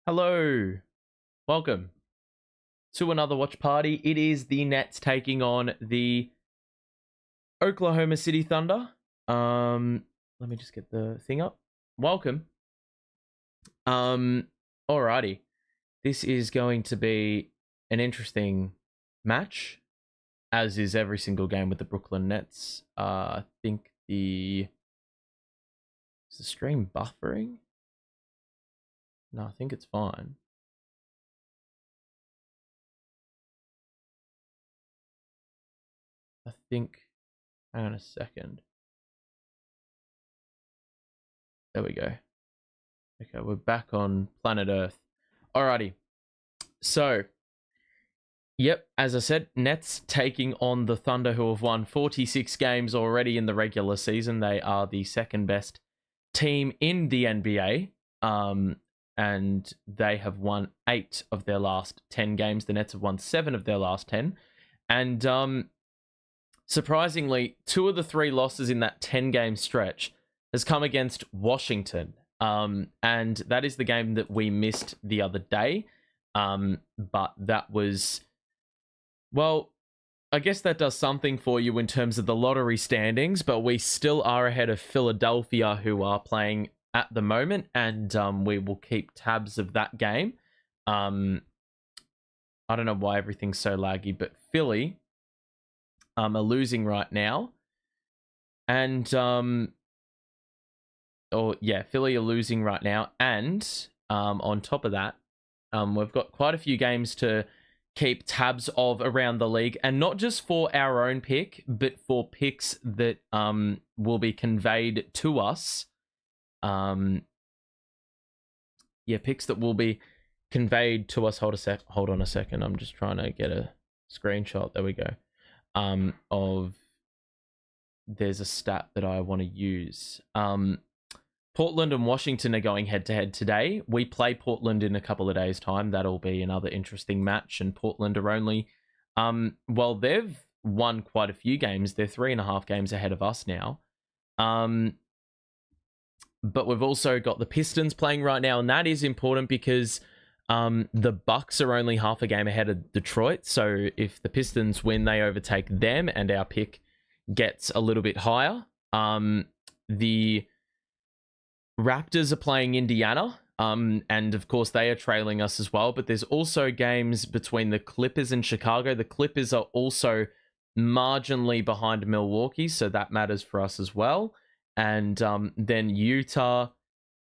Hello, welcome to another watch party. It is the Nets taking on the Oklahoma City Thunder. Let me just get the thing up. Welcome. Alrighty. This is going to be an interesting match, as is every single game with the Brooklyn Nets. I think is the stream buffering? No, I think it's fine. I think, hang on a second. There we go. Okay, we're back on planet Earth. Alrighty. So, yep, as I said, Nets taking on the Thunder, who have won 46 games already in the regular season. They are the second best team in the NBA. And they have won 8 of their last 10 games. The Nets have won 7 of their last 10. And surprisingly, 2 of the 3 losses in that 10-game stretch has come against Washington. And that is the game that we missed the other day. But that was, well, I guess that does something for you in terms of the lottery standings, but we still are ahead of Philadelphia, who are playing at the moment, and we will keep tabs of that game. I don't know why everything's so laggy, but Philly are losing right now. And, Philly are losing right now. And on top of that, we've got quite a few games to keep tabs of around the league, and not just for our own pick, but for picks that will be conveyed to us. Picks that will be conveyed to us. Hold on a second. I'm just trying to get a screenshot. There we go. There's a stat that I want to use. Portland and Washington are going head to head today. We play Portland in a couple of days' time. That'll be another interesting match. And Portland are only, they've won quite a few games. They're 3.5 games ahead of us now. But we've also got the Pistons playing right now, and that is important because the Bucks are only half a game ahead of Detroit. So if the Pistons win, they overtake them, and our pick gets a little bit higher. The Raptors are playing Indiana, and of course they are trailing us as well. But there's also games between the Clippers and Chicago. The Clippers are also marginally behind Milwaukee, so that matters for us as well. And then Utah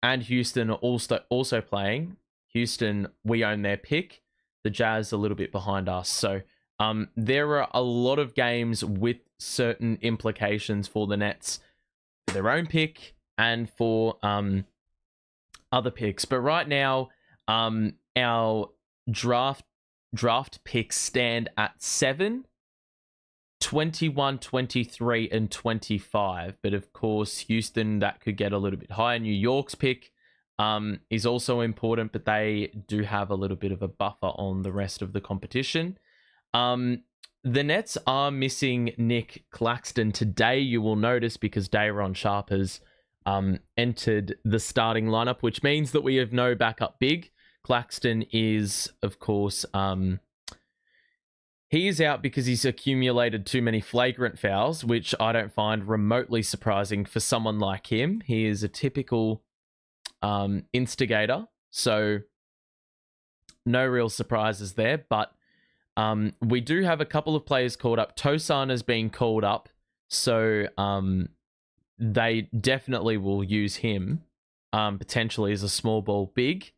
and Houston are also playing. Houston, we own their pick. The Jazz a little bit behind us. So there are a lot of games with certain implications for the Nets, for their own pick and for other picks. But right now, our draft picks stand at 7, 21, 23, and 25. But of course, Houston, that could get a little bit higher. New York's pick is also important, but they do have a little bit of a buffer on the rest of the competition. The Nets are missing Nic Claxton today, you will notice, because Day'Ron Sharpe has entered the starting lineup, which means that we have no backup big. Claxton is, of course, he is out because he's accumulated too many flagrant fouls, which I don't find remotely surprising for someone like him. He is a typical instigator, so no real surprises there. But we do have a couple of players called up. Tosan is being called up, so they definitely will use him potentially as a small ball big.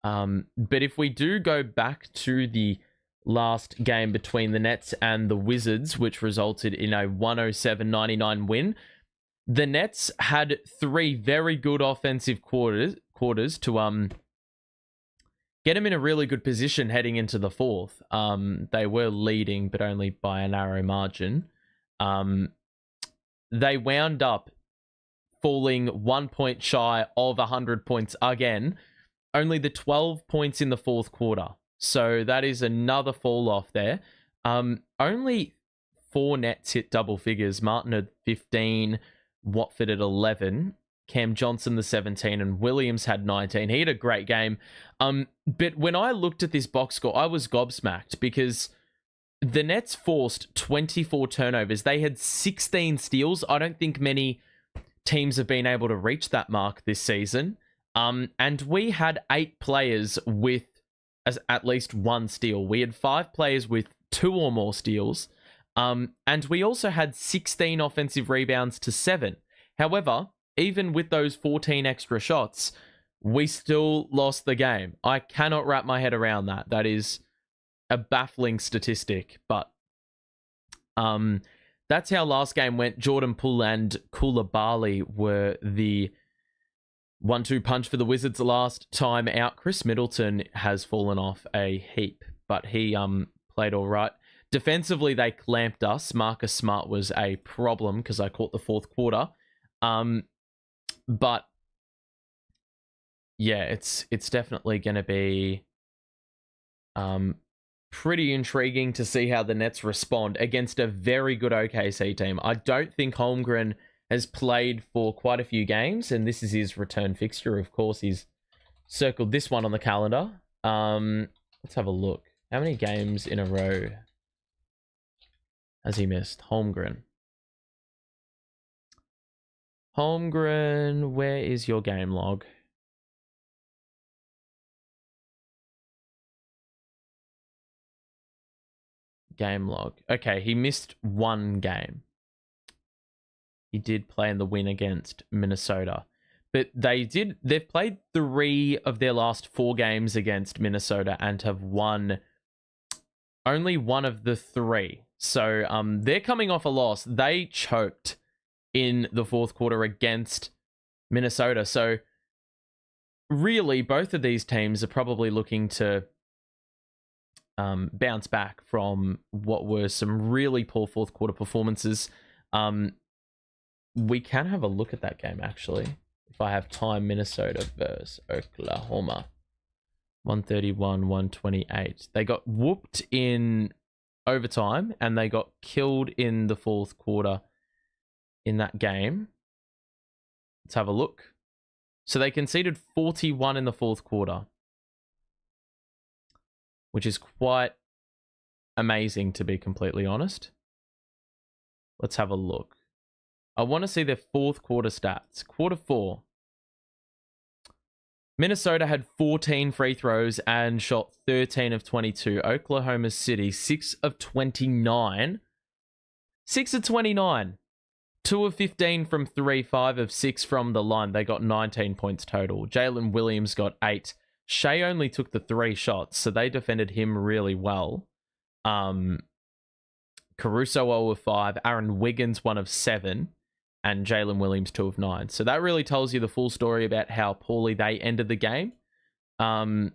But if we do go back to the last game between the Nets and the Wizards, which resulted in a 107-99 win, the Nets had 3 very good offensive quarters to get them in a really good position heading into the fourth. They were leading, but only by a narrow margin. They wound up falling 1 point shy of 100 points again. Only the 12 points in the fourth quarter. So that is another fall off there. Only 4 Nets hit double figures. Martin at 15, Watford at 11, Cam Johnson the 17, and Williams had 19. He had a great game. But when I looked at this box score, I was gobsmacked because the Nets forced 24 turnovers. They had 16 steals. I don't think many teams have been able to reach that mark this season. And we had 8 players with at least 1 steal. We had 5 players with 2 or more steals. And we also had 16 offensive rebounds to 7. However, even with those 14 extra shots, we still lost the game. I cannot wrap my head around that. That is a baffling statistic, but that's how last game went. Jordan Poole and Koulibaly were the 1-2 punch for the Wizards last time out. Chris Middleton has fallen off a heap, but he played all right. Defensively, they clamped us. Marcus Smart was a problem because I caught the fourth quarter. But yeah, it's definitely going to be pretty intriguing to see how the Nets respond against a very good OKC team. I don't think Holmgren has played for quite a few games, and this is his return fixture. Of course, he's circled this one on the calendar. Let's have a look. How many games in a row has he missed? Holmgren. Holmgren, where is your game log? Game log. Okay, he missed 1 game. He did play in the win against Minnesota. But they've played 3 of their last 4 games against Minnesota and have won only 1 of the 3. So they're coming off a loss. They choked in the fourth quarter against Minnesota. So really, both of these teams are probably looking to bounce back from what were some really poor fourth quarter performances. We can have a look at that game, actually. If I have time, Minnesota versus Oklahoma. 131-128. They got whooped in overtime, and they got killed in the fourth quarter in that game. Let's have a look. So they conceded 41 in the fourth quarter, which is quite amazing, to be completely honest. Let's have a look. I want to see their fourth quarter stats. Quarter 4. Minnesota had 14 free throws and shot 13 of 22. Oklahoma City, 6 of 29. 6 of 29. 2 of 15 from 3, 5 of 6 from the line. They got 19 points total. Jalen Williams got 8. Shai only took the 3 shots, so they defended him really well. Caruso 0 of 5. Aaron Wiggins 1 of 7. And Jalen Williams 2 of 9. So that really tells you the full story about how poorly they ended the game. And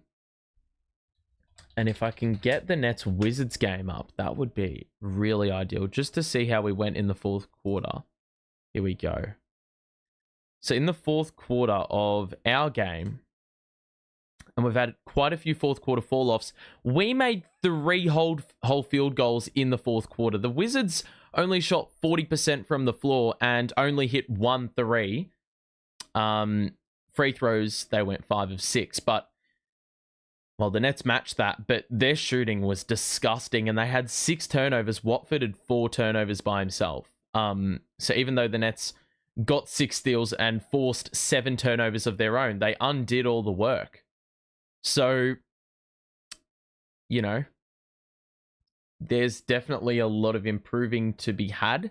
if I can get the Nets Wizards game up, that would be really ideal, just to see how we went in the fourth quarter. Here we go. So in the fourth quarter of our game, and we've had quite a few fourth quarter fall-offs, we made 3 whole field goals in the fourth quarter. The Wizards only shot 40% from the floor and only hit 1 3. Free throws, they went 5 of 6. But, well, the Nets matched that, but their shooting was disgusting, and they had 6 turnovers. Watford had 4 turnovers by himself. So even though the Nets got 6 steals and forced 7 turnovers of their own, they undid all the work. So, you know, there's definitely a lot of improving to be had.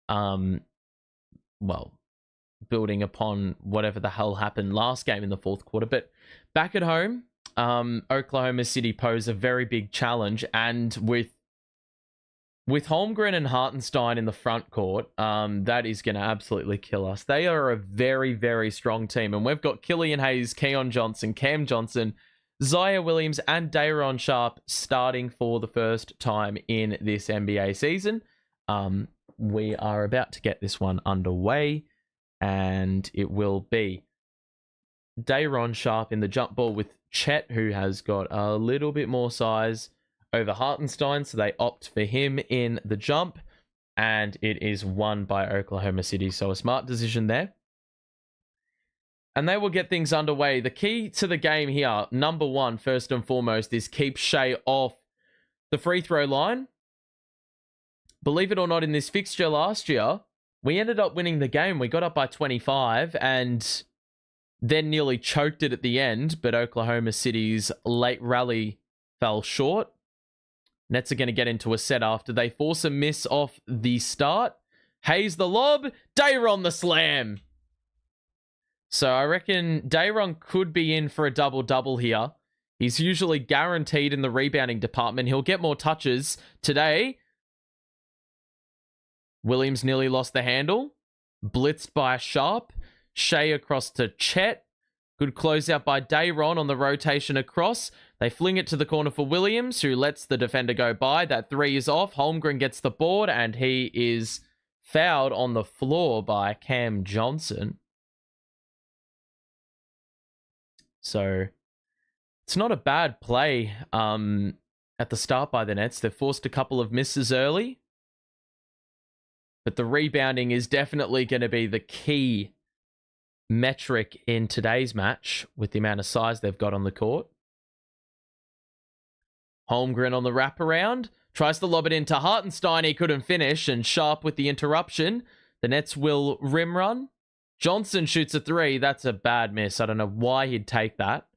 Well, building upon whatever the hell happened last game in the fourth quarter. But back at home, Oklahoma City pose a very big challenge. And with Holmgren and Hartenstein in the front court, that is going to absolutely kill us. They are a very, very strong team. And we've got Killian Hayes, Keon Johnson, Cam Johnson, Zaya Williams, and Day'Ron Sharpe starting for the first time in this NBA season. We are about to get this one underway, and it will be Day'Ron Sharpe in the jump ball with Chet, who has got a little bit more size over Hartenstein, so they opt for him in the jump, and it is won by Oklahoma City. So a smart decision there. And they will get things underway. The key to the game here, number one, first and foremost, is keep Shai off the free throw line. Believe it or not, in this fixture last year, we ended up winning the game. We got up by 25 and then nearly choked it at the end, but Oklahoma City's late rally fell short. Nets are going to get into a set after they force a miss off the start. Hayes the lob, Dayron the slam. So I reckon Dayron could be in for a double-double here. He's usually guaranteed in the rebounding department. He'll get more touches today. Williams nearly lost the handle. Blitzed by Sharp. Shai across to Chet. Good closeout by Dayron on the rotation across. They fling it to the corner for Williams, who lets the defender go by. That three is off. Holmgren gets the board, and he is fouled on the floor by Cam Johnson. So it's not a bad play at the start by the Nets. They've forced a couple of misses early. But the rebounding is definitely going to be the key metric in today's match with the amount of size they've got on the court. Holmgren on the wraparound. Tries to lob it into Hartenstein. He couldn't finish. And Sharp with the interruption. The Nets will rim run. Johnson shoots a three. That's a bad miss. I don't know why he'd take that.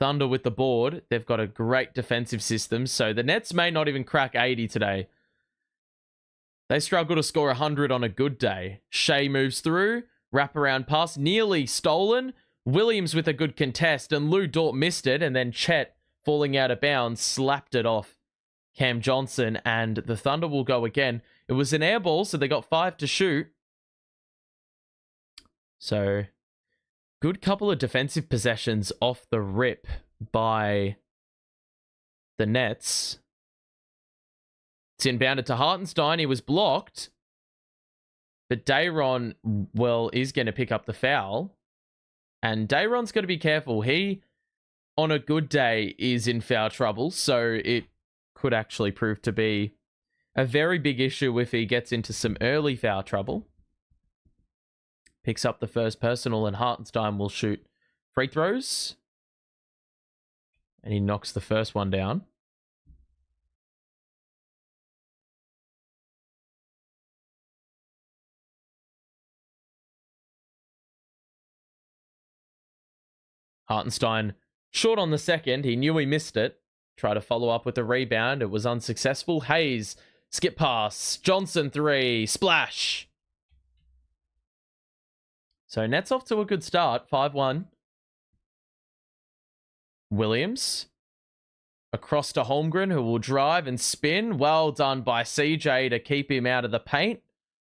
Thunder with the board. They've got a great defensive system. So the Nets may not even crack 80 today. They struggle to score 100 on a good day. Shai moves through. Wraparound pass. Nearly stolen. Williams with a good contest. And Lou Dort missed it. And then Chet, falling out of bounds, slapped it off Cam Johnson. And the Thunder will go again. It was an air ball, so they got 5 to shoot. So, good couple of defensive possessions off the rip by the Nets. It's inbounded to Hartenstein. He was blocked. But Dayron, well, is going to pick up the foul. And Dayron's got to be careful. He, on a good day, is in foul trouble. So, it could actually prove to be a very big issue if he gets into some early foul trouble. Picks up the first personal, and Hartenstein will shoot free throws. And he knocks the first one down. Hartenstein short on the second. He knew he missed it. Tried to follow up with a rebound. It was unsuccessful. Hayes, skip pass. Johnson three. Splash. So Nets off to a good start. 5-1. Williams. Across to Holmgren, who will drive and spin. Well done by CJ to keep him out of the paint.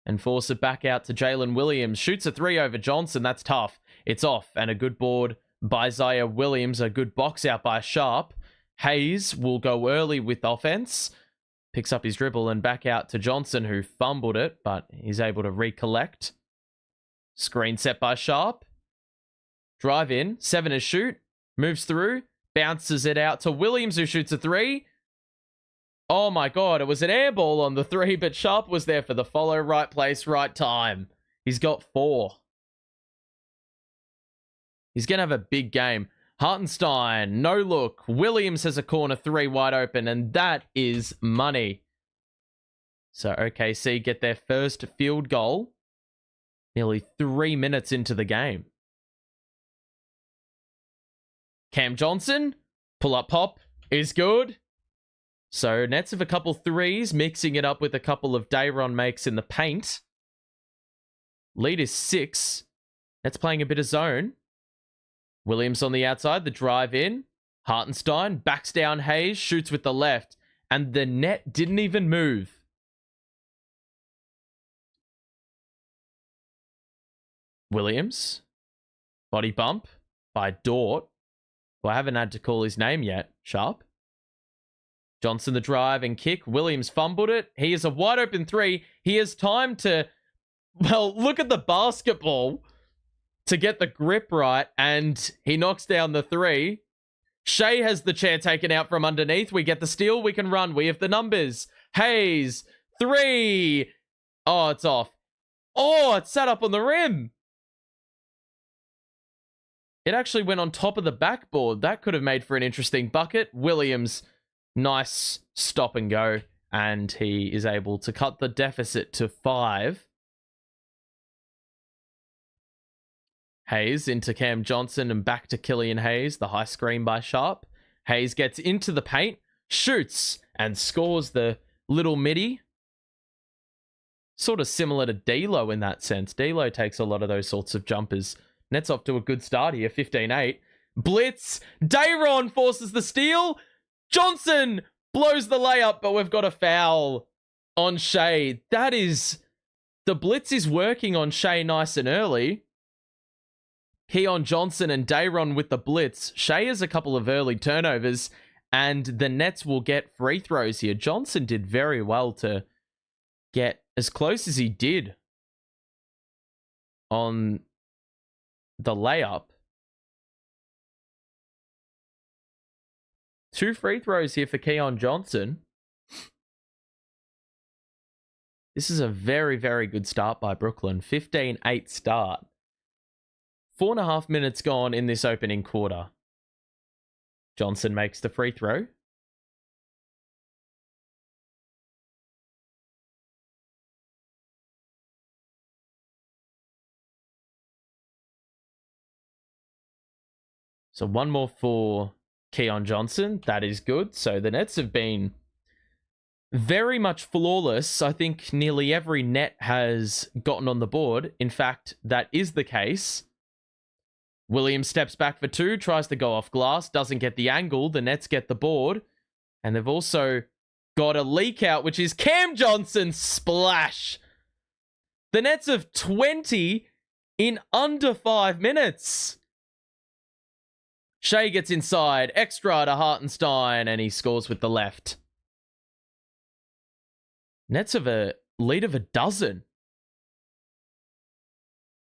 And force it back out to Jalen Williams. Shoots a three over Johnson. That's tough. It's off. And a good board by Zaya Williams. A good box out by Sharp. Hayes will go early with offense. Picks up his dribble and back out to Johnson, who fumbled it, but he's able to recollect. Screen set by Sharp. Drive in. 7 to shoot. Moves through. Bounces it out to Williams, who shoots a three. Oh my god, it was an air ball on the three, but Sharp was there for the follow. Right place, right time. He's got 4. He's going to have a big game. Hartenstein, no look. Williams has a corner 3 wide open, and that is money. So OKC get their first field goal nearly 3 minutes into the game. Cam Johnson, pull-up pop is good. So Nets have a couple threes, mixing it up with a couple of Dayron makes in the paint. Lead is 6. Nets playing a bit of zone. Williams on the outside, the drive in. Hartenstein backs down Hayes, shoots with the left. And the net didn't even move. Williams. Body bump by Dort. Well, I haven't had to call his name yet. Sharp. Johnson the drive and kick. Williams fumbled it. He is a wide open 3. He has time to, well, look at the basketball to get the grip right, and he knocks down the 3. Shai has the chair taken out from underneath. We get the steal. We can run. We have the numbers. Hayes, 3. Oh, it's off. Oh, it's sat up on the rim. It actually went on top of the backboard. That could have made for an interesting bucket. Williams, nice stop and go. And he is able to cut the deficit to 5. Hayes into Cam Johnson and back to Killian Hayes. The high screen by Sharp. Hayes gets into the paint, shoots, and scores the little midi. Sort of similar to D'Lo in that sense. D'Lo takes a lot of those sorts of jumpers. Nets off to a good start here, 15-8. Blitz. Dayron forces the steal. Johnson blows the layup, but we've got a foul on Shai. That is... The blitz is working on Shai nice and early. Keon Johnson and Dayron with the blitz. Shai has a couple of early turnovers, and the Nets will get free throws here. Johnson did very well to get as close as he did on the layup. 2 free throws here for Keon Johnson. This is a very, very good start by Brooklyn. 15-8 start. 4.5 minutes gone in this opening quarter. Johnson makes the free throw. So one more for Keon Johnson. That is good. So the Nets have been very much flawless. I think nearly every net has gotten on the board. In fact, that is the case. Williams steps back for 2, tries to go off glass, doesn't get the angle. The Nets get the board. And they've also got a leak out, which is Cam Johnson splash. The Nets have 20 in under 5 minutes. Shai gets inside, extra to Hartenstein, and he scores with the left. Nets have a lead of 12.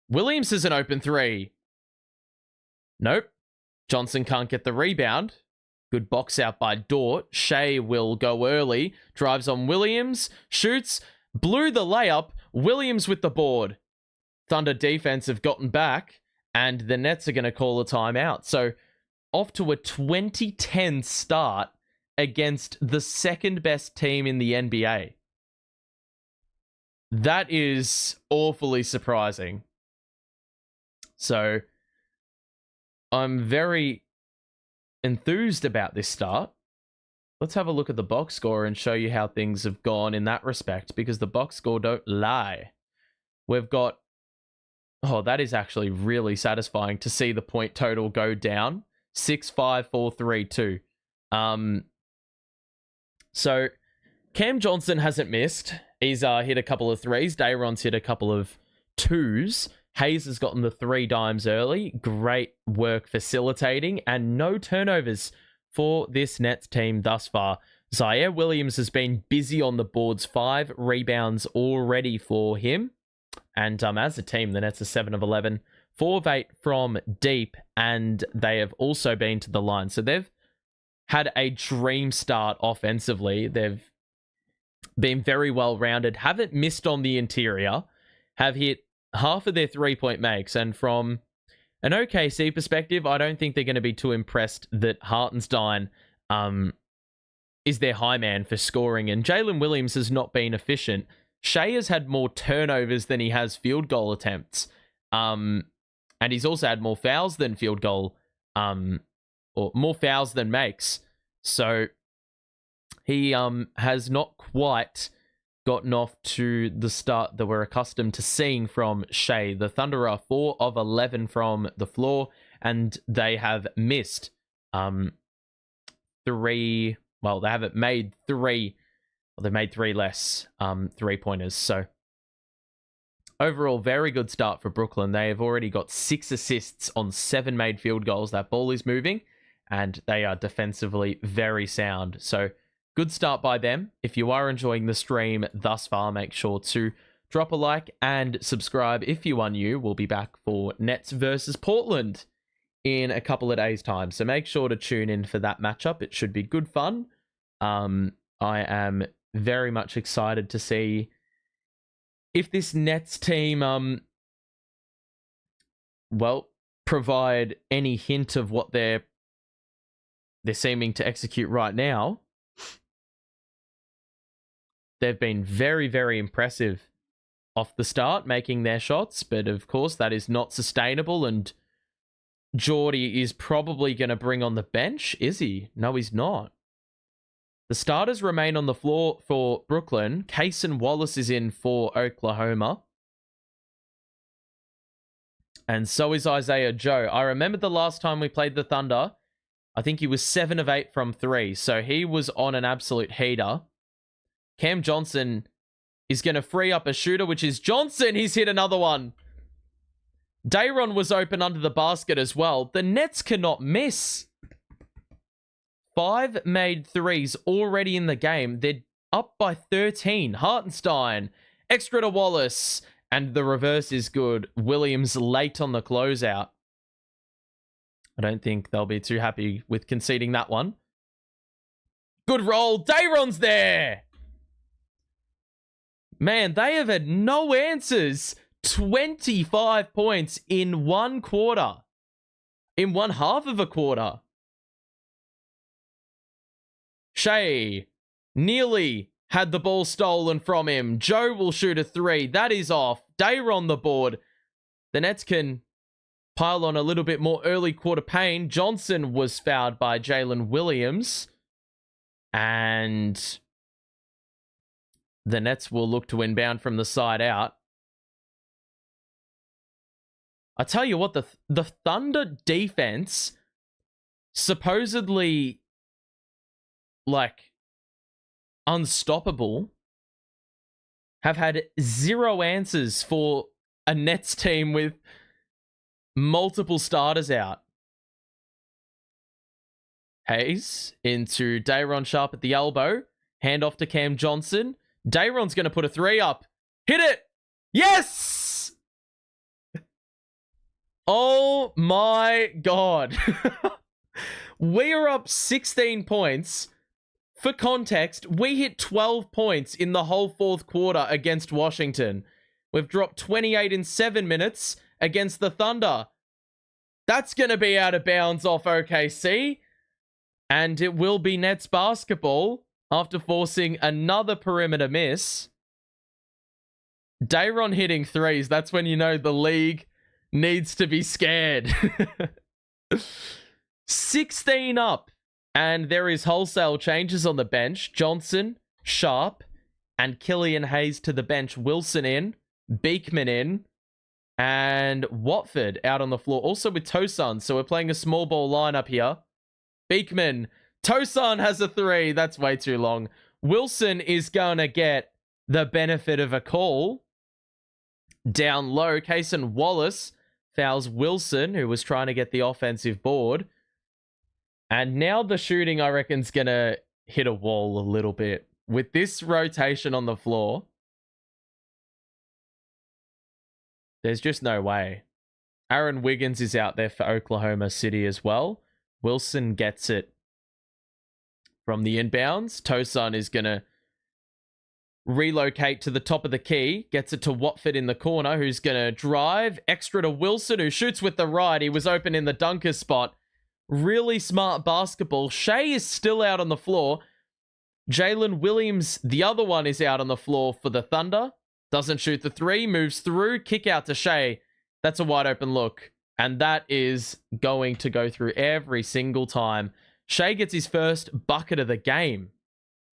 Williams is an open 3. Nope. Johnson can't get the rebound. Good box out by Dort. Shai will go early. Drives on Williams. Shoots. Blew the layup. Williams with the board. Thunder defense have gotten back. And the Nets are going to call a timeout. So off to a 20-10 start against the second best team in the NBA. That is awfully surprising. So I'm very enthused about this start. Let's have a look at the box score and show you how things have gone in that respect, because the box score don't lie. We've got... Oh, that is actually really satisfying to see the point total go down. 6-5, 4-3, 2. So Cam Johnson hasn't missed. He's hit a couple of 3s. Dayron's hit a couple of 2s. Hayes has gotten the 3 dimes early. Great work facilitating, and no turnovers for this Nets team thus far. Zaire Williams has been busy on the boards. 5 rebounds already for him. And as a team, the Nets are 7 of 11, 4 of 8 from deep, and they have also been to the line. So they've had a dream start offensively. They've been very well-rounded, haven't missed on the interior, have hit half of their 3-point makes, and from an OKC perspective, I don't think they're going to be too impressed that Hartenstein is their high man for scoring, and Jalen Williams has not been efficient. Shai has had more turnovers than he has field goal attempts, and he's also had more fouls than field goal, or more fouls than makes. So he has not quite gotten off to the start that we're accustomed to seeing from Shai. The Thunder are 4 of 11 from the floor, and they have missed 3. Well, they haven't made 3. Well, they made 3 less 3-pointers. So overall, very good start for Brooklyn. They have already got 6 assists on 7 made field goals. That ball is moving, and they are defensively very sound. So good start by them. If you are enjoying the stream thus far, make sure to drop a like and subscribe if you are new. We'll be back for Nets versus Portland in a couple of days' time. So make sure to tune in for that matchup. It should be good fun. I am very much excited to see if this Nets team, well, provide any hint of what they're seeming to execute right now, they've been very, very impressive off the start, making their shots. But of course, that is not sustainable. And Geordie is probably going to bring on the bench. Is he? No, he's not. The starters remain on the floor for Brooklyn. Cason Wallace is in for Oklahoma. And so is Isaiah Joe. I remember the last time we played the Thunder, I think he was 7 of 8 from 3. So he was on an absolute heater. Cam Johnson is going to free up a shooter, which is Johnson. He's hit another one. Dayron was open under the basket as well. The Nets cannot miss. 5 made threes already in the game. They're up by 13. Hartenstein, extra to Wallace, and the reverse is good. Williams late on the closeout. I don't think they'll be too happy with conceding that one. Good roll. Dayron's there. Man, they have had no answers. 25 points in one quarter. In one half of a quarter. Shai nearly had the ball stolen from him. Joe will shoot a 3. That is off. Dayron on the board. The Nets can pile on a little bit more early quarter pain. Johnson was fouled by Jalen Williams. And the Nets will look to inbound from the side out. I tell you what, the Thunder defense supposedly like unstoppable have had 0 answers for a Nets team with multiple starters out. Hayes into Dayron Sharp at the elbow. Hand off to Cam Johnson. Dayron's going to put a 3 up. Hit it! Yes! Oh my God. We are up 16 points. For context, we hit 12 points in the whole 4th quarter against Washington. We've dropped 28 in 7 minutes against the Thunder. That's going to be out of bounds off OKC. And it will be Nets basketball after forcing another perimeter miss. Dayron hitting 3s. That's when you know the league needs to be scared. 16 up. And there is wholesale changes on the bench. Johnson, Sharp, and Killian Hayes to the bench. Wilson in, Beekman in, and Watford out on the floor. Also with Tosun. So we're playing a small ball lineup here. Beekman. Tosun has a 3. That's way too long. Wilson is going to get the benefit of a call. Down low, Cason Wallace fouls Wilson, who was trying to get the offensive board. And now the shooting, I reckon, is going to hit a wall a little bit. With this rotation on the floor, there's just no way. Aaron Wiggins is out there for Oklahoma City as well. Wilson gets it from the inbounds. Tosun is going to relocate to the top of the key. Gets it to Watford in the corner, who's going to drive. Extra to Wilson, who shoots with the right. He was open in the dunker spot. Really smart basketball. Shai is still out on the floor. Jalen Williams, the other one, is out on the floor for the Thunder. Doesn't shoot the 3. Moves through. Kick out to Shai. That's a wide open look. And that is going to go through every single time. Shai gets his first bucket of the game.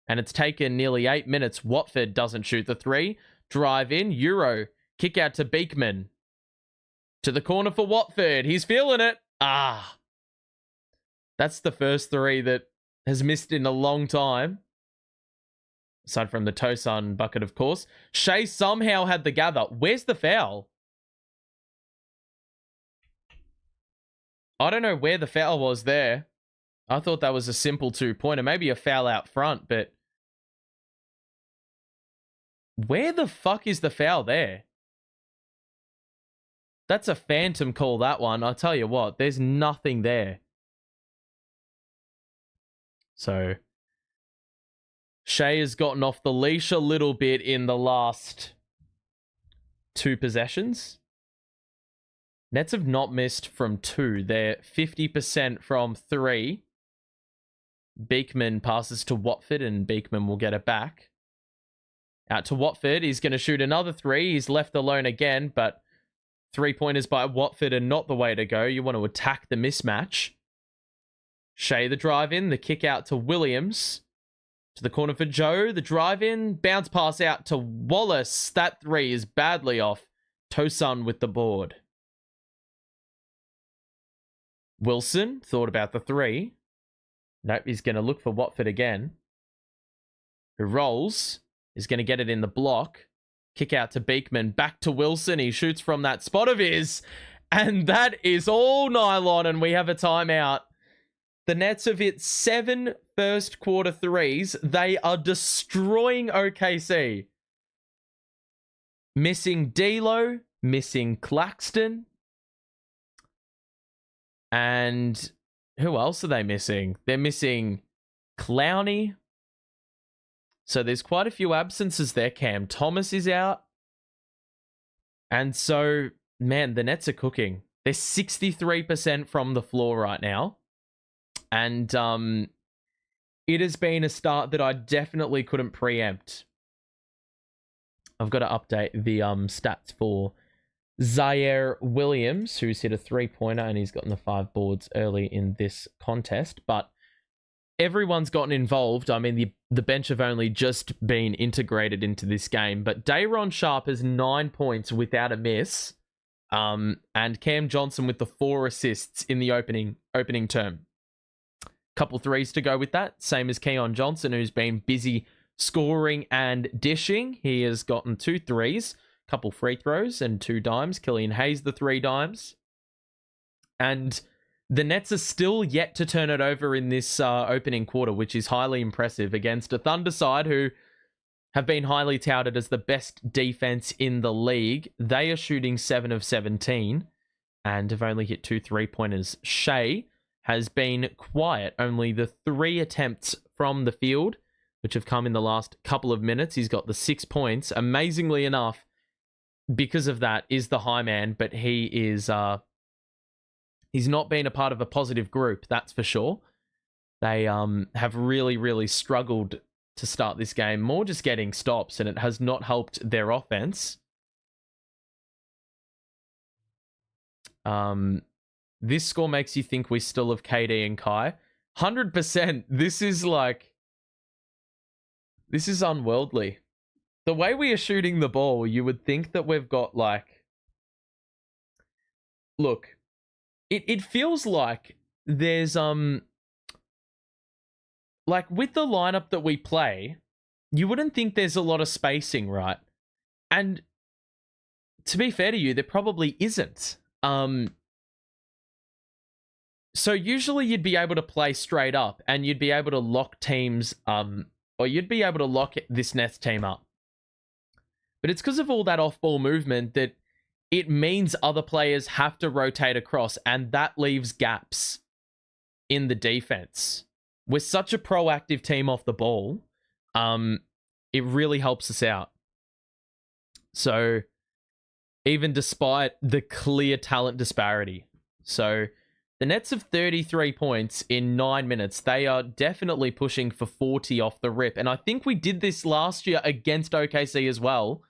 And it's taken nearly 8 minutes. Watford doesn't shoot the 3. Drive in. Euro. Kick out to Beekman. To the corner for Watford. He's feeling it. That's the first 3 that has missed in a long time. Aside from the Tosun bucket, of course. Shai somehow had the gather. Where's the foul? I don't know where the foul was there. I thought that was a simple 2-pointer. Maybe a foul out front, but where the fuck is the foul there? That's a phantom call, that one. I'll tell you what, there's nothing there. So Shai has gotten off the leash a little bit in the last 2 possessions. Nets have not missed from 2. They're 50% from 3. Beekman passes to Watford, and Beekman will get it back. Out to Watford. He's going to shoot another 3. He's left alone again, but 3-pointers by Watford are not the way to go. You want to attack the mismatch. Shai the drive in. The kick out to Williams. To the corner for Joe. The drive in. Bounce pass out to Wallace. That 3 is badly off. Tosun with the board. Wilson thought about the 3. Nope, he's going to look for Watford again. Who rolls. Is going to get it in the block. Kick out to Beekman. Back to Wilson. He shoots from that spot of his. And that is all nylon, and we have a timeout. The Nets have hit 7 first quarter 3s. They are destroying OKC. Missing D'Lo. Missing Claxton. And who else are they missing? They're missing Clowney. So there's quite a few absences there. Cam Thomas is out. And so, man, the Nets are cooking. They're 63% from the floor right now. And it has been a start that I definitely couldn't preempt. I've got to update the stats for Zaire Williams, who's hit a 3-pointer, and he's gotten the 5 boards early in this contest. But everyone's gotten involved. I mean, the bench have only just been integrated into this game. But Day'Ron Sharpe has 9 points without a miss. And Cam Johnson with the 4 assists in the opening term. Couple 3s to go with that. Same as Keon Johnson, who's been busy scoring and dishing. He has gotten 2 3s. Couple free throws and 2 dimes. Killian Hayes, the 3 dimes. And the Nets are still yet to turn it over in this opening quarter, which is highly impressive against a Thunder side who have been highly touted as the best defense in the league. They are shooting 7 of 17 and have only hit 2 3-pointers. Shai has been quiet. Only the 3 attempts from the field, which have come in the last couple of minutes. He's got the 6 points. Amazingly enough, because of that, is the high man, but he is he's not been a part of a positive group, that's for sure. They have really, really struggled to start this game, more just getting stops, and it has not helped their offense. This score makes you think we still have KD and Kai. 100%. This is unworldly. The way we are shooting the ball, you would think that we've got look, it feels like there's with the lineup that we play, you wouldn't think there's a lot of spacing, right? And to be fair to you, there probably isn't. So usually you'd be able to play straight up and you'd be able to lock teams, or you'd be able to lock this Nets team up. But it's because of all that off-ball movement that it means other players have to rotate across, and that leaves gaps in the defense. We're such a proactive team off the ball. It really helps us out. So even despite the clear talent disparity. So the Nets have 33 points in 9 minutes. They are definitely pushing for 40 off the rip. And I think we did this last year against OKC as well.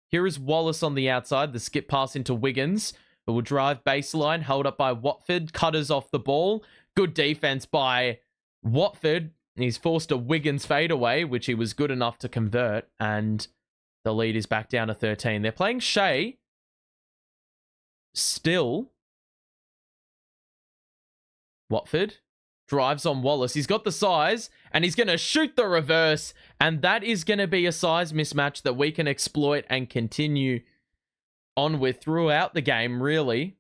Here is Wallace on the outside. The skip pass into Wiggins, who will drive baseline, held up by Watford. Cutters off the ball. Good defense by Watford. He's forced a Wiggins fadeaway, which he was good enough to convert. And the lead is back down to 13. They're playing Shai. Still. Watford drives on Wallace. He's got the size, and he's going to shoot the reverse, and that is going to be a size mismatch that we can exploit and continue on with throughout the game, really.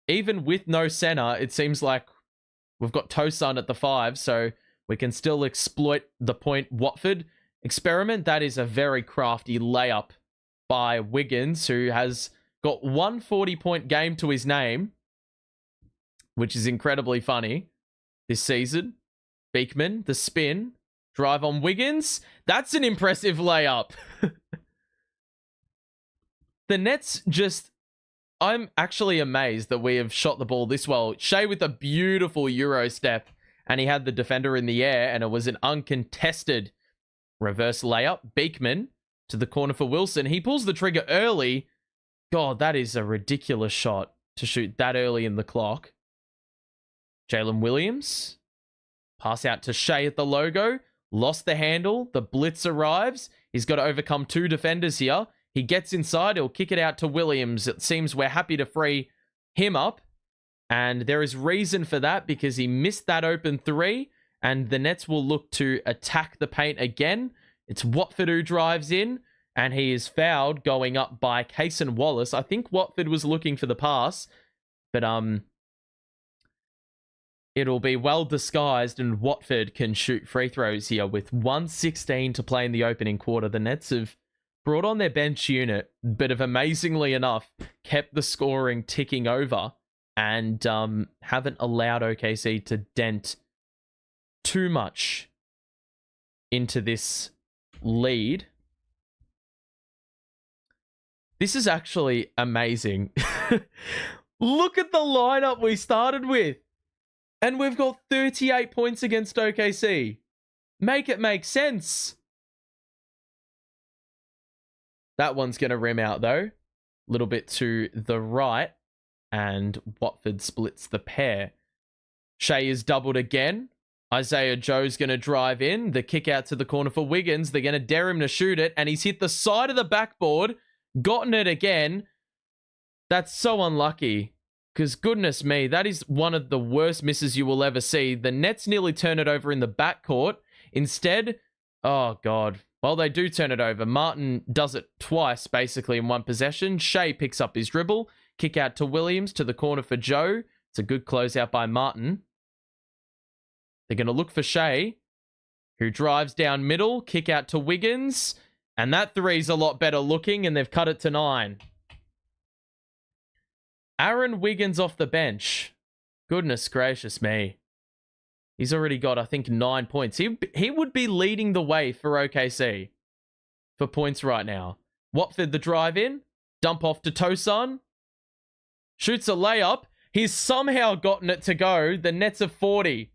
Even with no center, it seems like we've got Tosun at the 5, so we can still exploit the point Watford experiment. That is a very crafty layup by Wiggins, who has got 140-point game to his name, which is incredibly funny this season. Beekman, the spin, drive on Wiggins. That's an impressive layup. The Nets just I'm actually amazed that we have shot the ball this well. Shai with a beautiful Euro step, and he had the defender in the air, and it was an uncontested reverse layup. Beekman to the corner for Wilson. He pulls the trigger early. God, that is a ridiculous shot to shoot that early in the clock. Jalen Williams. Pass out to Shai at the logo. Lost the handle. The blitz arrives. He's got to overcome 2 defenders here. He gets inside. He'll kick it out to Williams. It seems we're happy to free him up. And there is reason for that because he missed that open 3. And the Nets will look to attack the paint again. It's Watford who drives in. And he is fouled going up by Cason Wallace. I think Watford was looking for the pass. But it'll be well disguised. And Watford can shoot free throws here with 1:16 to play in the opening quarter. The Nets have brought on their bench unit, but have amazingly enough kept the scoring ticking over and haven't allowed OKC to dent too much into this lead. This is actually amazing. Look at the lineup we started with. And we've got 38 points against OKC. Make it make sense. That one's going to rim out, though. A little bit to the right. And Watford splits the pair. Shai is doubled again. Isaiah Joe's going to drive in. The kick out to the corner for Wiggins. They're going to dare him to shoot it. And he's hit the side of the backboard. Gotten it again. That's so unlucky. Because goodness me, that is one of the worst misses you will ever see. The Nets nearly turn it over in the backcourt. Instead, oh God. Well, they do turn it over. Martin does it twice, basically, in one possession. Shai picks up his dribble. Kick out to Williams to the corner for Joe. It's a good closeout by Martin. They're going to look for Shai, who drives down middle. Kick out to Wiggins. And that three's a lot better looking, and they've cut it to 9. Aaron Wiggins off the bench. Goodness gracious me. He's already got, I think, 9 points. He would be leading the way for OKC for points right now. Watford the drive in. Dump off to Tosan. Shoots a layup. He's somehow gotten it to go. The Nets are 40.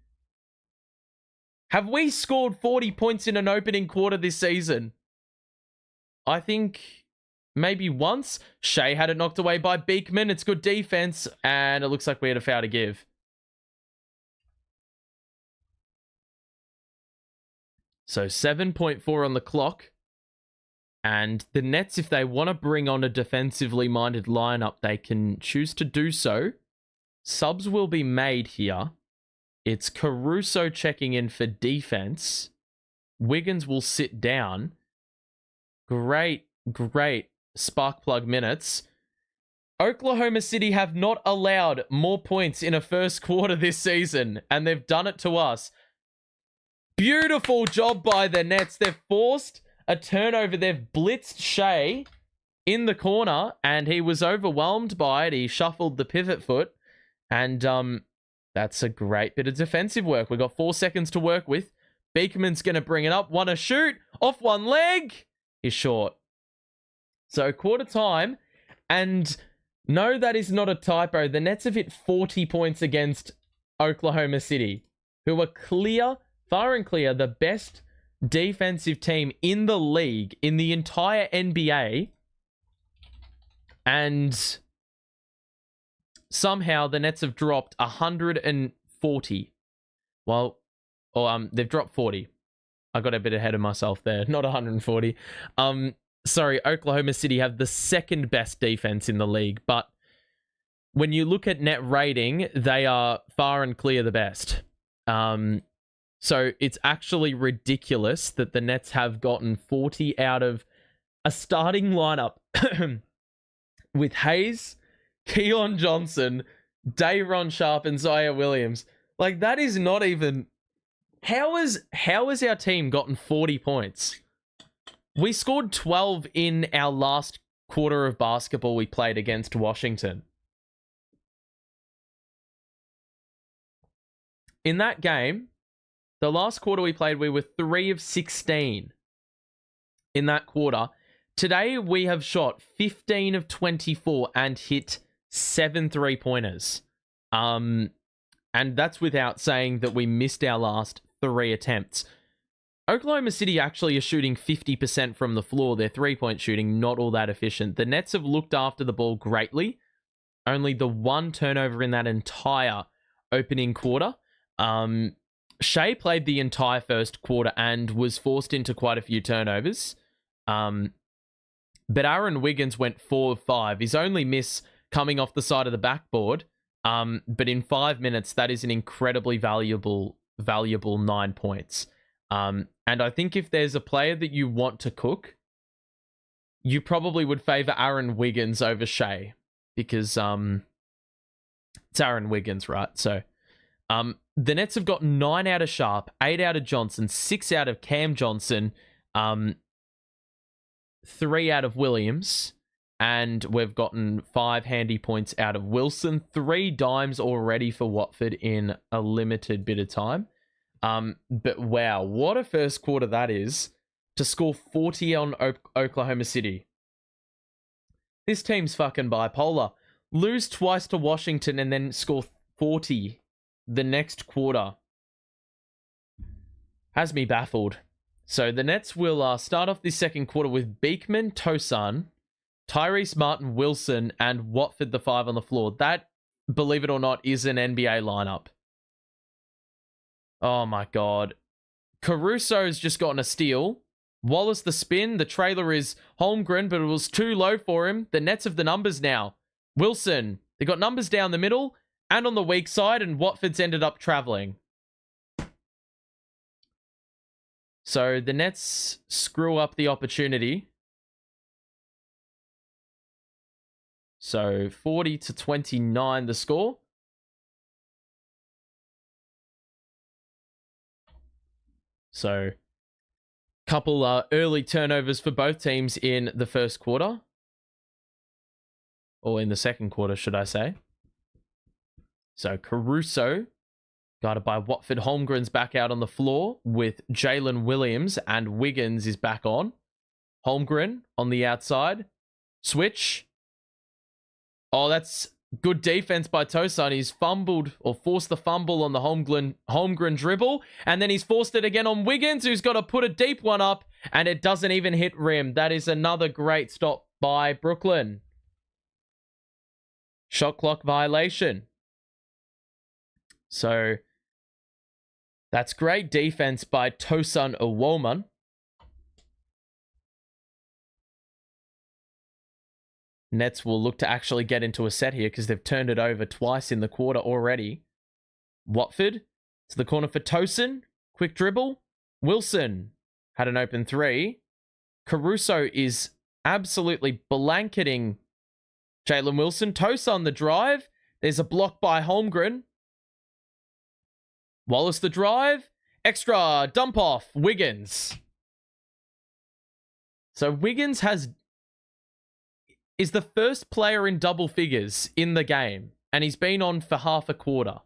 Have we scored 40 points in an opening quarter this season? I think maybe once. Shai had it knocked away by Beekman. It's good defense. And it looks like we had a foul to give. So 7.4 on the clock. And the Nets, if they want to bring on a defensively minded lineup, they can choose to do so. Subs will be made here. It's Caruso checking in for defense. Wiggins will sit down. Great spark plug minutes. Oklahoma City have not allowed more points in a first quarter this season, and they've done it to us. Beautiful job by the Nets. They've forced a turnover. They've blitzed Shai in the corner, and he was overwhelmed by it. He shuffled the pivot foot, and that's a great bit of defensive work. We've got 4 seconds to work with. Beekman's going to bring it up. Want to shoot. Off one leg. He's short. So quarter time. And no, that is not a typo. The Nets have hit 40 points against Oklahoma City, who are clear, far and clear, the best defensive team in the league, in the entire NBA. And somehow the Nets have dropped 140. Well, they've dropped 40. I got a bit ahead of myself there. Not 140. Sorry, Oklahoma City have the second best defense in the league. But when you look at net rating, they are far and clear the best. So it's actually ridiculous that the Nets have gotten 40 out of a starting lineup with Hayes, Keon Johnson, Day'Ron Sharpe, and Zaire Williams. Like, that is not even... How has our team gotten 40 points? We scored 12 in our last quarter of basketball we played against Washington. In that game, the last quarter we played, we were 3 of 16 in that quarter. Today, we have shot 15 of 24 and hit 7 3-pointers. And that's without saying that we missed our last 3 attempts. Oklahoma City actually is shooting 50% from the floor. Their 3-point shooting, not all that efficient. The Nets have looked after the ball greatly. Only the 1 turnover in that entire opening quarter. Shai played the entire first quarter and was forced into quite a few turnovers. But Aaron Wiggins went 4 of 5. His only miss coming off the side of the backboard. But in 5 minutes, that is an incredibly valuable 9 points. And I think if there's a player that you want to cook, you probably would favor Aaron Wiggins over Shai. Because it's Aaron Wiggins, right? So the Nets have got 9 out of Sharp, 8 out of Johnson, 6 out of Cam Johnson, 3 out of Williams, and we've gotten 5 handy points out of Wilson. 3 dimes already for Watford in a limited bit of time. But wow, what a first quarter that is to score 40 on Oklahoma City. This team's fucking bipolar. Lose twice to Washington and then score 40 the next quarter. Has me baffled. So the Nets will start off this second quarter with Beekman, Tosan, Tyrese Martin, Wilson, and Watford the 5 on the floor. That, believe it or not, is an NBA lineup. Oh my god. Caruso's just gotten a steal. Wallace the spin. The trailer is Holmgren, but it was too low for him. The Nets have the numbers now. Wilson. They got numbers down the middle and on the weak side, and Watford's ended up traveling. So the Nets screw up the opportunity. So 40-29 the score. So couple early turnovers for both teams in the first quarter. Or in the second quarter, should I say. So Caruso, guarded by Watford. Holmgren's back out on the floor with Jalen Williams, and Wiggins is back on. Holmgren on the outside. Switch. Oh, that's good defense by Tosan. He's fumbled or forced the fumble on the Holmgren dribble. And then he's forced it again on Wiggins, who's got to put a deep one up. And it doesn't even hit rim. That is another great stop by Brooklyn. Shot clock violation. So that's great defense by Tosan Owoman. Nets will look to actually get into a set here because they've turned it over twice in the quarter already. Watford to the corner for Tosan. Quick dribble. Wilson had an open 3. Caruso is absolutely blanketing Jalen Wilson. Tosan the drive. There's a block by Holmgren. Wallace the drive. Extra dump off. Wiggins. So Wiggins is the first player in double figures in the game, and he's been on for half a quarter.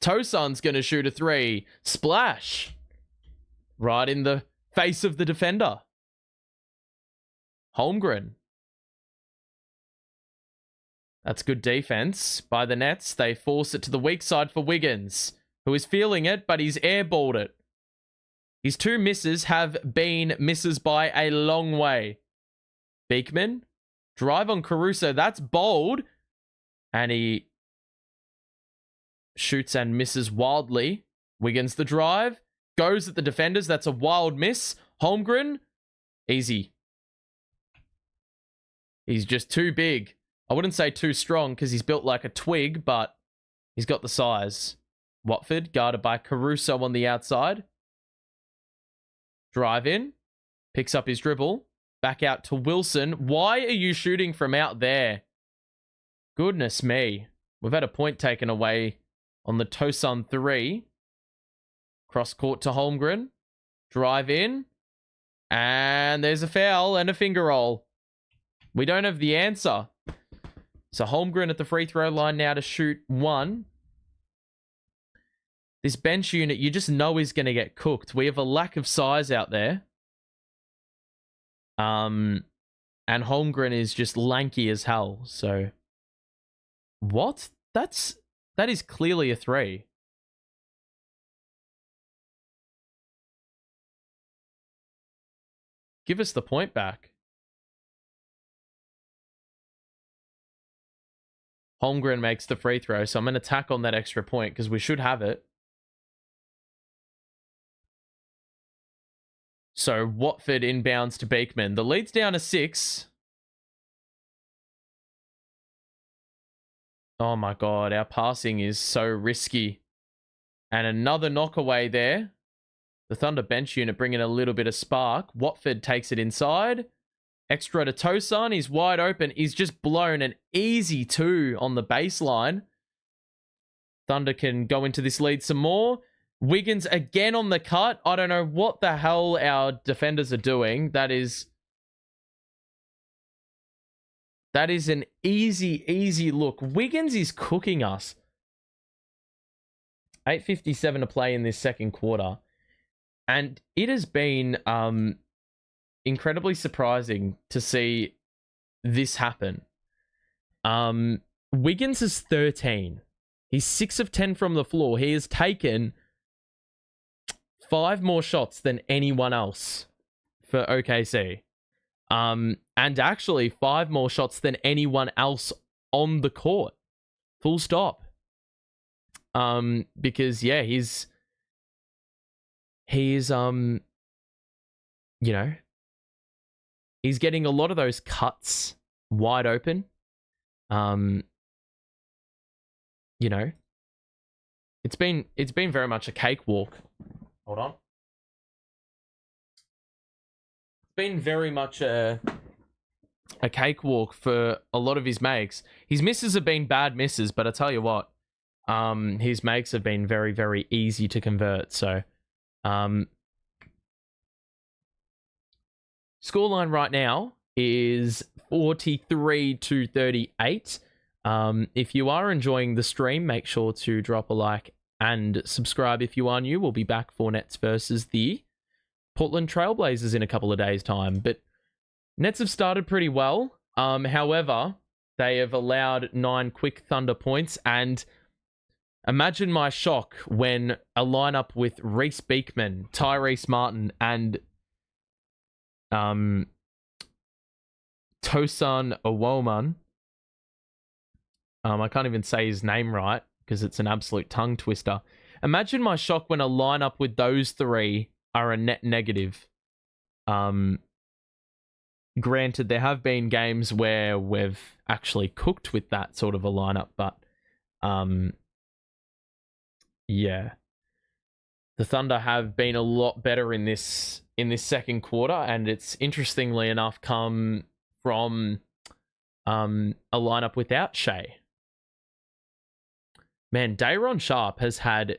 Tosan's going to shoot a 3. Splash. Right in the face of the defender. Holmgren. That's good defense by the Nets. They force it to the weak side for Wiggins, who is feeling it, but he's airballed it. His 2 misses have been misses by a long way. Beekman. Drive on Caruso. That's bold. And he shoots and misses wildly. Wiggins the drive. Goes at the defenders. That's a wild miss. Holmgren. Easy. He's just too big. I wouldn't say too strong because he's built like a twig, but he's got the size. Watford guarded by Caruso on the outside. Drive in. Picks up his dribble. Back out to Wilson. Why are you shooting from out there? Goodness me. We've had a point taken away on the Tosan 3. Cross court to Holmgren. Drive in. And there's a foul and a finger roll. We don't have the answer. So Holmgren at the free throw line now to shoot 1. This bench unit, you just know is going to get cooked. We have a lack of size out there. And Holmgren is just lanky as hell. So What? That is clearly a 3. Give us the point back. Holmgren makes the free throw, so I'm going to tack on that extra point because we should have it. So Watford inbounds to Beekman. The lead's down to 6. Oh my God, our passing is so risky. And another knockaway there. The Thunder bench unit bringing a little bit of spark. Watford takes it inside. Extra to Tosan. He's wide open. He's just blown an easy 2 on the baseline. Thunder can go into this lead some more. Wiggins again on the cut. I don't know what the hell our defenders are doing. That is an easy look. Wiggins is cooking us. 8:57 to play in this second quarter. And it has been incredibly surprising to see this happen. Wiggins is 13. He's 6 of 10 from the floor. He has taken 5 more shots than anyone else for OKC. And actually 5 more shots than anyone else on the court. Full stop. Because yeah, he's you know, he's getting a lot of those cuts wide open. You know, it's been very much a cakewalk. Hold on. It's been very much a cakewalk for a lot of his makes. His misses have been bad misses, but I tell you what, his makes have been very, very easy to convert. So, scoreline right now is 43-38. If you are enjoying the stream, make sure to drop a like and subscribe if you are new. We'll be back for Nets versus the Portland Trailblazers in a couple of days' time. But Nets have started pretty well. However, they have allowed 9 quick Thunder points. And imagine my shock when a lineup with Reese Beekman, Tyrese Martin, and Tosan Owoman. I can't even say his name right because it's an absolute tongue twister. Imagine my shock when a lineup with those 3 are a net negative. Granted, there have been games where we've actually cooked with that sort of a lineup, but yeah. The Thunder have been a lot better in this second quarter, and it's interestingly enough come from a lineup without Shai. Man, Day'Ron Sharp has had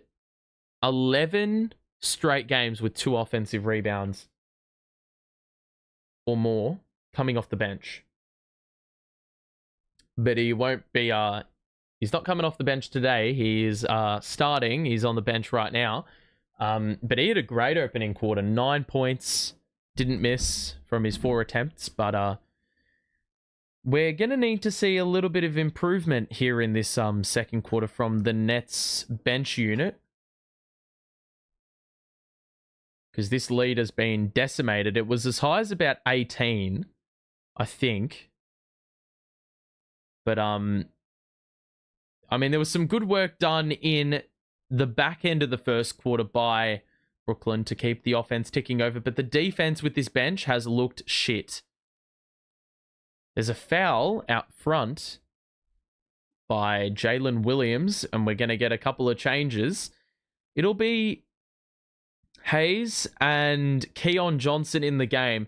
11 straight games with 2 offensive rebounds or more coming off the bench. But he won't be he's not coming off the bench today. He is starting. He's on the bench right now. But he had a great opening quarter. 9 points. Didn't miss from his 4 attempts. But we're going to need to see a little bit of improvement here in this second quarter from the Nets bench unit. Because this lead has been decimated. It was as high as about 18, I think. But, I mean, there was some good work done in the back end of the first quarter by Brooklyn to keep the offense ticking over. But the defense with this bench has looked shit. There's a foul out front by Jalen Williams, and we're going to get a couple of changes. It'll be Hayes and Keon Johnson in the game.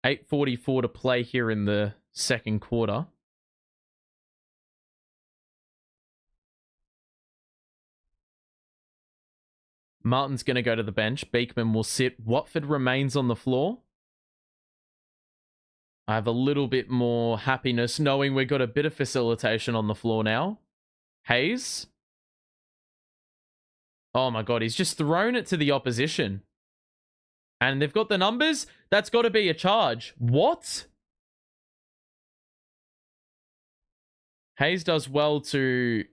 $8:44 to play here in the second quarter. Martin's going to go to the bench. Beekman will sit. Watford remains on the floor. I have a little bit more happiness knowing we've got a bit of facilitation on the floor now. Hayes. Oh my God, he's just thrown it to the opposition. And they've got the numbers. That's got to be a charge. What? Hayes does well to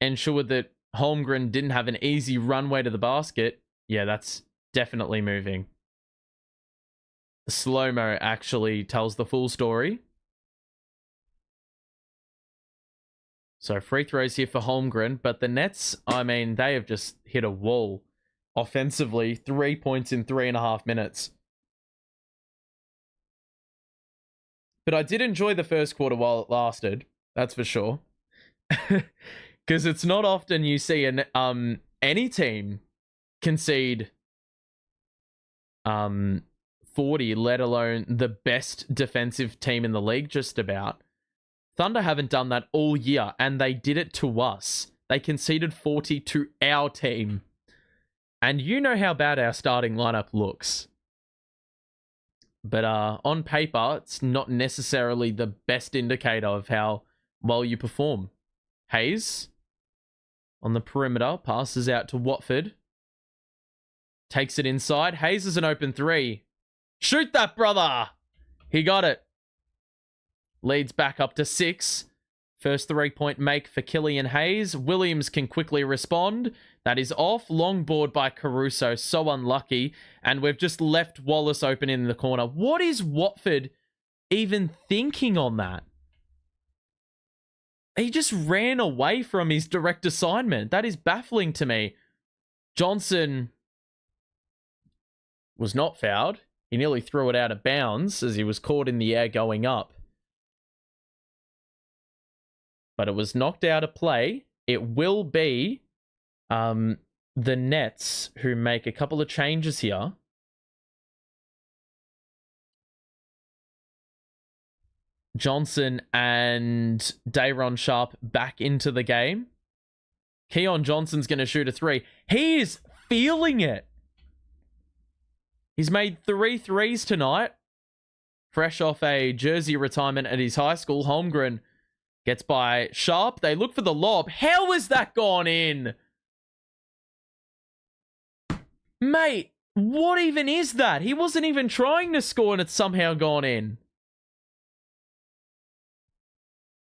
ensure that Holmgren didn't have an easy runway to the basket. Yeah, that's definitely moving. The slow-mo actually tells the full story. So free throws here for Holmgren, but the Nets, I mean, they have just hit a wall offensively. 3 points in 3.5 minutes. But I did enjoy the first quarter while it lasted. That's for sure. Because it's not often you see any team concede 40, let alone the best defensive team in the league, just about. Thunder haven't done that all year, and they did it to us. They conceded 40 to our team. And you know how bad our starting lineup looks. But on paper, it's not necessarily the best indicator of how well you perform. Hayes on the perimeter, passes out to Watford. Takes it inside. Hayes is an open three. Shoot that, brother! He got it. Leads back up to 6. First 3-point make for Killian Hayes. Williams can quickly respond. That is off. Long board by Caruso. So unlucky. And we've just left Wallace open in the corner. What is Watford even thinking on that? He just ran away from his direct assignment. That is baffling to me. Johnson was not fouled. He nearly threw it out of bounds as he was caught in the air going up. But it was knocked out of play. It will be the Nets who make a couple of changes here. Johnson and Day'Ron Sharpe back into the game. Keon Johnson's going to shoot a 3. He is feeling it. He's made 3 threes tonight. Fresh off a jersey retirement at his high school. Holmgren gets by Sharpe. They look for the lob. How has that gone in? Mate, what even is that? He wasn't even trying to score and it's somehow gone in.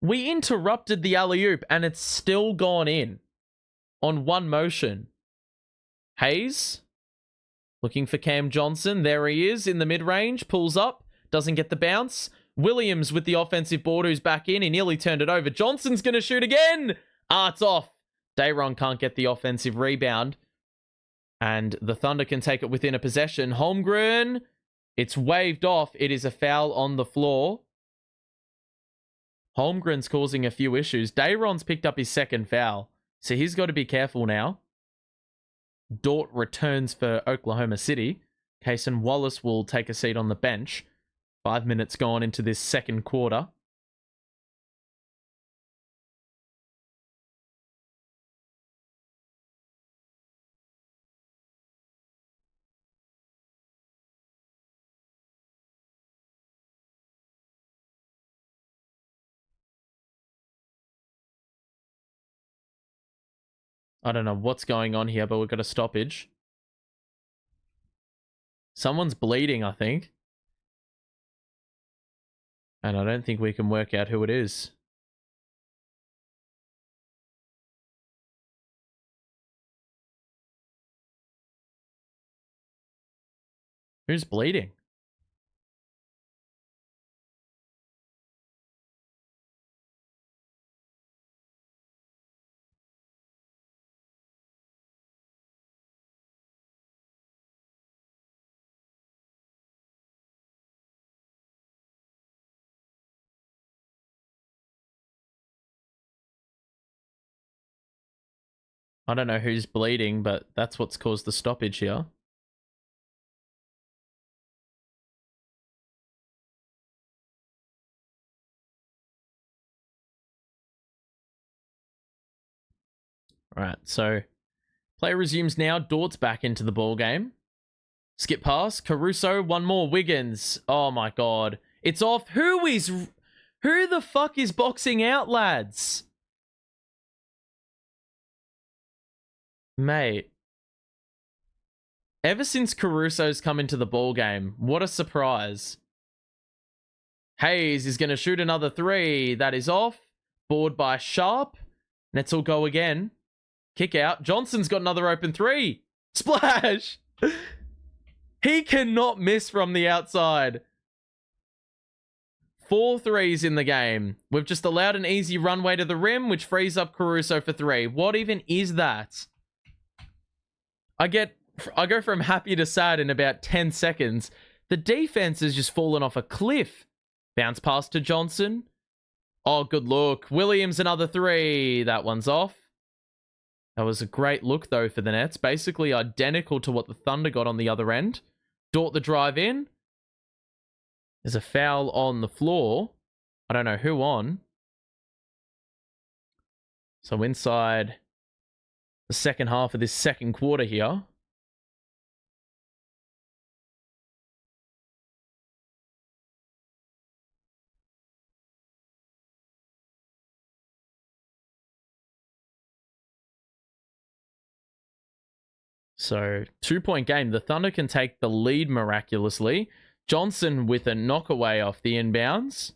We interrupted the alley-oop and it's still gone in on one motion. Hayes looking for Cam Johnson. There he is in the mid-range. Pulls up. Doesn't get the bounce. Williams with the offensive board who's back in. He nearly turned it over. Johnson's going to shoot again. It's off. Day'Ron can't get the offensive rebound. And the Thunder can take it within a possession. Holmgren. It's waved off. It is a foul on the floor. Holmgren's causing a few issues. Day'Ron's picked up his second foul. So he's got to be careful now. Dort returns for Oklahoma City. Cason Wallace will take a seat on the bench. 5 minutes gone into this second quarter. I don't know what's going on here, but we've got a stoppage. Someone's bleeding, I think. And I don't think we can work out who it is. Who's bleeding? I don't know who's bleeding, but that's what's caused the stoppage here. All right, so play resumes now. Dort's back into the ball game. Skip pass. Caruso, one more. Wiggins. Oh my god. It's off. Who the fuck is boxing out, lads? Mate. Ever since Caruso's come into the ball game, what a surprise. Hayes is going to shoot another three. That is off. Board by Sharp. Nets will go again. Kick out. Johnson's got another open three. Splash! He cannot miss from the outside. 4 threes in the game. We've just allowed an easy runway to the rim, which frees up Caruso for 3. What even is that? I go from happy to sad in about 10 seconds. The defense has just fallen off a cliff. Bounce pass to Johnson. Oh, good look. Williams, another 3. That one's off. That was a great look, though, for the Nets. Basically identical to what the Thunder got on the other end. Dort the drive in. There's a foul on the floor. I don't know who on. So inside the second half of this second quarter here. So, 2-point game. The Thunder can take the lead miraculously. Johnson with a knockaway off the inbounds.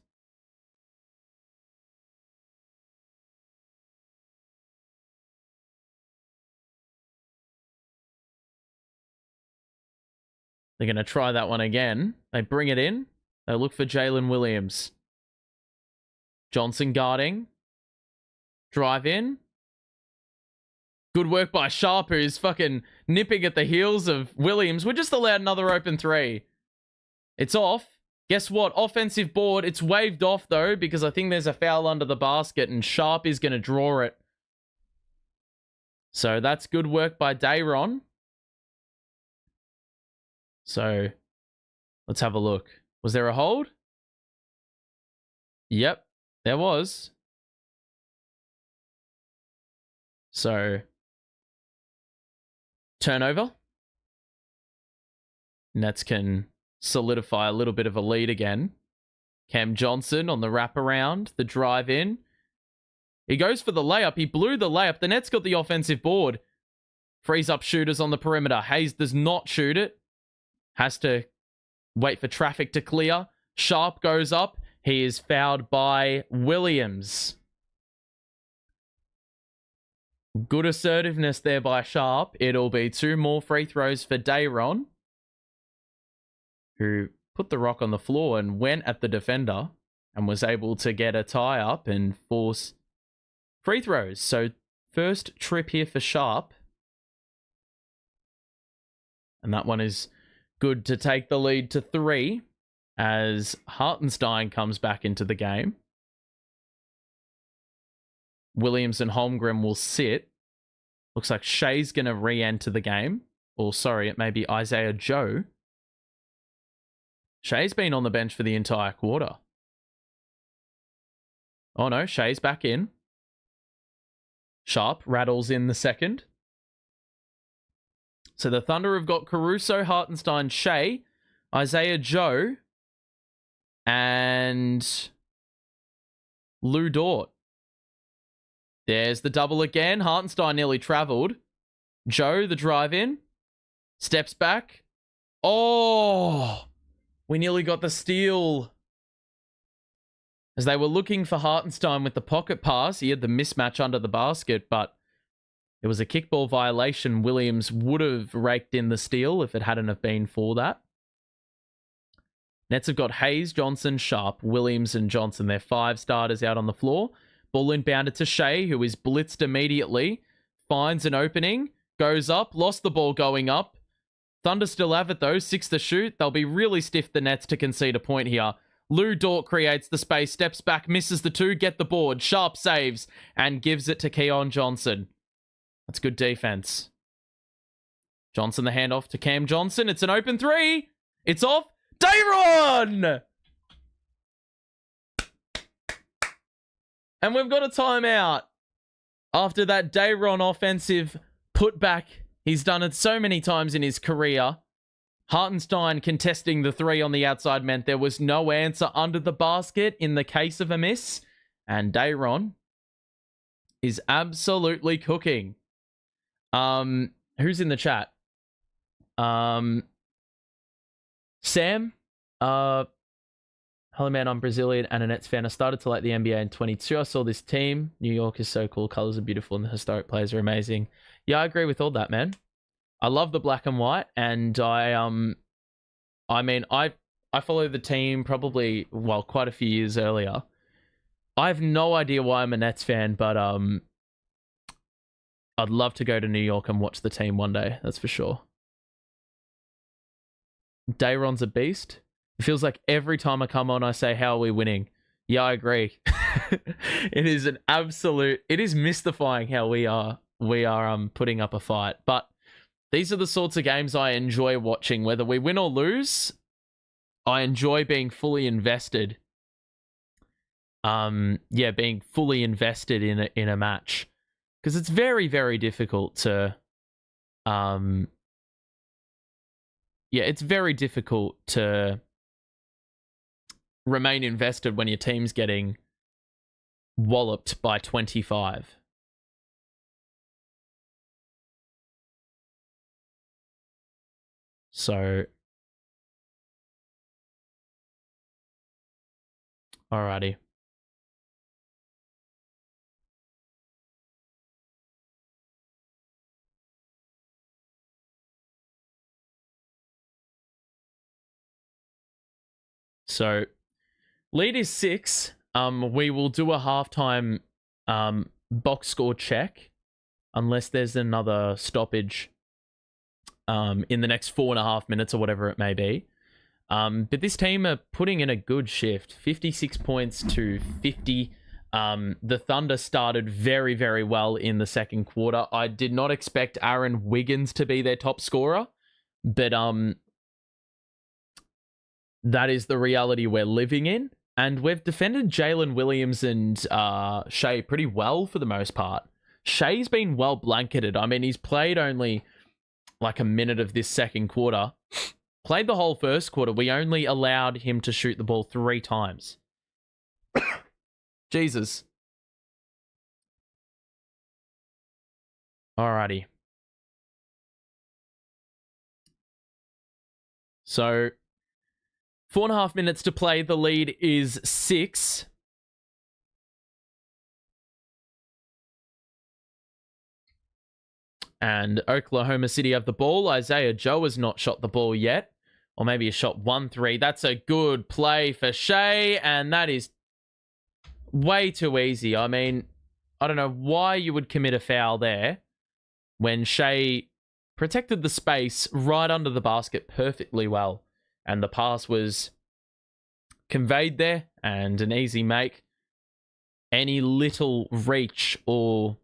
They're going to try that one again. They bring it in. They look for Jalen Williams. Johnson guarding. Drive in. Good work by Sharp, who's fucking nipping at the heels of Williams. We're just allowed another open 3. It's off. Guess what? Offensive board. It's waved off, though, because I think there's a foul under the basket, and Sharp is going to draw it. So that's good work by Dayron. So let's have a look. Was there a hold? Yep, there was. So turnover. Nets can solidify a little bit of a lead again. Cam Johnson on the wraparound, the drive in. He goes for the layup. He blew the layup. The Nets got the offensive board. Frees up shooters on the perimeter. Hayes does not shoot it. Has to wait for traffic to clear. Sharp goes up. He is fouled by Williams. Good assertiveness there by Sharp. It'll be 2 more free throws for Dayron, who put the rock on the floor and went at the defender and was able to get a tie up and force free throws. So first trip here for Sharp. And that one is good to take the lead to 3 as Hartenstein comes back into the game. Williams and Holmgren will sit. Looks like Shai's going to re-enter the game. Or sorry, it may be Isaiah Joe. Shai's been on the bench for the entire quarter. Oh no, Shai's back in. Sharp rattles in the second. So the Thunder have got Caruso, Hartenstein, Shai, Isaiah Joe, and Lou Dort. There's the double again. Hartenstein nearly traveled. Joe, the drive in. Steps back. Oh! We nearly got the steal. As they were looking for Hartenstein with the pocket pass, he had the mismatch under the basket, but it was a kickball violation. Williams would have raked in the steal if it hadn't have been for that. Nets have got Hayes, Johnson, Sharp, Williams, and Johnson. They're 5 starters out on the floor. Ball inbounded to Shai, who is blitzed immediately. Finds an opening. Goes up. Lost the ball going up. Thunder still have it, though. 6 to shoot. They'll be really stiff, the Nets, to concede a point here. Lou Dort creates the space. Steps back. Misses the 2. Get the board. Sharp saves. And gives it to Keon Johnson. That's good defense. Johnson the handoff to Cam Johnson. It's an open 3. It's off. Dayron! And we've got a timeout. After that Dayron offensive putback, he's done it so many times in his career. Hartenstein contesting the 3 on the outside meant there was no answer under the basket in the case of a miss. And Dayron is absolutely cooking. Who's in the chat? Sam, hello man, I'm Brazilian and a Nets fan. I started to like the NBA in 22. I saw this team. New York is so cool. Colors are beautiful and the historic players are amazing. Yeah, I agree with all that, man. I love the black and white, and I followed the team probably, well, quite a few years earlier. I have no idea why I'm a Nets fan, but I'd love to go to New York and watch the team one day. That's for sure. Dayron's a beast. It feels like every time I come on, I say, how are we winning? Yeah, I agree. It is mystifying how we are putting up a fight. But these are the sorts of games I enjoy watching. Whether we win or lose, I enjoy being fully invested. Being fully invested in a match. Because it's very, very difficult to it's very difficult to remain invested when your team's getting walloped by 25. So, alrighty. So, lead is 6. We will do a halftime box score check unless there's another stoppage in the next 4.5 minutes or whatever it may be. But this team are putting in a good shift. 56 points to 50. The Thunder started very, very well in the second quarter. I did not expect Aaron Wiggins to be their top scorer, but that is the reality we're living in. And we've defended Jalen Williams and Shai pretty well for the most part. Shai's been well blanketed. I mean, he's played only like a minute of this second quarter. Played the whole first quarter. We only allowed him to shoot the ball 3 times. Jesus. Alrighty. So, 4.5 minutes to play. The lead is 6. And Oklahoma City have the ball. Isaiah Joe has not shot the ball yet. Or maybe he shot 1-3. That's a good play for Shai. And that is way too easy. I mean, I don't know why you would commit a foul there when Shai protected the space right under the basket perfectly well. And the pass was conveyed there and an easy make. Any little reach over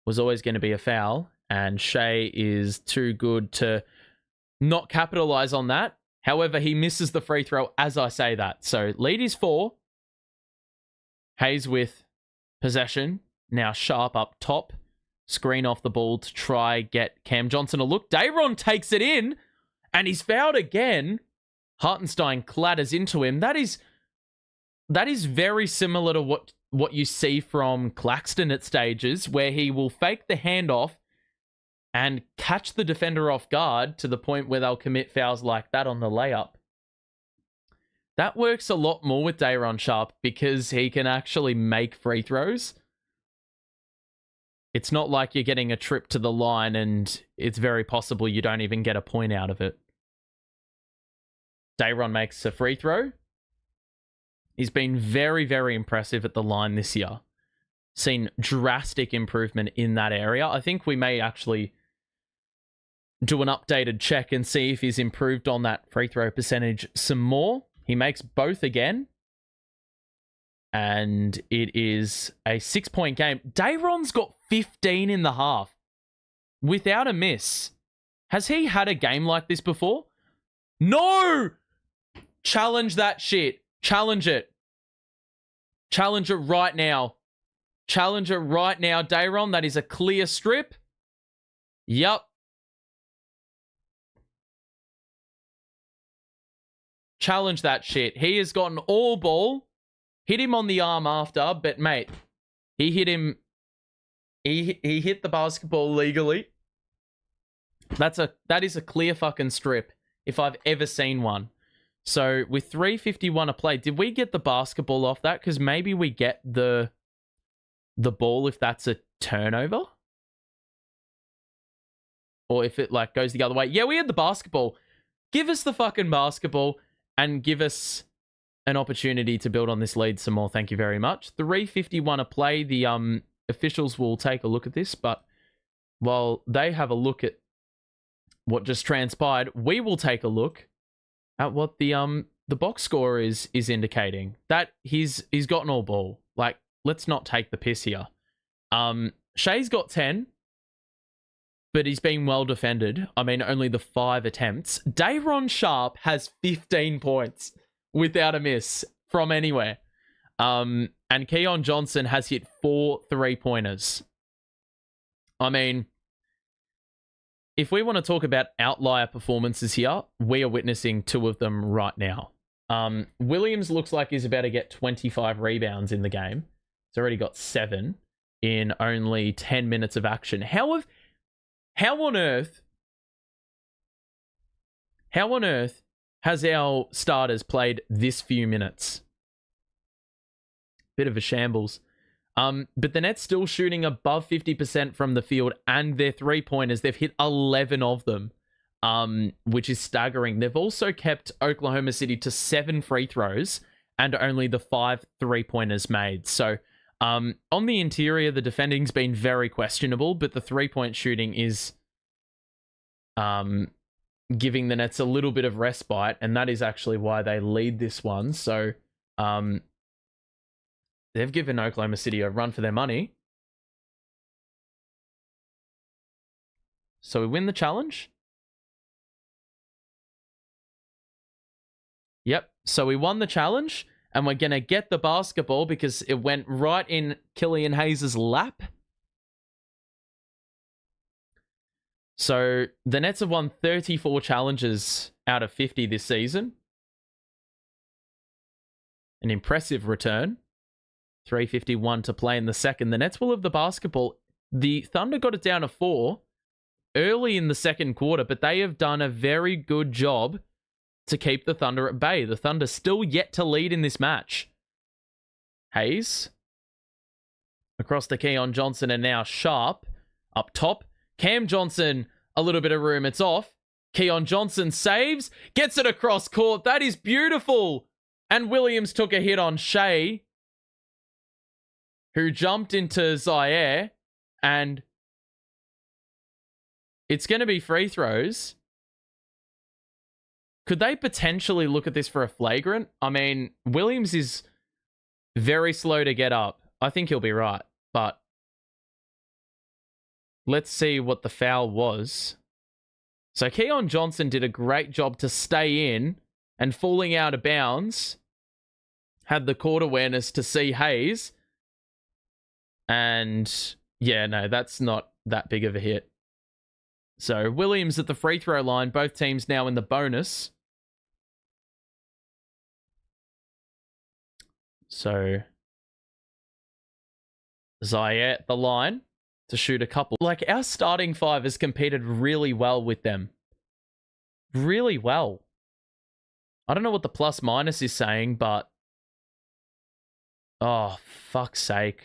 was always going to be a foul. And Shai is too good to not capitalize on that. However, he misses the free throw as I say that. So lead is 4. Hayes with possession. Now Sharp up top. Screen off the ball to try get Cam Johnson a look. Dayron takes it in. And he's fouled again. Hartenstein clatters into him. That is very similar to what you see from Claxton at stages, where he will fake the handoff and catch the defender off guard to the point where they'll commit fouls like that on the layup. That works a lot more with Dayron Sharp because he can actually make free throws. It's not like you're getting a trip to the line and it's very possible you don't even get a point out of it. Dayron makes a free throw. He's been very, very impressive at the line this year. Seen drastic improvement in that area. I think we may actually do an updated check and see if he's improved on that free throw percentage some more. He makes both again. And it is a 6-point game. Dayron's got 15 in the half without a miss. Has he had a game like this before? No! Challenge that shit. Challenge it. Challenge it right now. Challenge it right now, Dayron. That is a clear strip. Yup. Challenge that shit. He has gotten all ball. Hit him on the arm after, but mate, he hit him. He hit the basketball legally. That is a clear fucking strip if I've ever seen one. So with 3:51 a play, did we get the basketball off that? Because maybe we get the ball if that's a turnover. Or if it like goes the other way. Yeah, we had the basketball. Give us the fucking basketball and give us an opportunity to build on this lead some more. Thank you very much. 3:51 a play. The officials will take a look at this, but while they have a look at what just transpired, we will take a look at what the box score is indicating. That he's gotten all ball. Like, let's not take the piss here. Shai's got 10. But he's been well defended. I mean, only the 5 attempts. Day'Ron Sharpe has 15 points without a miss from anywhere. And Keon Johnson has hit 4 3-pointers. I mean, if we want to talk about outlier performances here, we are witnessing 2 of them right now. Williams looks like he's about to get 25 rebounds in the game. He's already got 7 in only 10 minutes of action. How on earth has our starters played this few minutes? Bit of a shambles. But the Nets still shooting above 50% from the field, and their 3-pointers, they've hit 11 of them, which is staggering. They've also kept Oklahoma City to 7 free throws and only the 5 3-pointers made. So on the interior, the defending's been very questionable, but the 3-point shooting is giving the Nets a little bit of respite, and that is actually why they lead this one. So they've given Oklahoma City a run for their money. So we win the challenge. Yep, so we won the challenge. And we're going to get the basketball because it went right in Killian Hayes' lap. So the Nets have won 34 challenges out of 50 this season. An impressive return. 3:51 to play in the second. The Nets will have the basketball. The Thunder got it down to 4 early in the second quarter, but they have done a very good job to keep the Thunder at bay. The Thunder still yet to lead in this match. Hayes. Across to Keon Johnson and now Sharpe. Up top. Cam Johnson, a little bit of room. It's off. Keon Johnson saves. Gets it across court. That is beautiful. And Williams took a hit on Shai, who jumped into Zaire. And it's going to be free throws. Could they potentially look at this for a flagrant? I mean, Williams is very slow to get up. I think he'll be right, but let's see what the foul was. So Keon Johnson did a great job to stay in, and falling out of bounds, had the court awareness to see Hayes. And yeah, no, that's not that big of a hit. So Williams at the free throw line, both teams now in the bonus. So Zaire at the line to shoot a couple. Like, our starting 5 has competed really well with them. Really well. I don't know what the plus minus is saying, but oh, fuck's sake.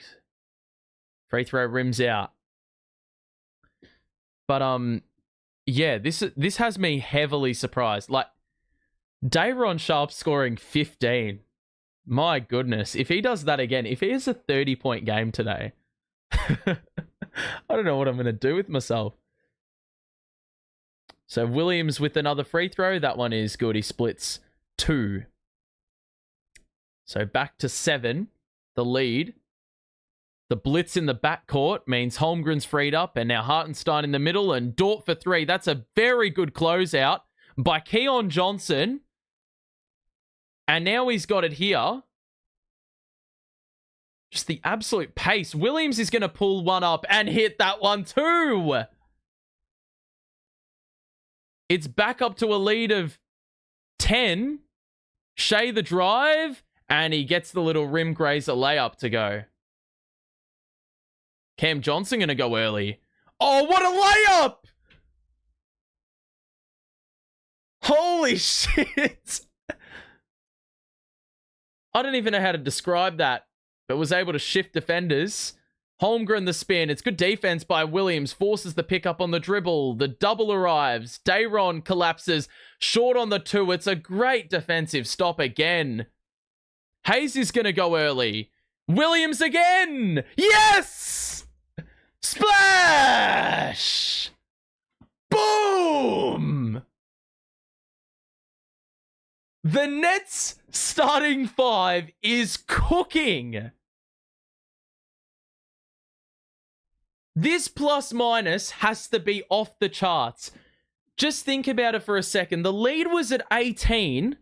Free throw rims out. But yeah, this has me heavily surprised. Like, Day'Ron Sharpe scoring 15. My goodness, if he does that again, if he has a 30-point game today, I don't know what I'm going to do with myself. So Williams with another free throw. That one is good. He splits 2. So back to 7, the lead. The blitz in the backcourt means Holmgren's freed up, and now Hartenstein in the middle, and Dort for 3. That's a very good closeout by Keon Johnson. And now he's got it here. Just the absolute pace. Williams is going to pull one up and hit that one too. It's back up to a lead of 10. Shai the drive, and he gets the little rim grazer layup to go. Cam Johnson going to go early. Oh, what a layup! Holy shit. I don't even know how to describe that, but was able to shift defenders. Holmgren the spin. It's good defense by Williams. Forces the pick up on the dribble. The double arrives. Dayron collapses. Short on the 2. It's a great defensive stop again. Hayes is going to go early. Williams again. Yes! Splash! Boom! The Nets starting 5 is cooking. This plus minus has to be off the charts. Just think about it for a second. The lead was at 18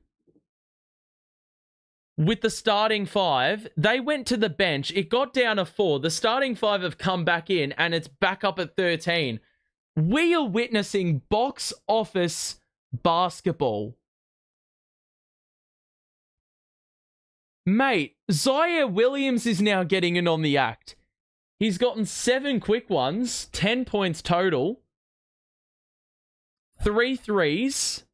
with the starting 5. They went to the bench. It got down to 4. The starting 5 have come back in and it's back up at 13. We are witnessing box office basketball. Mate, Zaire Williams is now getting in on the act. He's gotten 7 quick ones, 10 points total, 3 threes.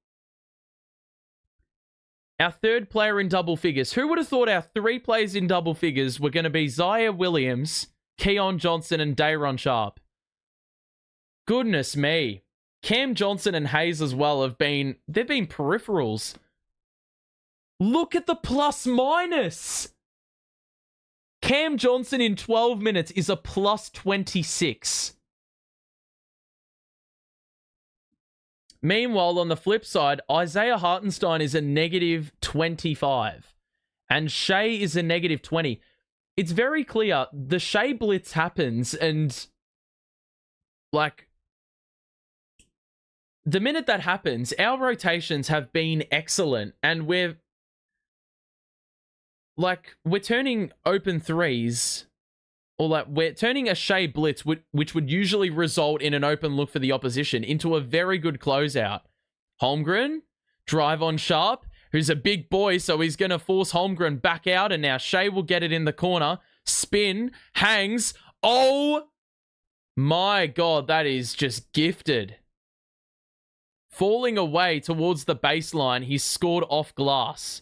Our third player in double figures. Who would have thought our 3 players in double figures were going to be Zaire Williams, Keon Johnson, and Dayron Sharp? Goodness me. Cam Johnson and Hayes as well they've been peripherals. Look at the plus minus. Cam Johnson in 12 minutes is a plus 26. Meanwhile, on the flip side, Isaiah Hartenstein is a negative 25. And Shai is a negative 20. It's very clear. The Shai blitz happens and, like, the minute that happens, our rotations have been excellent. And we're turning open threes, or like we're turning a Shai blitz, which would usually result in an open look for the opposition, into a very good closeout. Holmgren, drive on Sharp, who's a big boy, so he's going to force Holmgren back out, and now Shai will get it in the corner. Spin, hangs. Oh my God, that is just gifted. Falling away towards the baseline, he's scored off glass.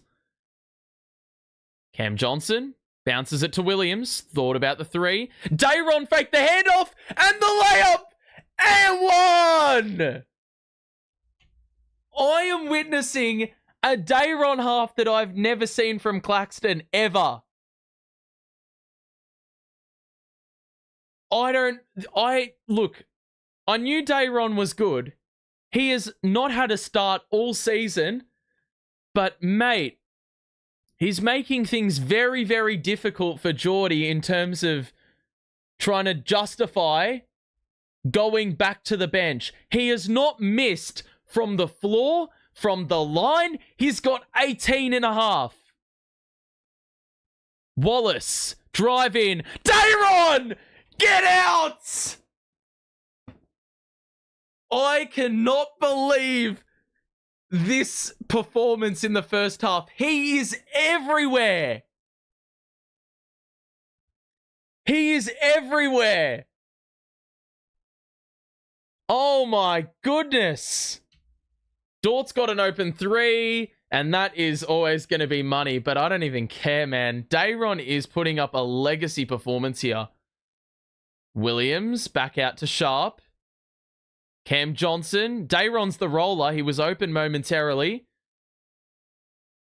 Cam Johnson bounces it to Williams. Thought about the 3. Dayron faked the handoff and the layup and one. I am witnessing a Dayron half that I've never seen from Claxton ever. Look, I knew Dayron was good. He has not had a start all season, but mate, he's making things very, very difficult for Geordie in terms of trying to justify going back to the bench. He has not missed from the floor, from the line. He's got 18 and a half. Wallace, drive in. Dayron, get out! I cannot believe this performance in the first half. He is everywhere. He is everywhere. Oh my goodness. Dort's got an open 3, and that is always going to be money, but I don't even care, man. Dayron is putting up a legacy performance here. Williams back out to Sharp. Cam Johnson. Dayron's the roller. He was open momentarily,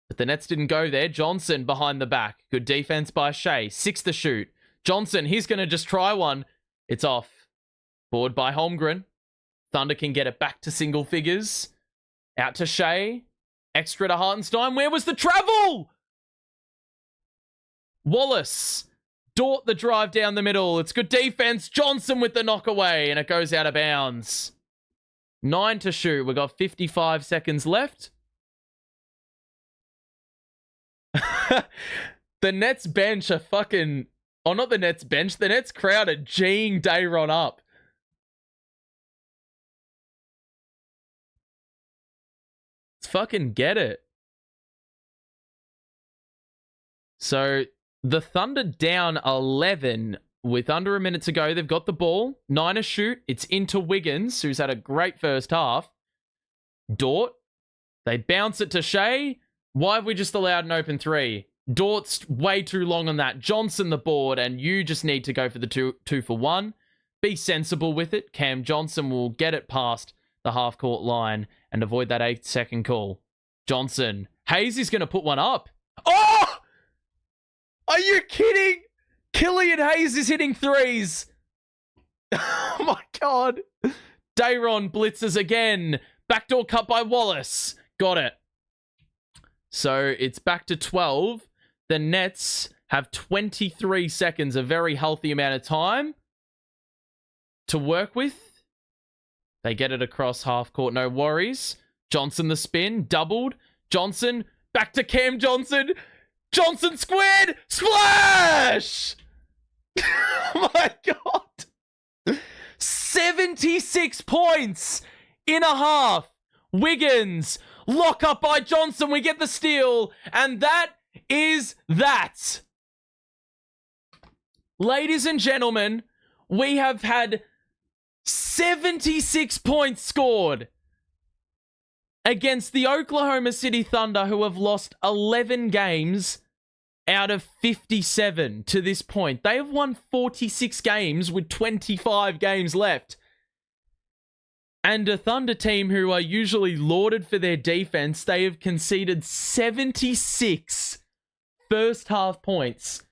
but the Nets didn't go there. Johnson behind the back. Good defense by Shai. 6 to shoot. Johnson, he's going to just try one. It's off. Board by Holmgren. Thunder can get it back to single figures. Out to Shai. Extra to Hartenstein. Where was the travel? Wallace. Dort the drive down the middle. It's good defense. Johnson with the knock away, and it goes out of bounds. 9 to shoot. We've got 55 seconds left. The Nets bench are fucking... Oh, not the Nets bench. The Nets crowd are G'ing Dayron up. Let's fucking get it. So, the Thunder down 11 with under a minute to go. They've got the ball. 9 to shoot. It's into Wiggins, who's had a great first half. Dort They bounce it to Shai. Why have we just allowed an open three? Dort's way too long on that. Johnson the board, and you just need to go for the two for one. Be sensible with it. Cam Johnson will get it past the half-court line and avoid that 8-second call. Johnson. Hayes is going to put one up. Oh! Are you kidding? Killian Hayes is hitting threes. Oh my God. Dayron blitzes again. Backdoor cut by Wallace. Got it. So it's back to 12. The Nets have 23 seconds, a very healthy amount of time to work with. They get it across half court, no worries. Johnson the spin, doubled. Johnson, back to Cam Johnson. Johnson squared, splash! Oh my God. 76 points in a half. Wiggins, lock up by Johnson. We get the steal, and that is that. Ladies and gentlemen, we have had 76 points scored against the Oklahoma City Thunder, who have lost 11 games out of 57 to this point. They have won 46 games with 25 games left. And a Thunder team who are usually lauded for their defense, they have conceded 76 first half points.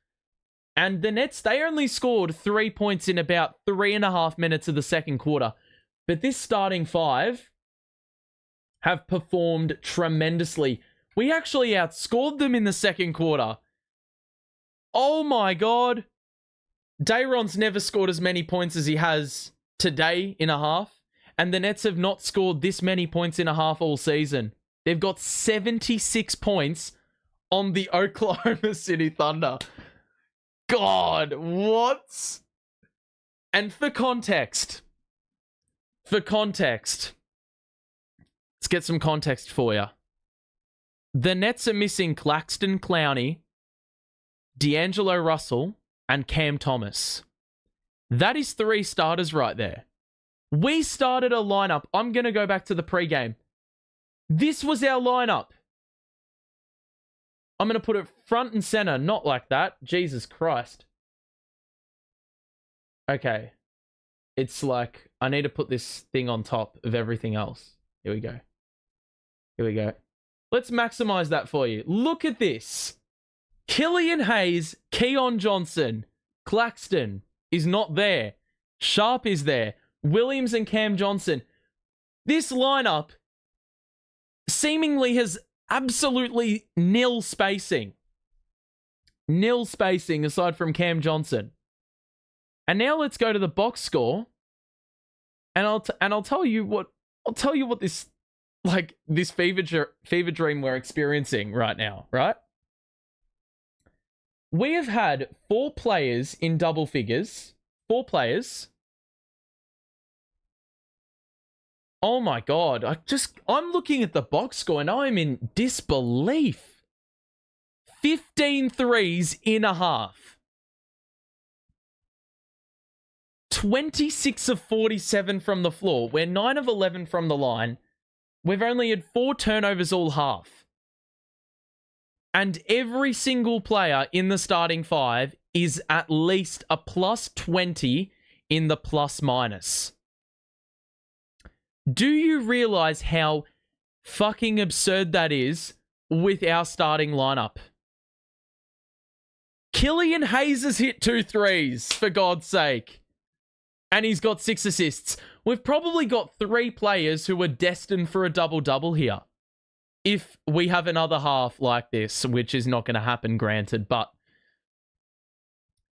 And the Nets, they only scored 3 points in about 3.5 minutes of the second quarter. But this starting five have performed tremendously. We actually outscored them in the second quarter. Oh my God. Dayron's never scored as many points as he has today in a half. And the Nets have not scored this many points in a half all season. They've got 76 points on the Oklahoma City Thunder. God, what? And for context, let's get some context for you. The Nets are missing Claxton, Clowney, D'Angelo Russell, and Cam Thomas. That is 3 starters right there. We started a lineup. I'm going to go back to the pregame. This was our lineup. I'm going to put it front and center, not like that. Jesus Christ. Okay. It's like, I need to put this thing on top of everything else. Here we go. Here we go. Let's maximize that for you. Look at this. Killian Hayes, Keon Johnson, Claxton is not there. Sharp is there. Williams and Cam Johnson. This lineup seemingly has absolutely nil spacing. Nil spacing aside from Cam Johnson. And now let's go to the box score. And I'll tell you what this fever dream we're experiencing right now, right? We have had 4 players in double figures. 4 players. Oh my God. I'm looking at the box score and I'm in disbelief. 15 threes in a half. 26 of 47 from the floor. We're 9 of 11 from the line. We've only had 4 turnovers all half. And every single player in the starting 5 is at least a plus 20 in the plus minus. Do you realize how fucking absurd that is with our starting lineup? Killian Hayes has hit 2 threes, for God's sake. And he's got 6 assists. We've probably got 3 players who are destined for a double-double here. If we have another half like this, which is not going to happen, granted, but...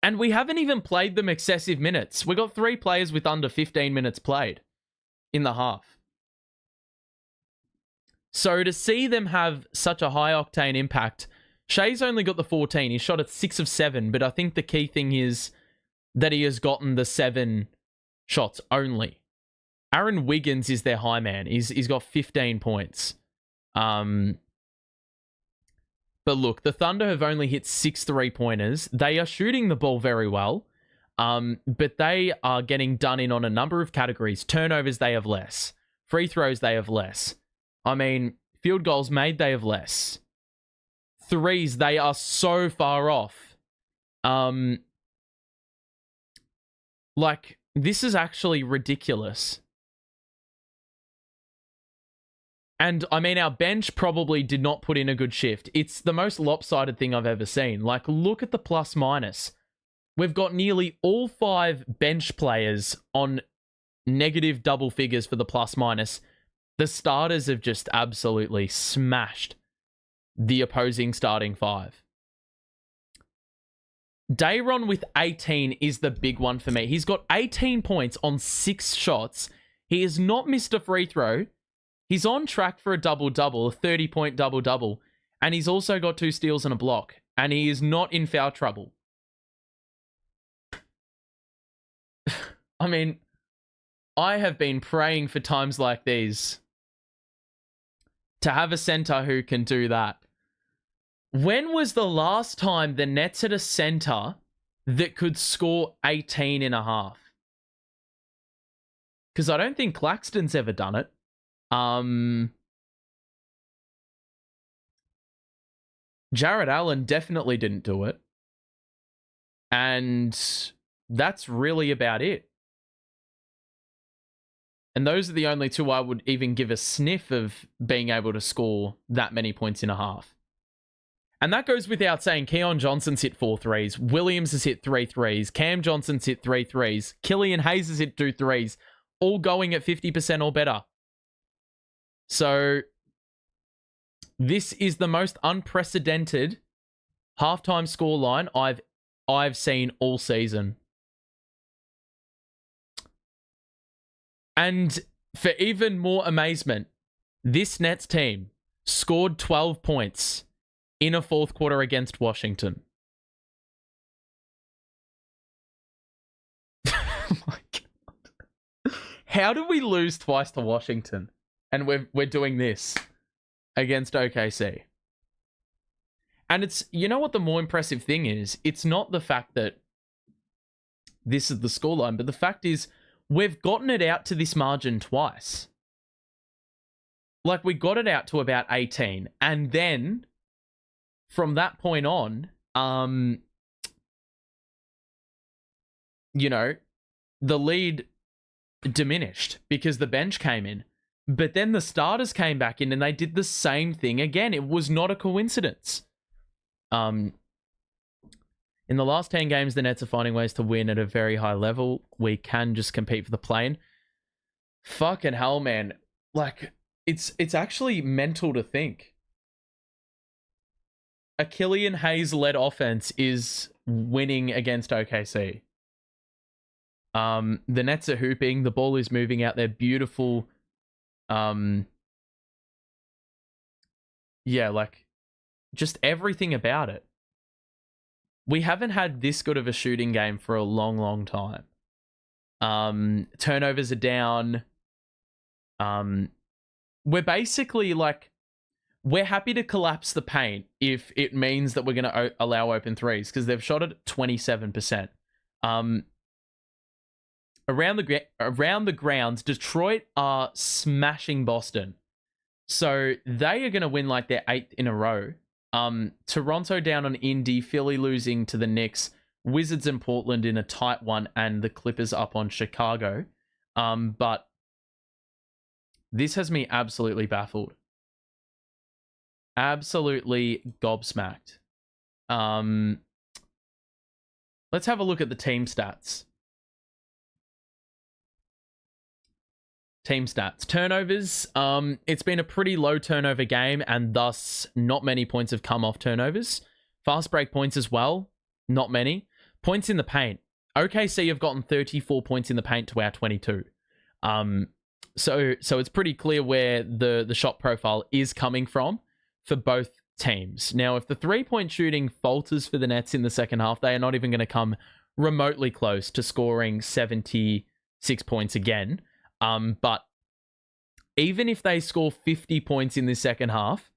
And we haven't even played them excessive minutes. We got 3 players with under 15 minutes played in the half. So to see them have such a high-octane impact, Shai's only got the 14. He shot at 6 of 7, but I think the key thing is that he has gotten the 7 shots only. Aaron Wiggins is their high man. He's got 15 points. But look, the Thunder have only hit 6 3-pointers. They are shooting the ball very well, but they are getting done in on a number of categories. Turnovers, they have less. Free throws, they have less. I mean, Field goals made, they have less. Threes, they are so far off. Like, this is actually ridiculous. And, I mean, our bench probably did not put in a good shift. It's the most lopsided thing I've ever seen. Like, look at the plus minus. We've got nearly all 5 bench players on negative double figures for the plus minus. The starters have just absolutely smashed the opposing starting 5. Dayron with 18 is the big one for me. He's got 18 points on 6 shots. He has not missed a free throw. He's on track for a double-double, a 30-point double-double. And he's also got 2 steals and a block. And he is not in foul trouble. I mean, I have been praying for times like these to have a center who can do that. When was the last time the Nets had a center that could score 18 and a half? Because I don't think Claxton's ever done it. Jared Allen definitely didn't do it. And that's really about it. And those are the only 2 I would even give a sniff of being able to score that many points in a half. And that goes without saying. Keon Johnson's hit 4 threes. Williams has hit 3 threes. Cam Johnson's hit 3 threes. Killian Hayes has hit 2 threes. All going at 50% or better. So, this is the most unprecedented halftime scoreline I've seen all season. And for even more amazement, this Nets team scored 12 points in a 4th quarter against Washington. Oh my God. How do we lose twice to Washington? And we're doing this against OKC. And it's, you know what the more impressive thing is? It's not the fact that this is the scoreline, but the fact is we've gotten it out to this margin twice. Like, we got it out to about 18. And then, from that point on, you know, the lead diminished because the bench came in. But then the starters came back in and they did the same thing again. It was not a coincidence. In the last 10 games, the Nets are finding ways to win at a very high level. We can just compete for the play-in. Fucking hell, man. Like, it's actually mental to think. A Killian Hayes-led offense is winning against OKC. The Nets are hooping. The ball is moving out there. Beautiful. Yeah, like, just everything about it. We haven't had this good of a shooting game for a long, long time. Turnovers are down. We're basically like, we're happy to collapse the paint if it means that we're going to allow open threes, because they've shot at 27%. Around the grounds, Detroit are smashing Boston. So they are going to win like their 8th in a row. Toronto down on Indy, Philly losing to the Knicks, Wizards and Portland in a tight one, and the Clippers up on Chicago. But this has me absolutely baffled. Absolutely gobsmacked. Let's have a look at the team stats. Team stats. Turnovers. It's been a pretty low turnover game, and thus not many points have come off turnovers. Fast break points as well. Not many. Points in the paint. OKC have gotten 34 points in the paint to our 22. So it's pretty clear where the shot profile is coming from for both teams. Now, if the 3-point shooting falters for the Nets in the second half, they are not even going to come remotely close to scoring 76 points again. But even if they score 50 points in the second half,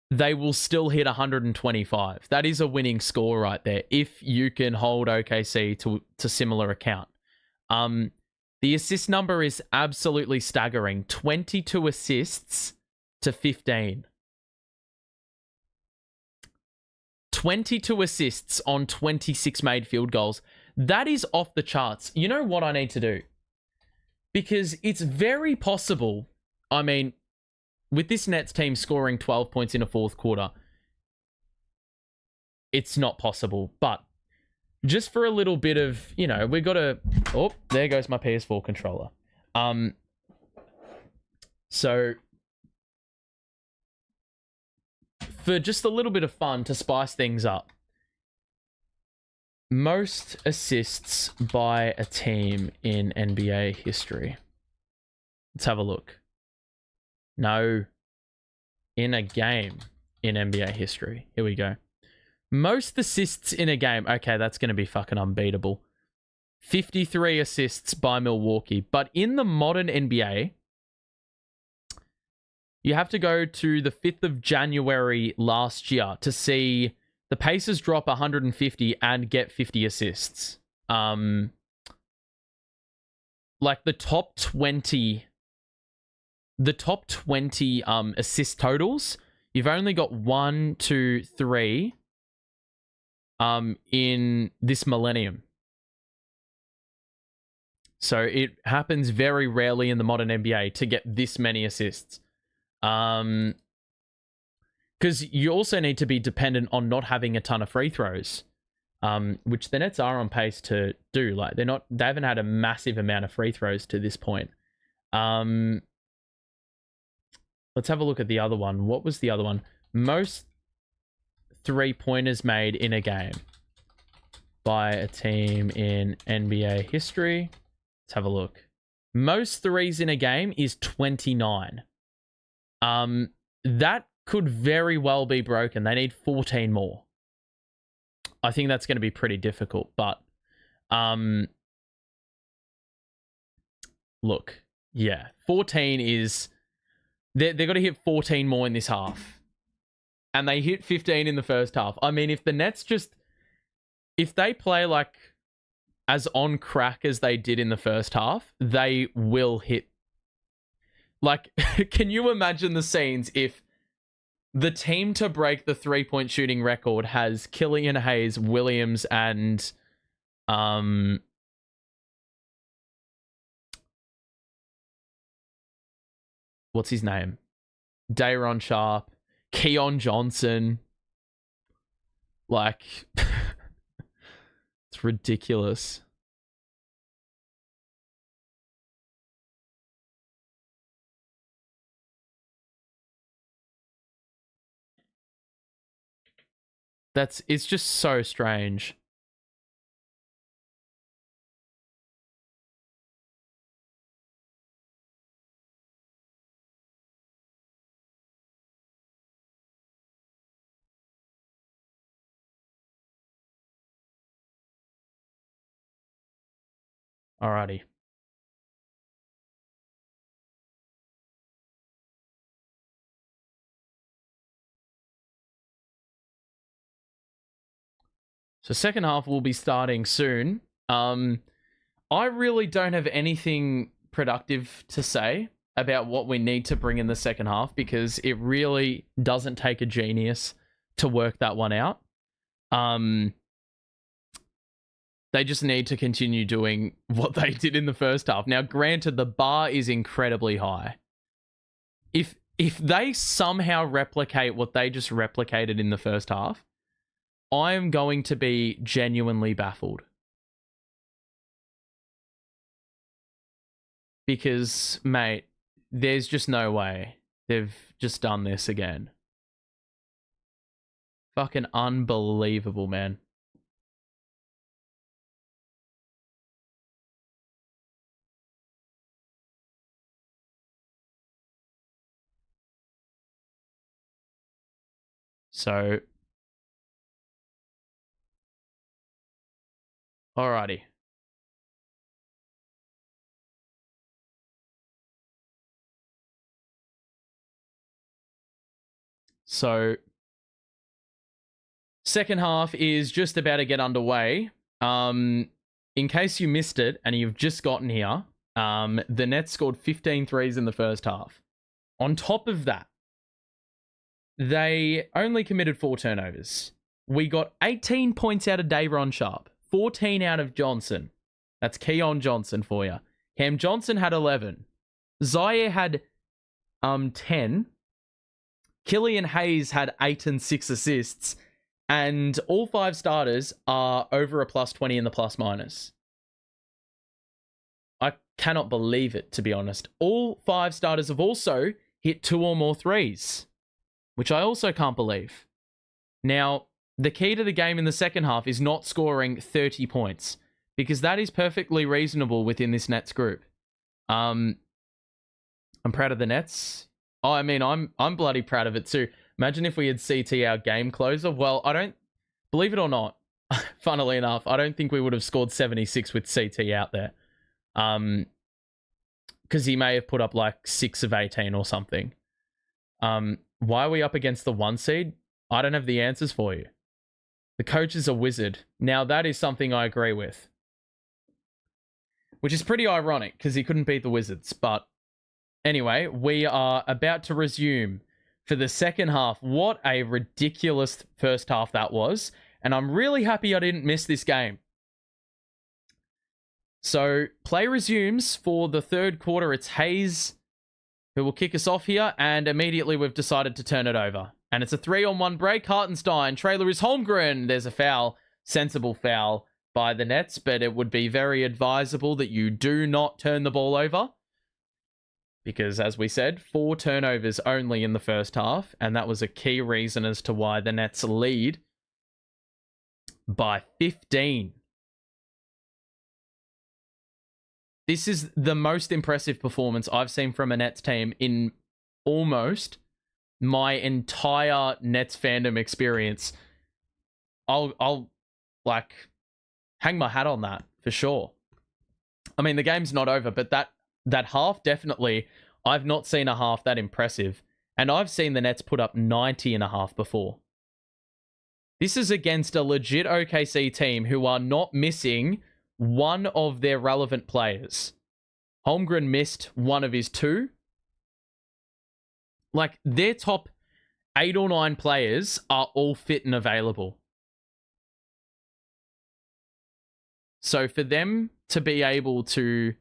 they will still hit 125. That is a winning score right there, if you can hold OKC to similar account. The assist number is absolutely staggering. 22 assists to 15. 22 assists on 26 made field goals. That is off the charts. You know what I need to do? Because it's very possible, I mean, with this Nets team scoring 12 points in a fourth quarter, it's not possible. But just for a little bit of, you know, we got to... Oh, there goes my PS4 controller. So, for just a little bit of fun to spice things up, most assists by a team in NBA history. Let's have a look. No. In a game in NBA history. Here we go. Most assists in a game. Okay, that's going to be fucking unbeatable. 53 assists by Milwaukee. But in the modern NBA, you have to go to the 5th of January last year to see the Pacers drop 150 and get 50 assists. Like the top 20 assist totals, you've only got 1, 2, 3 in this millennium. So it happens very rarely in the modern NBA to get this many assists. Because you also need to be dependent on not having a ton of free throws, which the Nets are on pace to do. Like they haven't had a massive amount of free throws to this point. Let's have a look at the other one. What was the other one? Most 3-pointers made in a game by a team in NBA history. Let's have a look. Most threes in a game is 29. That could very well be broken. They need 14 more. I think that's going to be pretty difficult, but look, yeah, 14 is they've got to hit 14 more in this half. And they hit 15 in the first half. I mean, if the Nets if they play like as on crack as they did in the first half, they will hit. Like, can you imagine the scenes if the team to break the 3-point shooting record has Killian Hayes, Williams, and what's his name? Day'Ron Sharp, Keon Johnson. Like, it's ridiculous. It's just so strange. Alrighty. So second half will be starting soon. I really don't have anything productive to say about what we need to bring in the second half because it really doesn't take a genius to work that one out. They just need to continue doing what they did in the first half. Now, granted, the bar is incredibly high. If they somehow replicate what they just replicated in the first half, I'm going to be genuinely baffled. Because, mate, there's just no way they've just done this again. Fucking unbelievable, man. So, alrighty. So, second half is just about to get underway. In case you missed it and you've just gotten here, the Nets scored 15 threes in the first half. On top of that, they only committed 4 turnovers. We got 18 points out of Day'Ron Sharpe, 14 out of Johnson. That's Keon Johnson for you. Cam Johnson had 11. Zaire had 10. Killian Hayes had 8 and 6 assists. And all 5 starters are over a plus 20 in the plus minus. I cannot believe it, to be honest. All 5 starters have also hit 2 or more threes, which I also can't believe. Now, the key to the game in the second half is not scoring 30 points, because that is perfectly reasonable within this Nets group. I'm proud of the Nets. Oh, I mean, I'm bloody proud of it too. Imagine if we had CT our game closer. Well, I don't, believe it or not, funnily enough, I don't think we would have scored 76 with CT out there. Because he may have put up like 6 of 18 or something. Why are we up against the 1 seed? I don't have the answers for you. The coach is a wizard. Now, that is something I agree with. Which is pretty ironic, because he couldn't beat the Wizards. But anyway, we are about to resume for the second half. What a ridiculous first half that was. And I'm really happy I didn't miss this game. So, play resumes for the third quarter. It's Hayes who will kick us off here. And immediately we've decided to turn it over. And it's a 3-on-1 break. Hartenstein. Trailer is Holmgren. There's a foul. Sensible foul by the Nets. But it would be very advisable that you do not turn the ball over. Because, as we said, 4 turnovers only in the first half. And that was a key reason as to why the Nets lead by 15. This is the most impressive performance I've seen from a Nets team in almost my entire Nets fandom experience. I'll like hang my hat on that for sure. I mean, the game's not over, but that half, definitely, I've not seen a half that impressive. And I've seen the Nets put up 90 and a half before. This is against a legit OKC team who are not missing one of their relevant players. Holmgren missed one of his 2. Like, their top 8 or 9 players are all fit and available. So for them to be able to...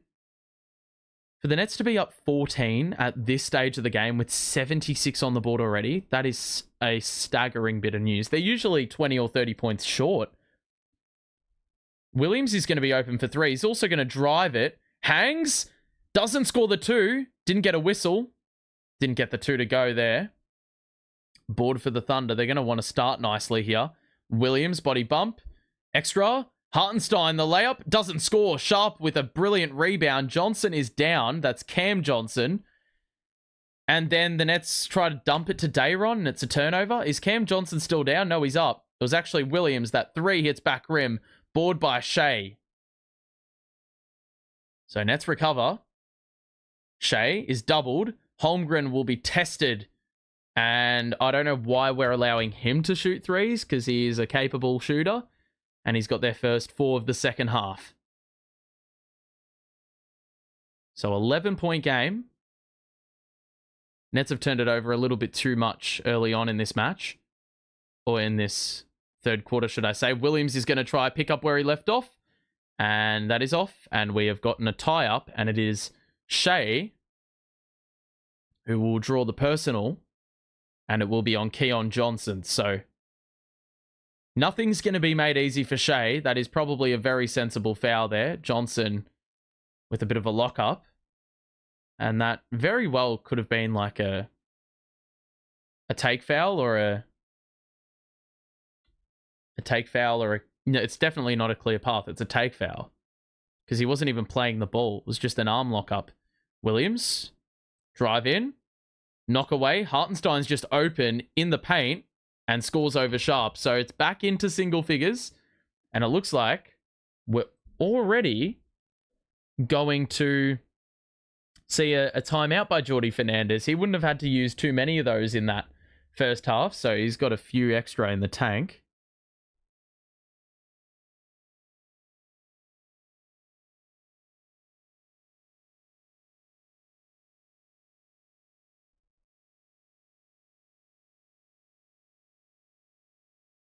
For the Nets to be up 14 at this stage of the game with 76 on the board already, that is a staggering bit of news. They're usually 20 or 30 points short. Williams is going to be open for 3. He's also going to drive it. Hangs. Doesn't score the 2. Didn't get a whistle. Didn't get the 2 to go there. Board for the Thunder. They're going to want to start nicely here. Williams, body bump. Extra. Hartenstein, the layup. Doesn't score. Sharpe with a brilliant rebound. Johnson is down. That's Cam Johnson. And then the Nets try to dump it to Day'Ron, and it's a turnover. Is Cam Johnson still down? No, he's up. It was actually Williams. That 3 hits back rim. Board by Shai. So Nets recover. Shai is doubled. Holmgren will be tested. And I don't know why we're allowing him to shoot 3s, because he is a capable shooter. And he's got their first 4 of the second half. So 11-point game. Nets have turned it over a little bit too much early on in this match. Or in this third quarter, should I say. Williams is going to try pick up where he left off. And that is off. And we have gotten a tie-up. And it is Shai who will draw the personal. And it will be on Keon Johnson. So nothing's going to be made easy for Shai. That is probably a very sensible foul there. Johnson with a bit of a lock-up. And that very well could have been like a take foul or a take foul or a... No, it's definitely not a clear path. It's a take foul. Because he wasn't even playing the ball. It was just an arm lock-up. Williams, drive in, knock away. Hartenstein's just open in the paint and scores over Sharpe. So it's back into single figures. And it looks like we're already going to see a timeout by Jordi Fernandez. He wouldn't have had to use too many of those in that first half. So he's got a few extra in the tank.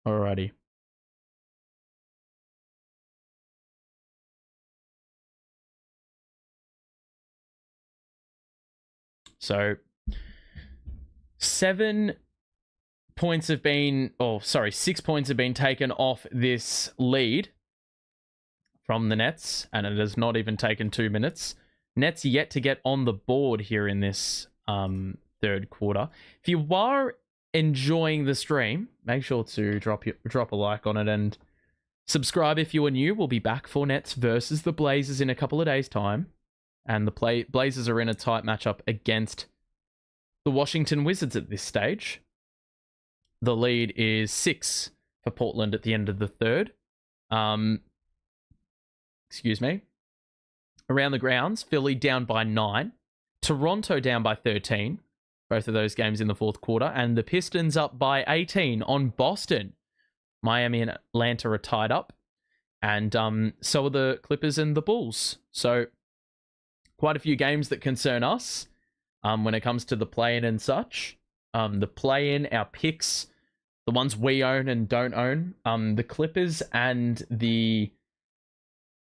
Alrighty. So 6 points have been taken off this lead from the Nets, and it has not even taken 2 minutes. Nets yet to get on the board here in this third quarter. If you are enjoying the stream, make sure to drop a like on it and subscribe if you are new. We'll be back for Nets versus the Blazers in a couple of days' time. And the Blazers are in a tight matchup against the Washington Wizards at this stage. The lead is 6 for Portland at the end of the third. Excuse me. Around the grounds, Philly down by 9. Toronto down by 13. Both of those games in the fourth quarter. And the Pistons up by 18 on Boston. Miami and Atlanta are tied up. And so are the Clippers and the Bulls. So quite a few games that concern us when it comes to the play-in and such. The play-in, our picks, the ones we own and don't own. The Clippers and the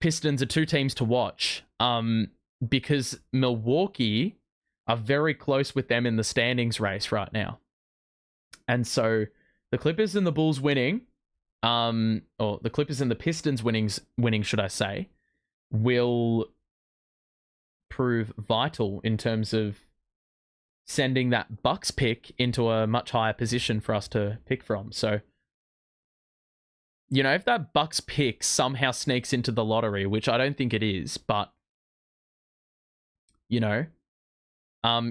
Pistons are two teams to watch because Milwaukee are very close with them in the standings race right now. And so the Clippers and the Bulls winning, or the Clippers and the Pistons winning, should I say, will prove vital in terms of sending that Bucks pick into a much higher position for us to pick from. So, you know, if that Bucks pick somehow sneaks into the lottery, which I don't think it is, but, you know,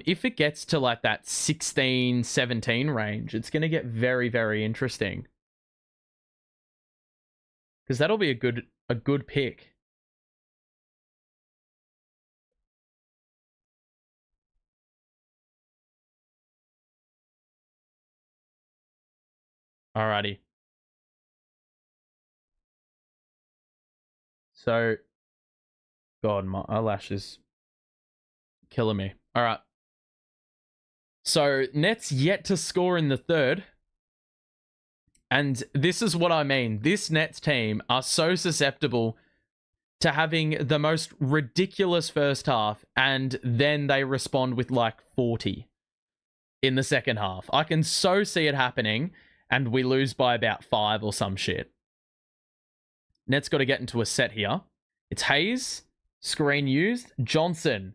if it gets to like that 16, 17 range, it's going to get very, very interesting. Because that'll be a good pick. Alrighty. So, God, my eyelash is killing me. All right. So, Nets yet to score in the third. And this is what I mean. This Nets team are so susceptible to having the most ridiculous first half, and then they respond with like 40 in the second half. I can so see it happening, and we lose by about 5 or some shit. Nets got to get into a set here. It's Hayes. Screen used. Johnson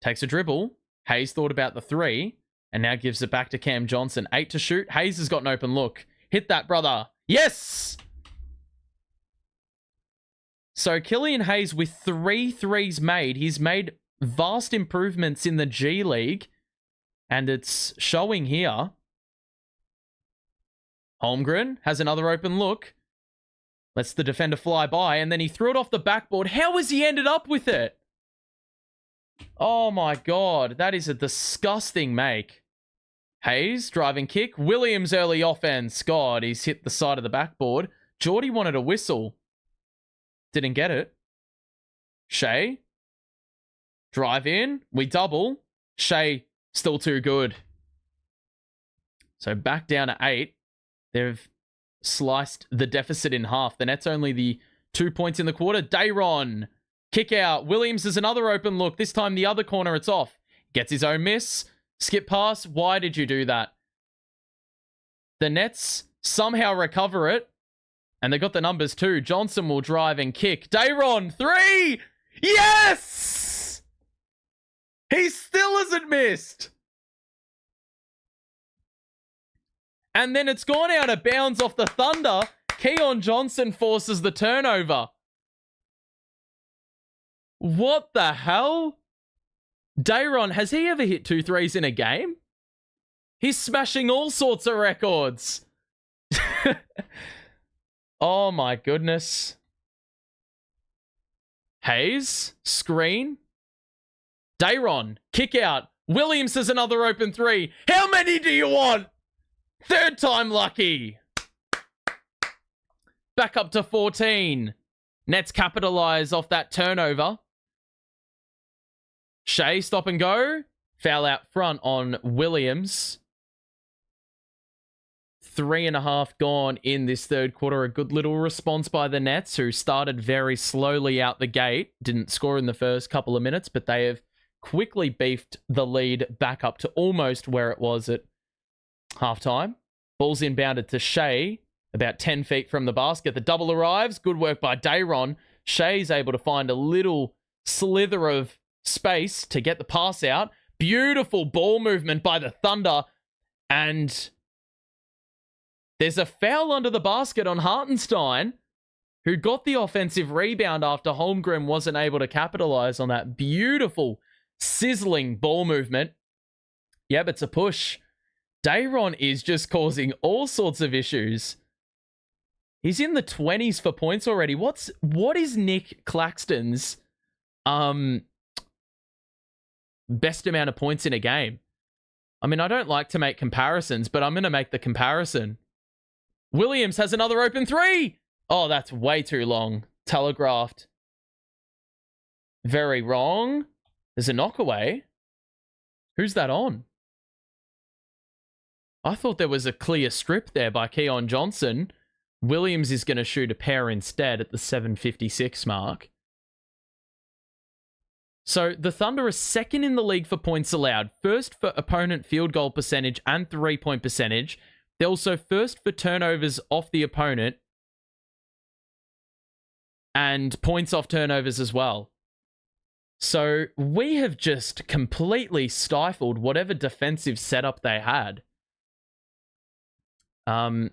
takes a dribble. Hayes thought about the 3 and now gives it back to Cam Johnson. 8 to shoot. Hayes has got an open look. Hit that, brother. Yes! So Killian Hayes with 3 threes made. He's made vast improvements in the G League, and it's showing here. Holmgren has another open look. Lets the defender fly by, and then he threw it off the backboard. How has he ended up with it? Oh my God, that is a disgusting make. Hayes, driving kick. Williams, early offense. God, he's hit the side of the backboard. Geordie wanted a whistle. Didn't get it. Shai. Drive in. We double. Shai, still too good. So back down to 8. They've sliced the deficit in half. The Nets only the 2 points in the quarter. Dayron. Kick out. Williams is another open look. This time the other corner, it's off. Gets his own miss. Skip pass. Why did you do that? The Nets somehow recover it. And they got the numbers too. Johnson will drive and kick. Dayron, 3! Yes! He still hasn't missed. And then it's gone out of bounds off the Thunder. Keon Johnson forces the turnover. What the hell? Dayron, has he ever hit 2 threes in a game? He's smashing all sorts of records. Oh my goodness. Hayes, screen. Dayron, kick out. Williams has another open 3. How many do you want? Third time lucky. Back up to 14. Nets capitalize off that turnover. Shai, stop and go. Foul out front on Williams. 3.5 gone in this third quarter. A good little response by the Nets, who started very slowly out the gate. Didn't score in the first couple of minutes, but they have quickly beefed the lead back up to almost where it was at halftime. Ball's inbounded to Shai, about 10 feet from the basket. The double arrives. Good work by Dayron. Shai's able to find a little slither of space to get the pass out. Beautiful ball movement by the Thunder. And there's a foul under the basket on Hartenstein, who got the offensive rebound after Holmgren wasn't able to capitalize on that beautiful, sizzling ball movement. Yep, it's a push. Dayron is just causing all sorts of issues. He's in the 20s for points already. What is Nic Claxton's best amount of points in a game? I mean, I don't like to make comparisons, but I'm going to make the comparison. Williams has another open three. Oh, that's way too long. Telegraphed. Very wrong. There's a knockaway. Who's that on? I thought there was a clear strip there by Keon Johnson. Williams is going to shoot a pair instead at the 7:56 mark. So the Thunder are second in the league for points allowed, first for opponent field goal percentage and three-point percentage. They're also first for turnovers off the opponent and points off turnovers as well. So we have just completely stifled whatever defensive setup they had. I'm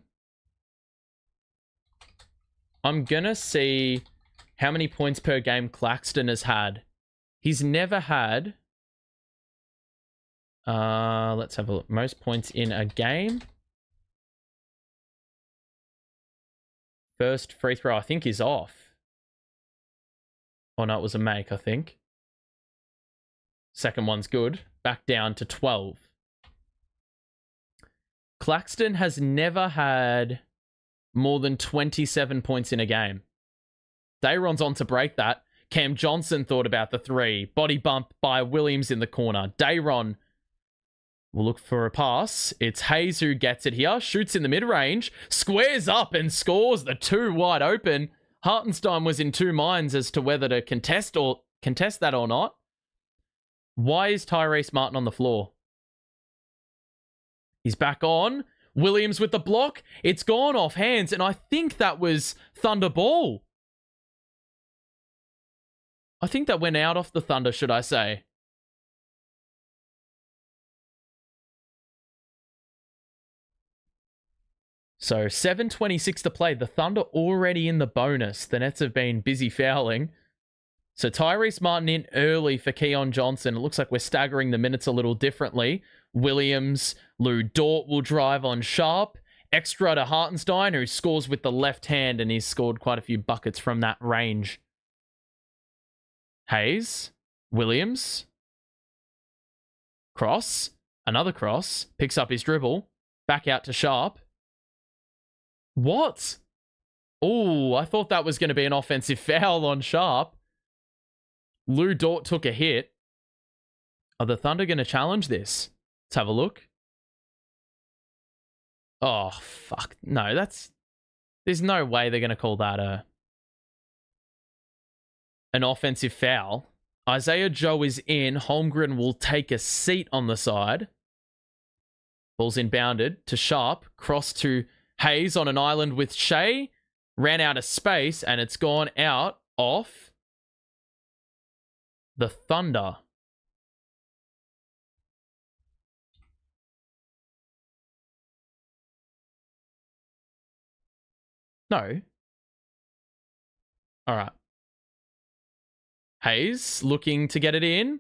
going to see how many points per game Claxton has had. He's never had... let's have a look. Most points in a game. First free throw, I think, is off. Oh, no, it was a make, I think. Second one's good. Back down to 12. Claxton has never had more than 27 points in a game. Dayron's on to break that. Cam Johnson thought about the three. Body bump by Williams in the corner. Dayron will look for a pass. It's Hayes who gets it here. Shoots in the mid-range. Squares up and scores the two wide open. Hartenstein was in two minds as to whether to contest that or not. Why is Tyrese Martin on the floor? He's back on. Williams with the block. It's gone off hands, and I think that was Thunder ball. I think that went out off the Thunder, should I say. So 7:26 to play. The Thunder already in the bonus. The Nets have been busy fouling. So Tyrese Martin in early for Keon Johnson. It looks like we're staggering the minutes a little differently. Williams, Lou Dort will drive on Sharp. Extra to Hartenstein, who scores with the left hand, and he's scored quite a few buckets from that range. Hayes, Williams, cross, another cross, picks up his dribble, back out to Sharp. What? Oh, I thought that was going to be an offensive foul on Sharp. Lou Dort took a hit. Are the Thunder going to challenge this? Let's have a look. Oh, fuck. No, there's no way they're going to call that an offensive foul. Isaiah Joe is in. Holmgren will take a seat on the side. Ball's inbounded to Sharp. Cross to Hayes on an island with Shai. Ran out of space, and it's gone out off the Thunder. No. All right. Hayes looking to get it in.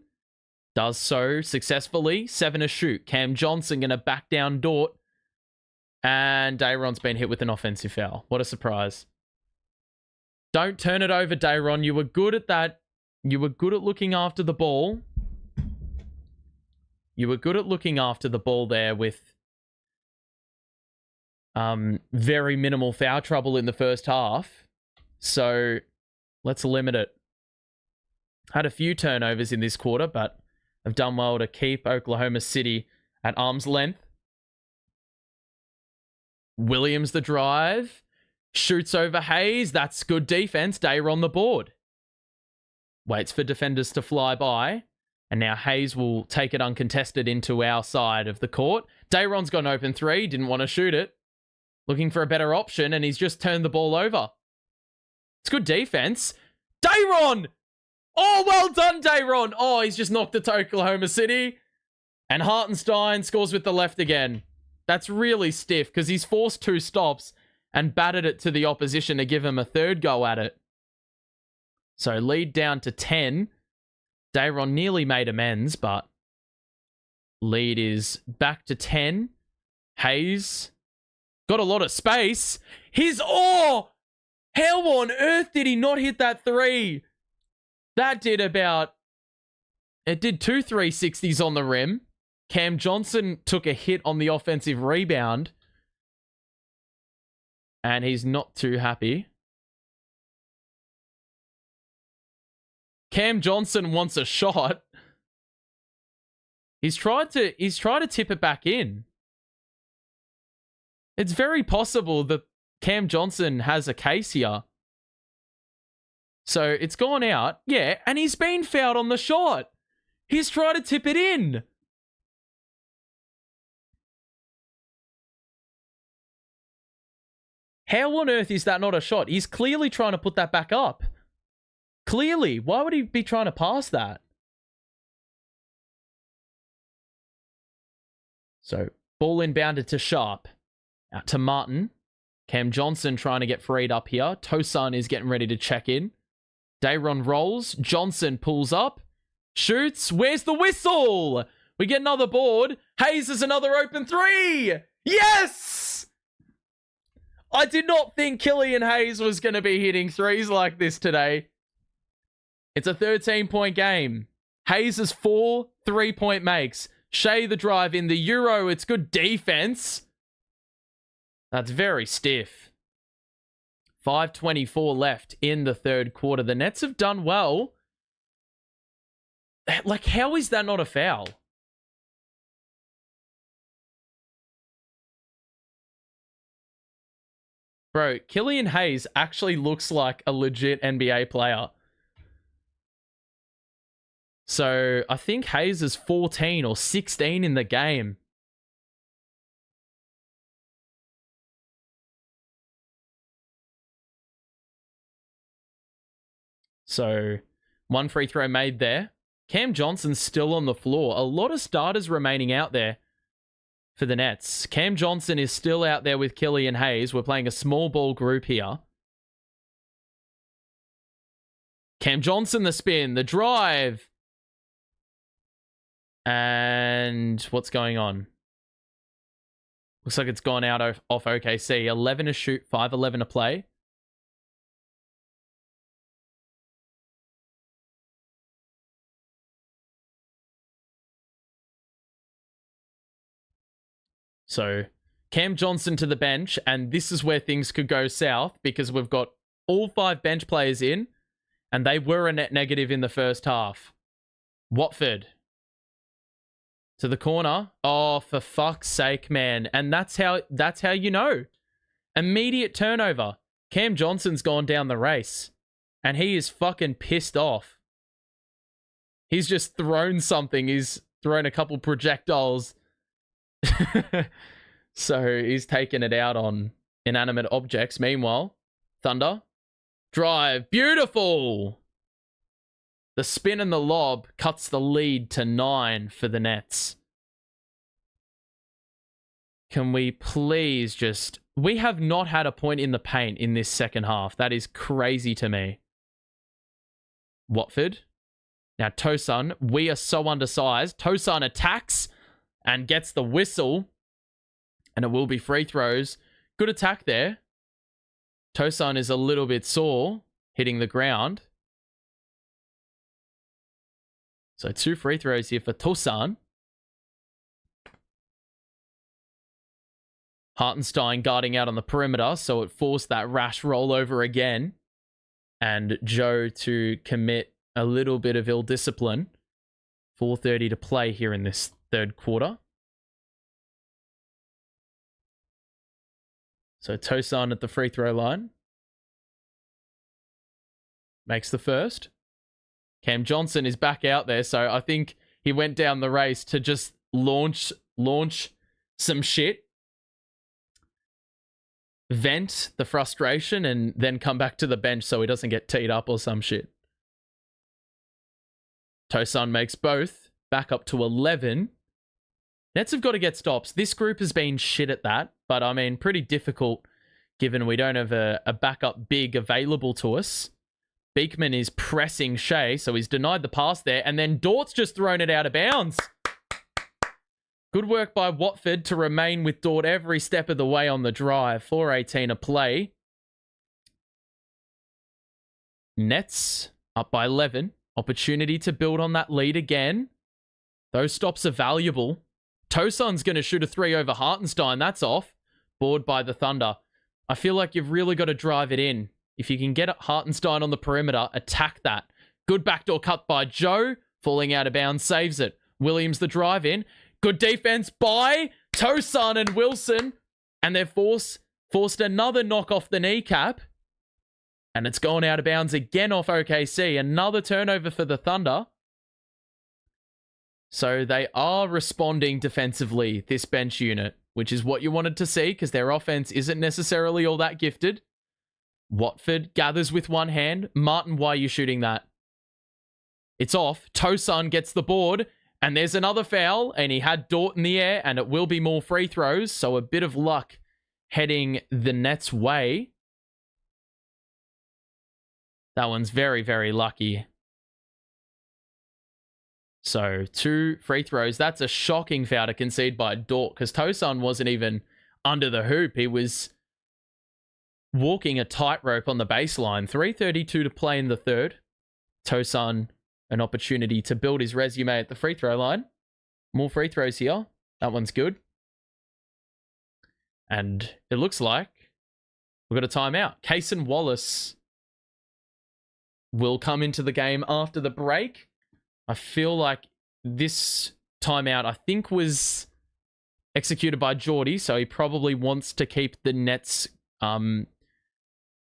Does so successfully. 7 to shoot. Cam Johnson going to back down Dort. And Dayron's been hit with an offensive foul. What a surprise. Don't turn it over, Dayron. You were good at that. You were good at looking after the ball. You were good at looking after the ball there with very minimal foul trouble in the first half. So let's limit it. Had a few turnovers in this quarter, but have done well to keep Oklahoma City at arm's length. Williams the drive. Shoots over Hayes. That's good defense. Dare on the board. Waits for defenders to fly by. And now Hayes will take it uncontested into our side of the court. Dayron's got an open three. Didn't want to shoot it. Looking for a better option. And he's just turned the ball over. It's good defense. Dayron! Oh, well done, Dayron. Oh, he's just knocked it to Oklahoma City. And Hartenstein scores with the left again. That's really stiff because he's forced 2 stops and batted it to the opposition to give him a third go at it. So lead down to 10. Dayron nearly made amends, but lead is back to 10. Hayes got a lot of space. How on earth did he not hit that 3? That did it did 2 360s on the rim. Cam Johnson took a hit on the offensive rebound. And he's not too happy. Cam Johnson wants a shot. He's tried to tip it back in. It's very possible that Cam Johnson has a case here. So it's gone out. Yeah, and he's been fouled on the shot. He's tried to tip it in. How on earth is that not a shot? He's clearly trying to put that back up. Clearly. Why would he be trying to pass that? So, ball inbounded to Sharp. Out to Martin. Cam Johnson trying to get freed up here. Tosan is getting ready to check in. Dayron rolls. Johnson pulls up. Shoots. Where's the whistle? We get another board. Hayes is another open 3. Yes! I did not think Killian Hayes was going to be hitting 3s like this today. It's a 13-point game. Hayes is 4 3-point makes. Shai the drive in the Euro. It's good defense. That's very stiff. 5:24 left in the third quarter. The Nets have done well. Like, how is that not a foul? Bro, Killian Hayes actually looks like a legit NBA player. So, I think Hayes is 14 or 16 in the game. So, 1 free throw made there. Cam Johnson's still on the floor. A lot of starters remaining out there for the Nets. Cam Johnson is still out there with Killian Hayes. We're playing a small ball group here. Cam Johnson, the spin, the drive. And what's going on? Looks like it's gone out off OKC. 11 to shoot, 5-11 to play. So, Cam Johnson to the bench, and this is where things could go south because we've got all 5 bench players in, and they were a net negative in the first half. Watford to the corner. Oh, for fuck's sake, man. And that's how you know. Immediate turnover. Cam Johnson's gone down the race, and he is fucking pissed off. He's just thrown something. He's thrown a couple projectiles. So he's taken it out on inanimate objects. Meanwhile, Thunder. Drive. Beautiful. The spin and the lob cuts the lead to 9 for the Nets. Can we please just... We have not had a point in the paint in this second half. That is crazy to me. Watford. Now Tosan. We are so undersized. Tosan attacks and gets the whistle. And it will be free throws. Good attack there. Tosan is a little bit sore, hitting the ground. So 2 free throws here for Tosan. Hartenstein guarding out on the perimeter, so it forced that rash rollover again. And Joe to commit a little bit of ill discipline. 4:30 to play here in this third quarter. So Tosan at the free throw line. Makes the first. Cam Johnson is back out there, so I think he went down the race to just launch some shit. Vent the frustration and then come back to the bench so he doesn't get teed up or some shit. Tosan makes both. Back up to 11. Nets have got to get stops. This group has been shit at that, but I mean, pretty difficult given we don't have a backup big available to us. Beekman is pressing Shai, so he's denied the pass there, and then Dort's just thrown it out of bounds. Good work by Watford to remain with Dort every step of the way on the drive. 4:18 a play. Nets up by 11. Opportunity to build on that lead again. Those stops are valuable. Tosan's going to shoot a 3 over Hartenstein. That's off. Bored by the Thunder. I feel like you've really got to drive it in. If you can get Hartenstein on the perimeter, attack that. Good backdoor cut by Joe. Falling out of bounds, saves it. Williams the drive in. Good defense by Tosan and Wilson. And they've forced another knock off the kneecap. And it's gone out of bounds again off OKC. Another turnover for the Thunder. So they are responding defensively, this bench unit, which is what you wanted to see because their offense isn't necessarily all that gifted. Watford gathers with one hand. Martin, why are you shooting that? It's off. Tosan gets the board. And there's another foul. And he had Dort in the air. And it will be more free throws. So a bit of luck heading the Nets' way. That one's very, very lucky. So 2 free throws. That's a shocking foul to concede by Dort. Because Tosan wasn't even under the hoop. He was walking a tightrope on the baseline. 3:32 to play in the third. Tosan, an opportunity to build his resume at the free throw line. More free throws here. That one's good. And it looks like we've got a timeout. Cason Wallace will come into the game after the break. I feel like this timeout, I think, was executed by Geordie, so he probably wants to keep the Nets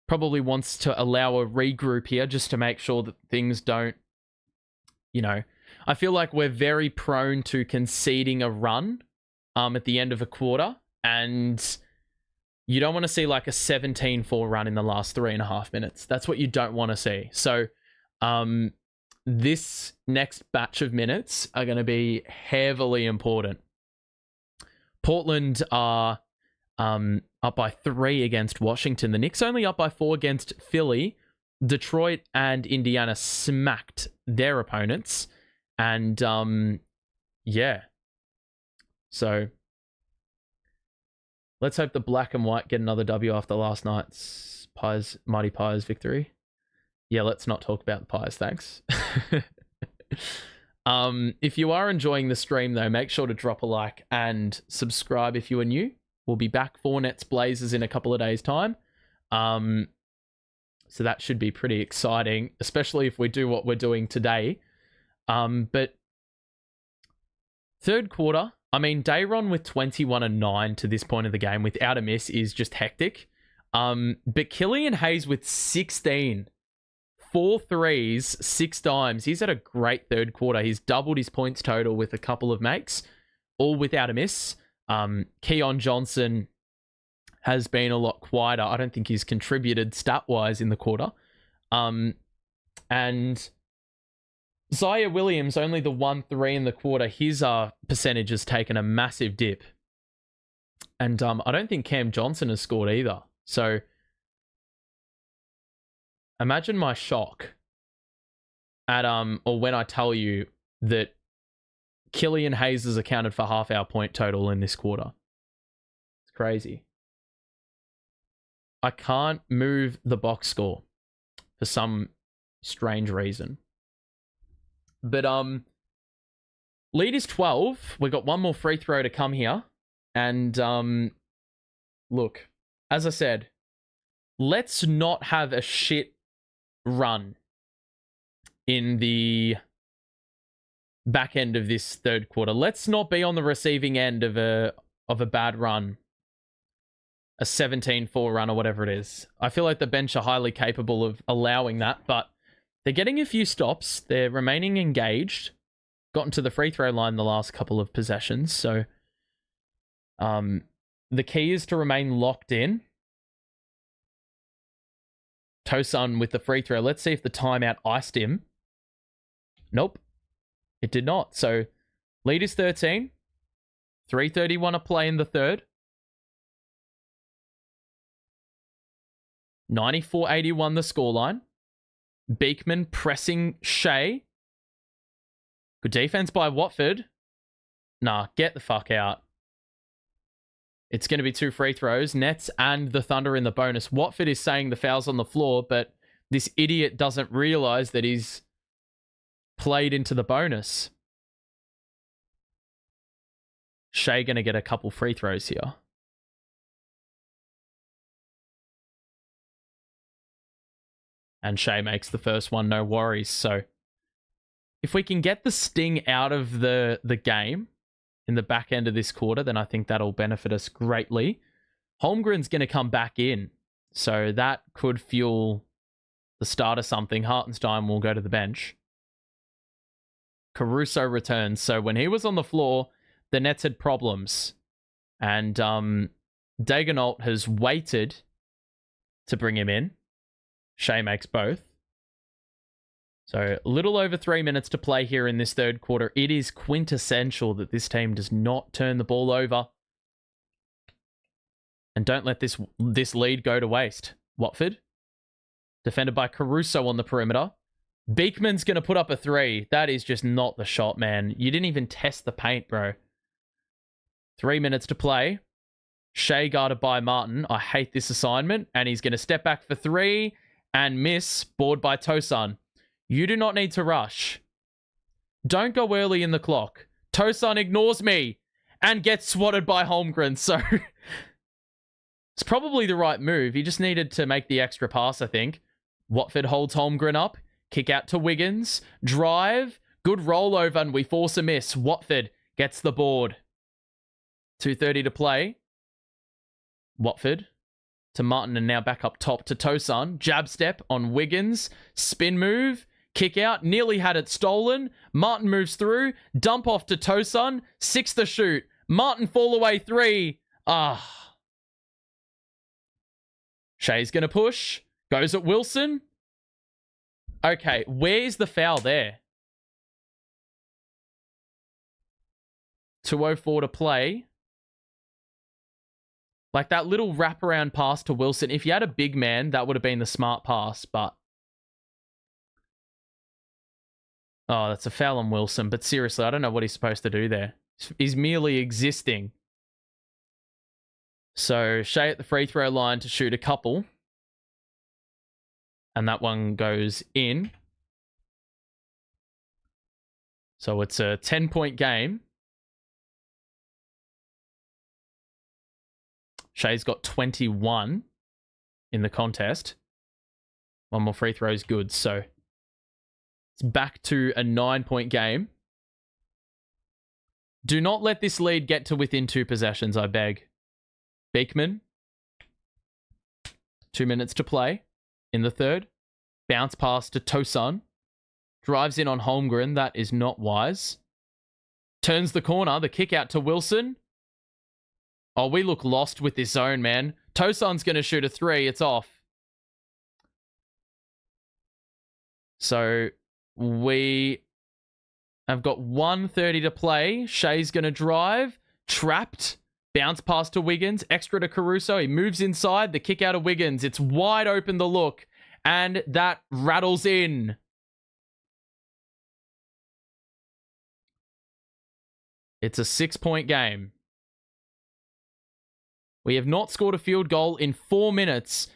probably wants to allow a regroup here just to make sure that things don't, I feel like we're very prone to conceding a run at the end of a quarter, and you don't want to see like a 17-4 run in the last 3.5 minutes. That's what you don't want to see. So this next batch of minutes are going to be heavily important. Portland are up by 3 against Washington. The Knicks only up by 4 against Philly. Detroit and Indiana smacked their opponents. And, yeah. So, let's hope the black and white get another W after last night's Mighty Pies victory. Yeah, let's not talk about the Pies, thanks. If you are enjoying the stream, though, make sure to drop a like and subscribe if you are new. We'll be back for Nets Blazers in a couple of days' time. So that should be pretty exciting, especially if we do what we're doing today. But third quarter, I mean, Dayron with 21-9 to this point of the game without a miss is just hectic. But Killian Hayes with 16, 4 threes, 6 dimes. He's had a great third quarter. He's doubled his points total with a couple of makes, all without a miss. Keon Johnson has been a lot quieter. I don't think he's contributed stat-wise in the quarter. And Zaire Williams, only the 1-3 in the quarter. His percentage has taken a massive dip. And I don't think Cam Johnson has scored either. So imagine my shock at or when I tell you that Killian Hayes has accounted for half our point total in this quarter. It's crazy. I can't move the box score for some strange reason. But lead is 12. We've got one more free throw to come here. And look, as I said, let's not have a shit run in the back end of this third quarter. Let's not be on the receiving end of a bad run. a 17-4 run or whatever it is. I feel like the bench are highly capable of allowing that, but they're getting a few stops. They're remaining engaged. Gotten to the free throw line the last couple of possessions, so the key is to remain locked in. Tosun with the free throw. Let's see if the timeout iced him. Nope, it did not. So lead is 13. 3:31 a play in the third. 94-81 the scoreline. Beekman pressing Shai. Good defense by Watford. Nah, get the fuck out. It's going to be 2 free throws. Nets and the Thunder in the bonus. Watford is saying the foul's on the floor, but this idiot doesn't realize that he's played into the bonus. Shai going to get a couple free throws here. And Shai makes the first one, no worries. So if we can get the sting out of the game in the back end of this quarter, then I think that'll benefit us greatly. Holmgren's going to come back in, so that could fuel the start of something. Hartenstein will go to the bench. Caruso returns. So when he was on the floor, the Nets had problems. And Daigneault has waited to bring him in. Shai makes both. So a little over 3 minutes to play here in this third quarter. It is quintessential that this team does not turn the ball over. And don't let this lead go to waste. Watford, defended by Caruso on the perimeter. Beekman's going to put up a 3. That is just not the shot, man. You didn't even test the paint, bro. 3 minutes to play. Shai guarded by Martin. I hate this assignment. And he's going to step back for 3 and miss. Board by Tosun. You do not need to rush. Don't go early in the clock. Tosun ignores me and gets swatted by Holmgren. So it's probably the right move. He just needed to make the extra pass, I think. Watford holds Holmgren up. Kick out to Wiggins. Drive. Good rollover, and we force a miss. Watford gets the board. 2:30 to play. Watford to Martin, and now back up top to Tosun. Jab step on Wiggins. Spin move. Kick out. Nearly had it stolen. Martin moves through. Dump off to Tosun. 6 to shoot. Martin fall away 3. Shai's going to push. Goes at Wilson. Okay, where's the foul there? 2:04 to play. Like that little wraparound pass to Wilson. If you had a big man, that would have been the smart pass, but... Oh, that's a foul on Wilson. But seriously, I don't know what he's supposed to do there. He's merely existing. So, Shai at the free throw line to shoot a couple. And that one goes in. So, it's a 10-point game. Shai's got 21 in the contest. One more free throw is good. So, it's back to a 9-point game. Do not let this lead get to within 2 possessions, I beg. Beekman. 2 minutes to play in the third. Bounce pass to Tosun. Drives in on Holmgren. That is not wise. Turns the corner. The kick out to Wilson. Oh, we look lost with this zone, man. Tosun's going to shoot a 3. It's off. So we have got 1:30 to play. Shai's going to drive. Trapped. Bounce pass to Wiggins. Extra to Caruso. He moves inside. The kick out of Wiggins. It's wide open, the look. And that rattles in. It's a 6-point game. We have not scored a field goal in 4 minutes.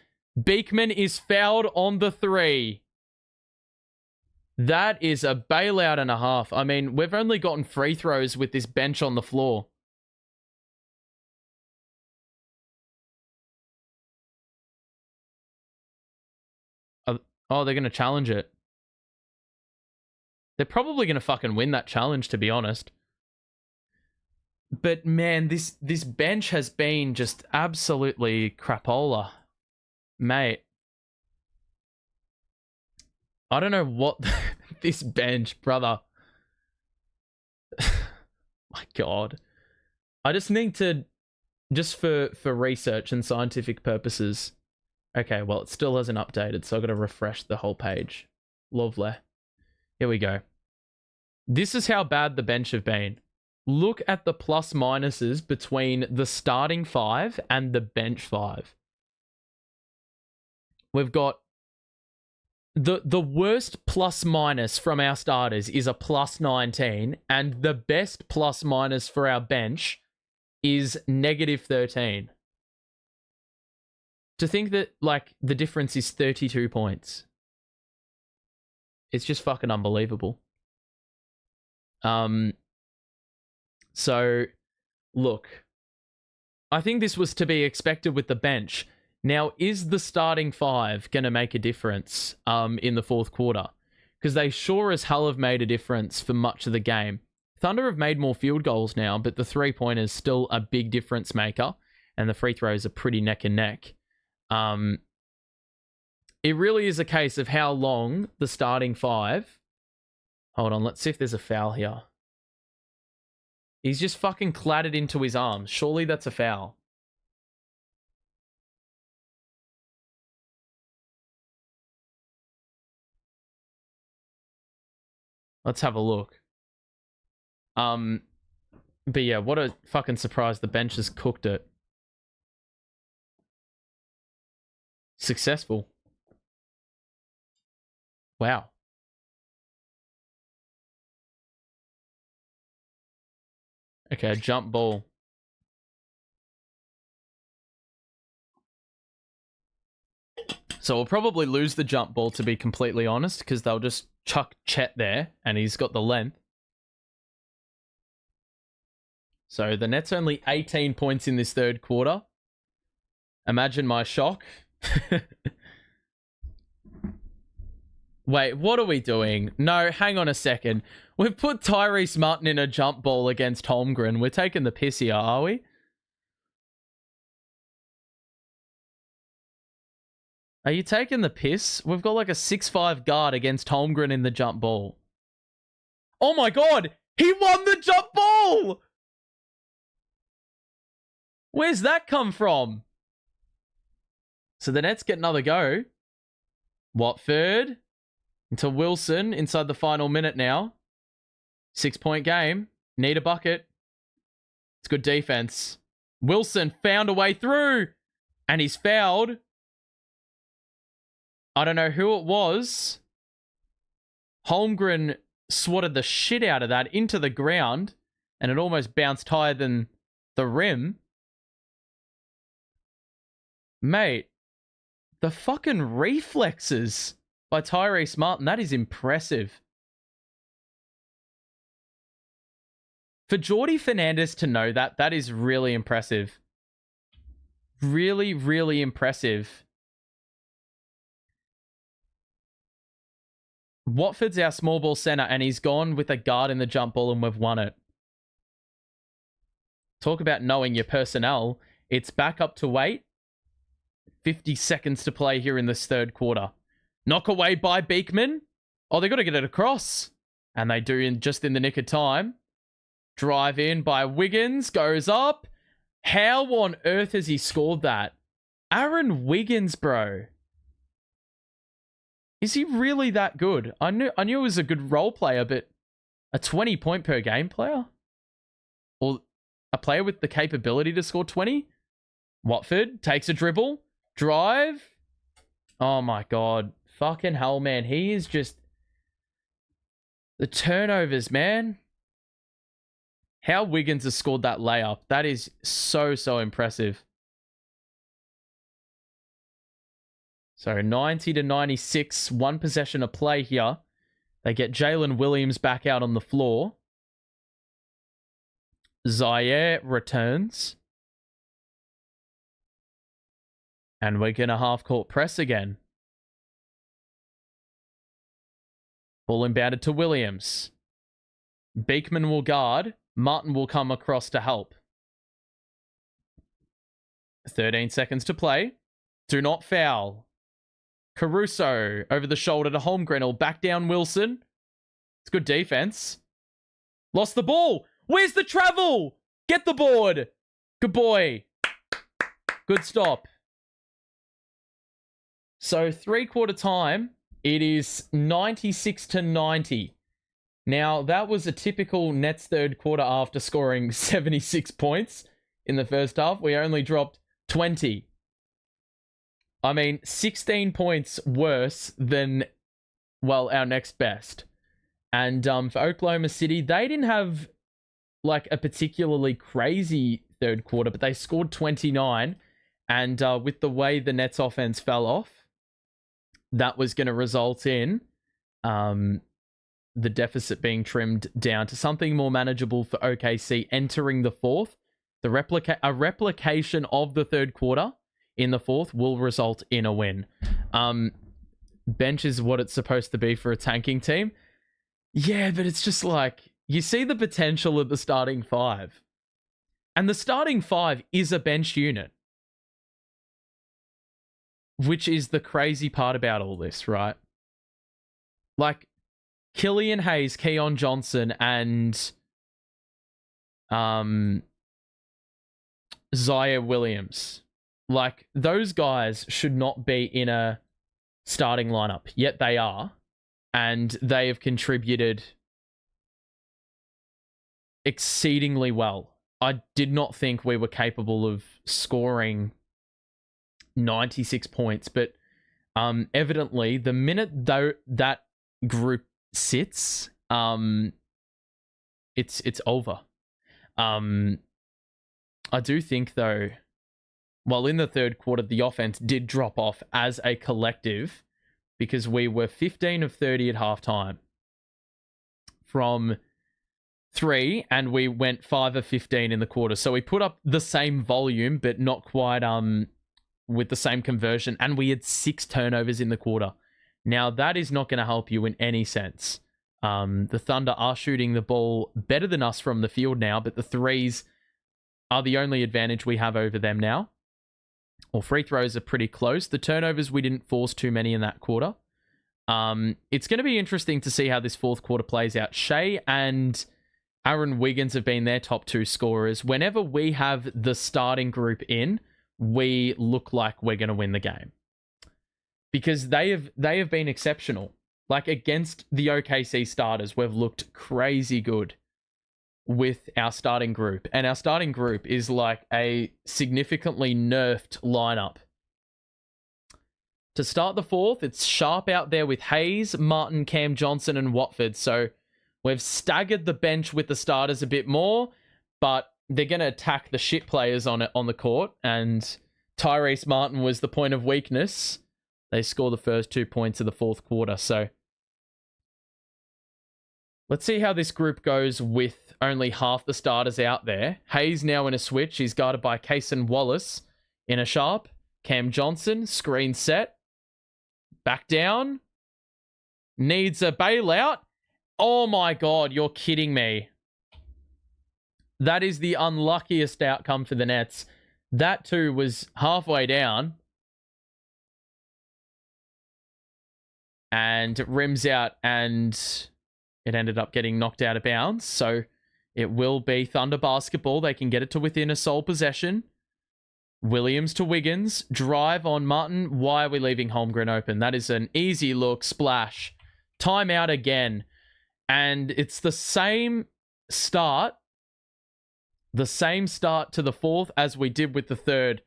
Beekman is fouled on the 3. That is a bailout and a half. I mean, we've only gotten free throws with this bench on the floor. Oh, they're going to challenge it. They're probably going to fucking win that challenge, to be honest. But man, this bench has been just absolutely crapola, mate. I don't know what this bench, brother. My God, I just need to, just for research and scientific purposes. Okay, well, it still hasn't updated, so I've got to refresh the whole page. Lovely. Here we go. This is how bad the bench have been. Look at the plus minuses between the starting 5 and the bench 5. We've got the worst plus minus from our starters is a plus 19, and the best plus minus for our bench is negative 13. To think that, like, the difference is 32 points. It's just fucking unbelievable. So, look, I think this was to be expected with the bench. Now, is the starting 5 going to make a difference in the fourth quarter? Because they sure as hell have made a difference for much of the game. Thunder have made more field goals now, but the three-pointer's still a big difference maker, and the free throws are pretty neck and neck. It really is a case of how long the starting 5... Hold on, let's see if there's a foul here. He's just fucking clattered into his arms. Surely that's a foul. Let's have a look. But yeah, what a fucking surprise. The bench has cooked it. Successful. Wow. Okay, jump ball. So we'll probably lose the jump ball, to be completely honest, because they'll just chuck Chet there, and he's got the length. So the Nets only 18 points in this third quarter. Imagine my shock. Wait, what are we doing? No, hang on a second. We've put Tyrese Martin in a jump ball against Holmgren. We're taking the piss here, are we? Are you taking the piss? We've got like a 6'5" guard against Holmgren in the jump ball. Oh my God! He won the jump ball! Where's that come from? So the Nets get another go. Watford into Wilson inside the final minute now. 6-point game. Need a bucket. It's good defense. Wilson found a way through. And he's fouled. I don't know who it was. Holmgren swatted the shit out of that into the ground. And it almost bounced higher than the rim. Mate, the fucking reflexes by Tyrese Martin, that is impressive. For Jordi Fernandez to know that, that is really impressive. Really, really impressive. Watford's our small ball center, and he's gone with a guard in the jump ball, and we've won it. Talk about knowing your personnel. It's back up to weight. 50 seconds to play here in this third quarter. Knock away by Beekman. Oh, they got to get it across. And they do just in the nick of time. Drive in by Wiggins. Goes up. How on earth has he scored that? Aaron Wiggins, bro. Is he really that good? I knew he was a good role player, but a 20-point per game player? Or a player with the capability to score 20? Watford takes a dribble. Drive. Oh my God. Fucking hell, man. He is just... The turnovers, man. How Wiggins has scored that layup. That is so, so impressive. So 90 to 96. One possession of play here. They get Jalen Williams back out on the floor. Zaire returns. And we're going to half-court press again. Ball inbounded to Williams. Beekman will guard. Martin will come across to help. 13 seconds to play. Do not foul. Caruso over the shoulder to Holmgren. Will back down Wilson. It's good defense. Lost the ball. Where's the travel? Get the board. Good boy. Good stop. So 3/4 time, it is 96-90. Now, that was a typical Nets third quarter after scoring 76 points in the first half. We only dropped 20. I mean, 16 points worse than, well, our next best. And for Oklahoma City, they didn't have like a particularly crazy third quarter, but they scored 29. And with the way the Nets offense fell off, that was going to result in the deficit being trimmed down to something more manageable for OKC entering the fourth. A replication of the third quarter in the fourth will result in a win. Bench is what it's supposed to be for a tanking team. Yeah, but it's just like, you see the potential of the starting five. And the starting five is a bench unit. Which is the crazy part about all this, right? Like, Killian Hayes, Keon Johnson, and Shai Williams. Like, those guys should not be in a starting lineup, yet they are. And they have contributed exceedingly well. I did not think we were capable of scoring 96 points, but evidently the minute though that group sits, it's over. I do think though, while in the third quarter the offense did drop off as a collective, because we were 15 of 30 at halftime from 3, and we went 5 of 15 in the quarter. So we put up the same volume, but not quite with the same conversion, and we had 6 turnovers in the quarter. Now, that is not going to help you in any sense. The Thunder are shooting the ball better than us from the field now, but the threes are the only advantage we have over them now. Or free throws are pretty close. The turnovers, we didn't force too many in that quarter. It's going to be interesting to see how this fourth quarter plays out. Shai and Aaron Wiggins have been their top 2 scorers. Whenever we have the starting group in, we look like we're going to win the game. Because they have been exceptional. Like, against the OKC starters, we've looked crazy good with our starting group. And our starting group is like a significantly nerfed lineup. To start the fourth, it's sharp out there with Hayes, Martin, Cam Johnson, and Watford. So we've staggered the bench with the starters a bit more, but they're going to attack the shit players on the court. And Tyrese Martin was the point of weakness. They score the first 2 points of the fourth quarter. So let's see how this group goes with only half the starters out there. Hayes now in a switch. He's guarded by Cason Wallace in a sharp. Cam Johnson, screen set. Back down. Needs a bailout. Oh my God, you're kidding me. That is the unluckiest outcome for the Nets. That too was halfway down. And it rims out, and it ended up getting knocked out of bounds. So it will be Thunder basketball. They can get it to within a sole possession. Williams to Wiggins. Drive on Martin. Why are we leaving Holmgren open? That is an easy look. Splash. Timeout again. And it's the same start. The same start to the fourth as we did with the third.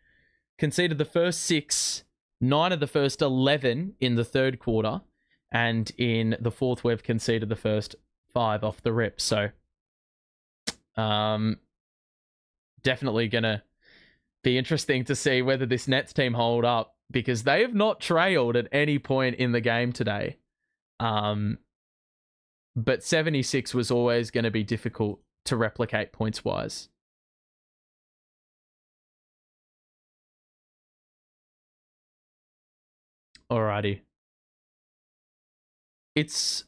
Conceded the first 6. 9 of the first 11 in the third quarter. And in the fourth, we've conceded the first 5 off the rip. So, definitely going to be interesting to see whether this Nets team hold up, because they have not trailed at any point in the game today. But 76 was always going to be difficult to replicate points-wise. Alrighty. It's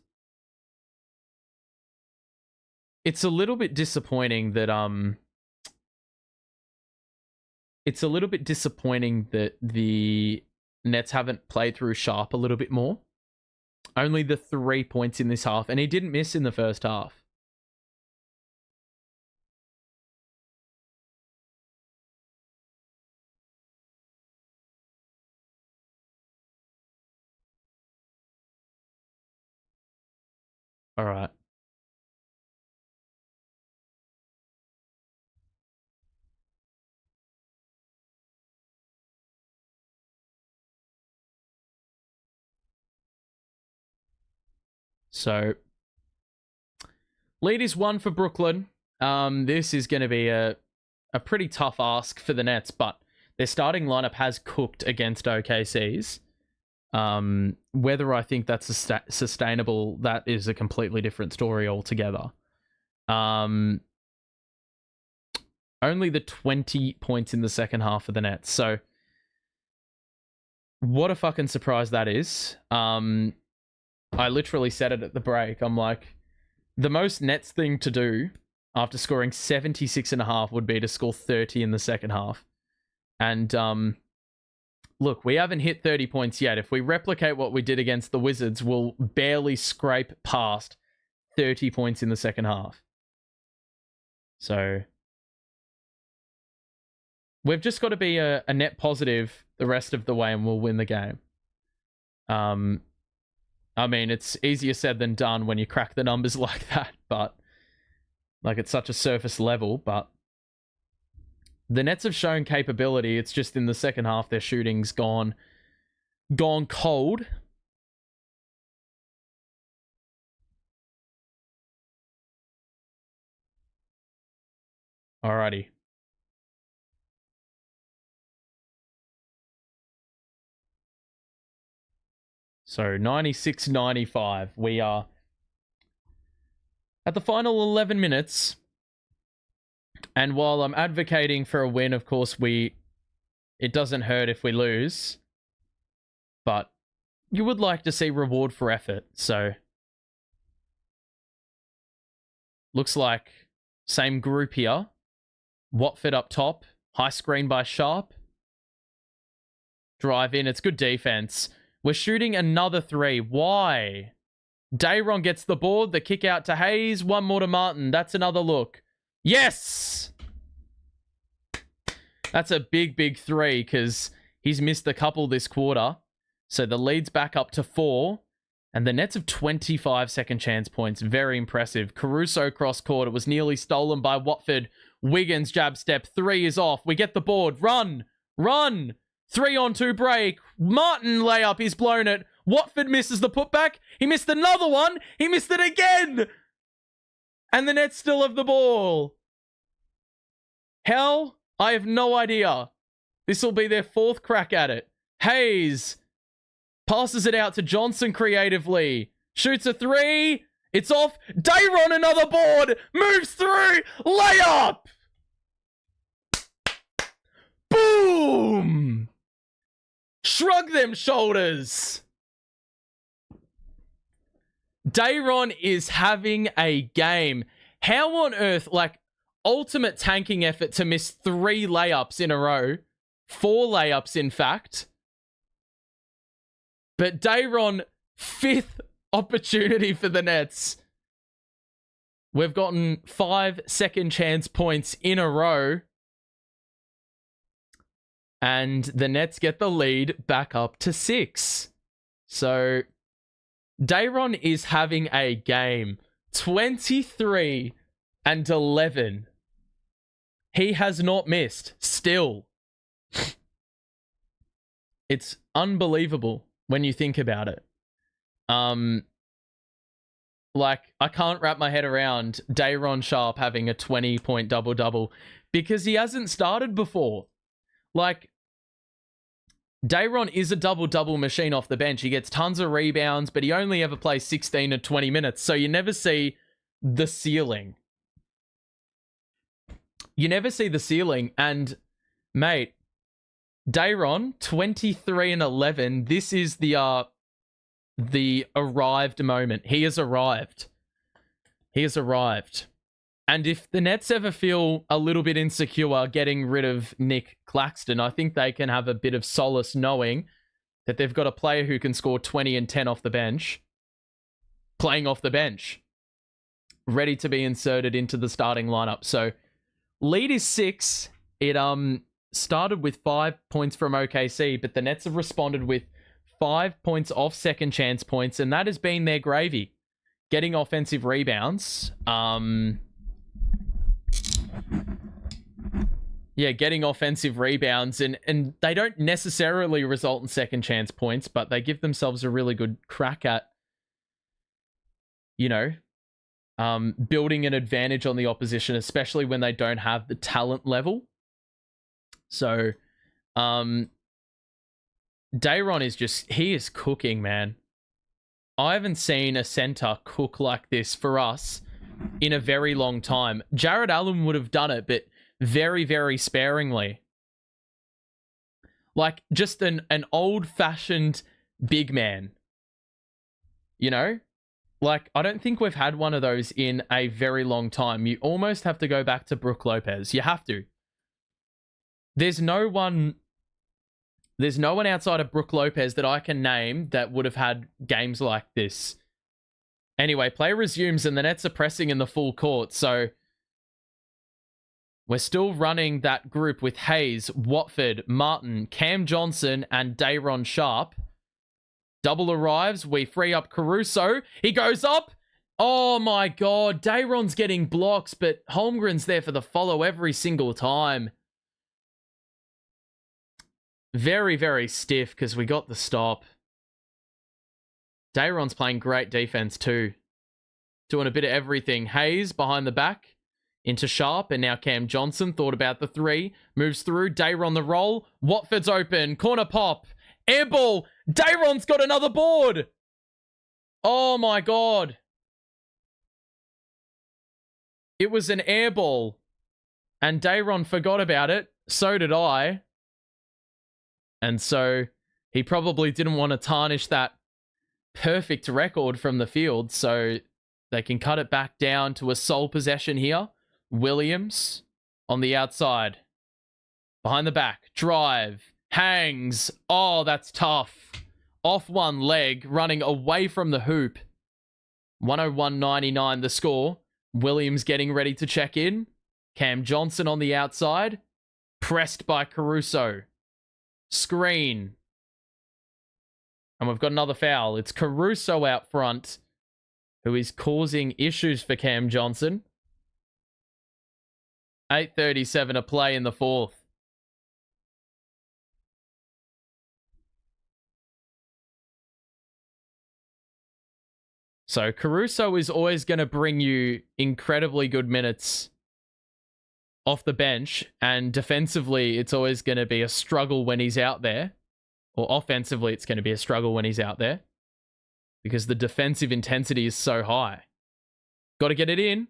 it's a little bit disappointing that the Nets haven't played through Sharp a little bit more. Only the 3 points in this half, and he didn't miss in the first half. All right. So, lead is 1 for Brooklyn. This is going to be a pretty tough ask for the Nets, but their starting lineup has cooked against OKC's. Whether I think that's sustainable, that is a completely different story altogether. Only the 20 points in the second half for the Nets. So, what a fucking surprise that is. I literally said it at the break. I'm like, the most Nets thing to do after scoring 76.5 would be to score 30 in the second half. And look, we haven't hit 30 points yet. If we replicate what we did against the Wizards, we'll barely scrape past 30 points in the second half. So we've just got to be a net positive the rest of the way and we'll win the game. I mean, it's easier said than done when you crack the numbers like that, but like it's such a surface level, but the Nets have shown capability. It's just in the second half, their shooting's gone cold. Alrighty. So 96-95. We are at the final 11 minutes. And while I'm advocating for a win, of course, it doesn't hurt if we lose. But you would like to see reward for effort. So looks like same group here. Watford up top. High screen by Sharp. Drive in. It's good defense. We're shooting another 3. Why? Dayron gets the board. The kick out to Hayes. One more to Martin. That's another look. Yes! That's a big, big 3 because he's missed a couple this quarter. So the lead's back up to 4. And the Nets have 25 second chance points. Very impressive. Caruso cross court. It was nearly stolen by Watford. Wiggins jab step. 3 is off. We get the board. Run! Run! 3-on-2 break. Martin layup. He's blown it. Watford misses the putback. He missed another one. He missed it again. And the Nets still have the ball. How? I have no idea. This will be their 4th crack at it. Hayes passes it out to Johnson creatively. Shoots a 3. It's off. Dayron another board. Moves through. Layup. Boom. Shrug them shoulders. Dayron is having a game. How on earth, like, ultimate tanking effort to miss 3 layups in a row. 4 layups, in fact. But Dayron, 5th opportunity for the Nets. We've gotten 5 second chance points in a row. And the Nets get the lead back up to 6. So Dayron is having a game. 23 and 11. He has not missed. Still. It's unbelievable when you think about it. Like, I can't wrap my head around Dayron Sharp having a 20-point double-double because he hasn't started before. Like, Dayron is a double-double machine off the bench. He gets tons of rebounds, but he only ever plays 16 to 20 minutes, so you never see the ceiling. You never see the ceiling, and, mate, Dayron, 23 and 11, this is the arrived moment. He has arrived. He has arrived. And if the Nets ever feel a little bit insecure getting rid of Nic Claxton, I think they can have a bit of solace knowing that they've got a player who can score 20 and 10 off the bench, playing off the bench, ready to be inserted into the starting lineup. So lead is 6. It started with 5 points from OKC, but the Nets have responded with 5 points off second chance points, and that has been their gravy. Getting offensive rebounds. Getting offensive rebounds, and they don't necessarily result in second chance points, but they give themselves a really good crack at, building an advantage on the opposition, especially when they don't have the talent level. So, Dayron he is cooking, man. I haven't seen a center cook like this for us in a very long time. Jared Allen would have done it, but very, very sparingly. Like, just an old-fashioned big man. Like, I don't think we've had one of those in a very long time. You almost have to go back to Brook Lopez. You have to. There's no one outside of Brook Lopez that I can name that would have had games like this. Anyway, play resumes and the Nets are pressing in the full court. So we're still running that group with Hayes, Watford, Martin, Cam Johnson, and Dayron Sharp. Double arrives. We free up Caruso. He goes up. Oh my God. Dayron's getting blocks, but Holmgren's there for the follow every single time. Very, very stiff because we got the stop. Dayron's playing great defense too. Doing a bit of everything. Hayes behind the back into Sharp, and now Cam Johnson thought about the 3. Moves through. Dayron the roll. Watford's open. Corner pop. Air ball. Dayron's got another board. Oh my God. It was an air ball. And Dayron forgot about it. So did I. And so he probably didn't want to tarnish that perfect record from the field. So they can cut it back down to a sole possession here. Williams on the outside. Behind the back. Drive. Hangs. Oh, that's tough. Off one leg. Running away from the hoop. 101.99 the score. Williams getting ready to check in. Cam Johnson on the outside. Pressed by Caruso. Screen. And we've got another foul. It's Caruso out front, who is causing issues for Cam Johnson. 8:37 to play in the fourth. So Caruso is always going to bring you incredibly good minutes off the bench, and defensively it's always going to be a struggle when he's out there, or offensively it's going to be a struggle when he's out there because the defensive intensity is so high. Got to get it in,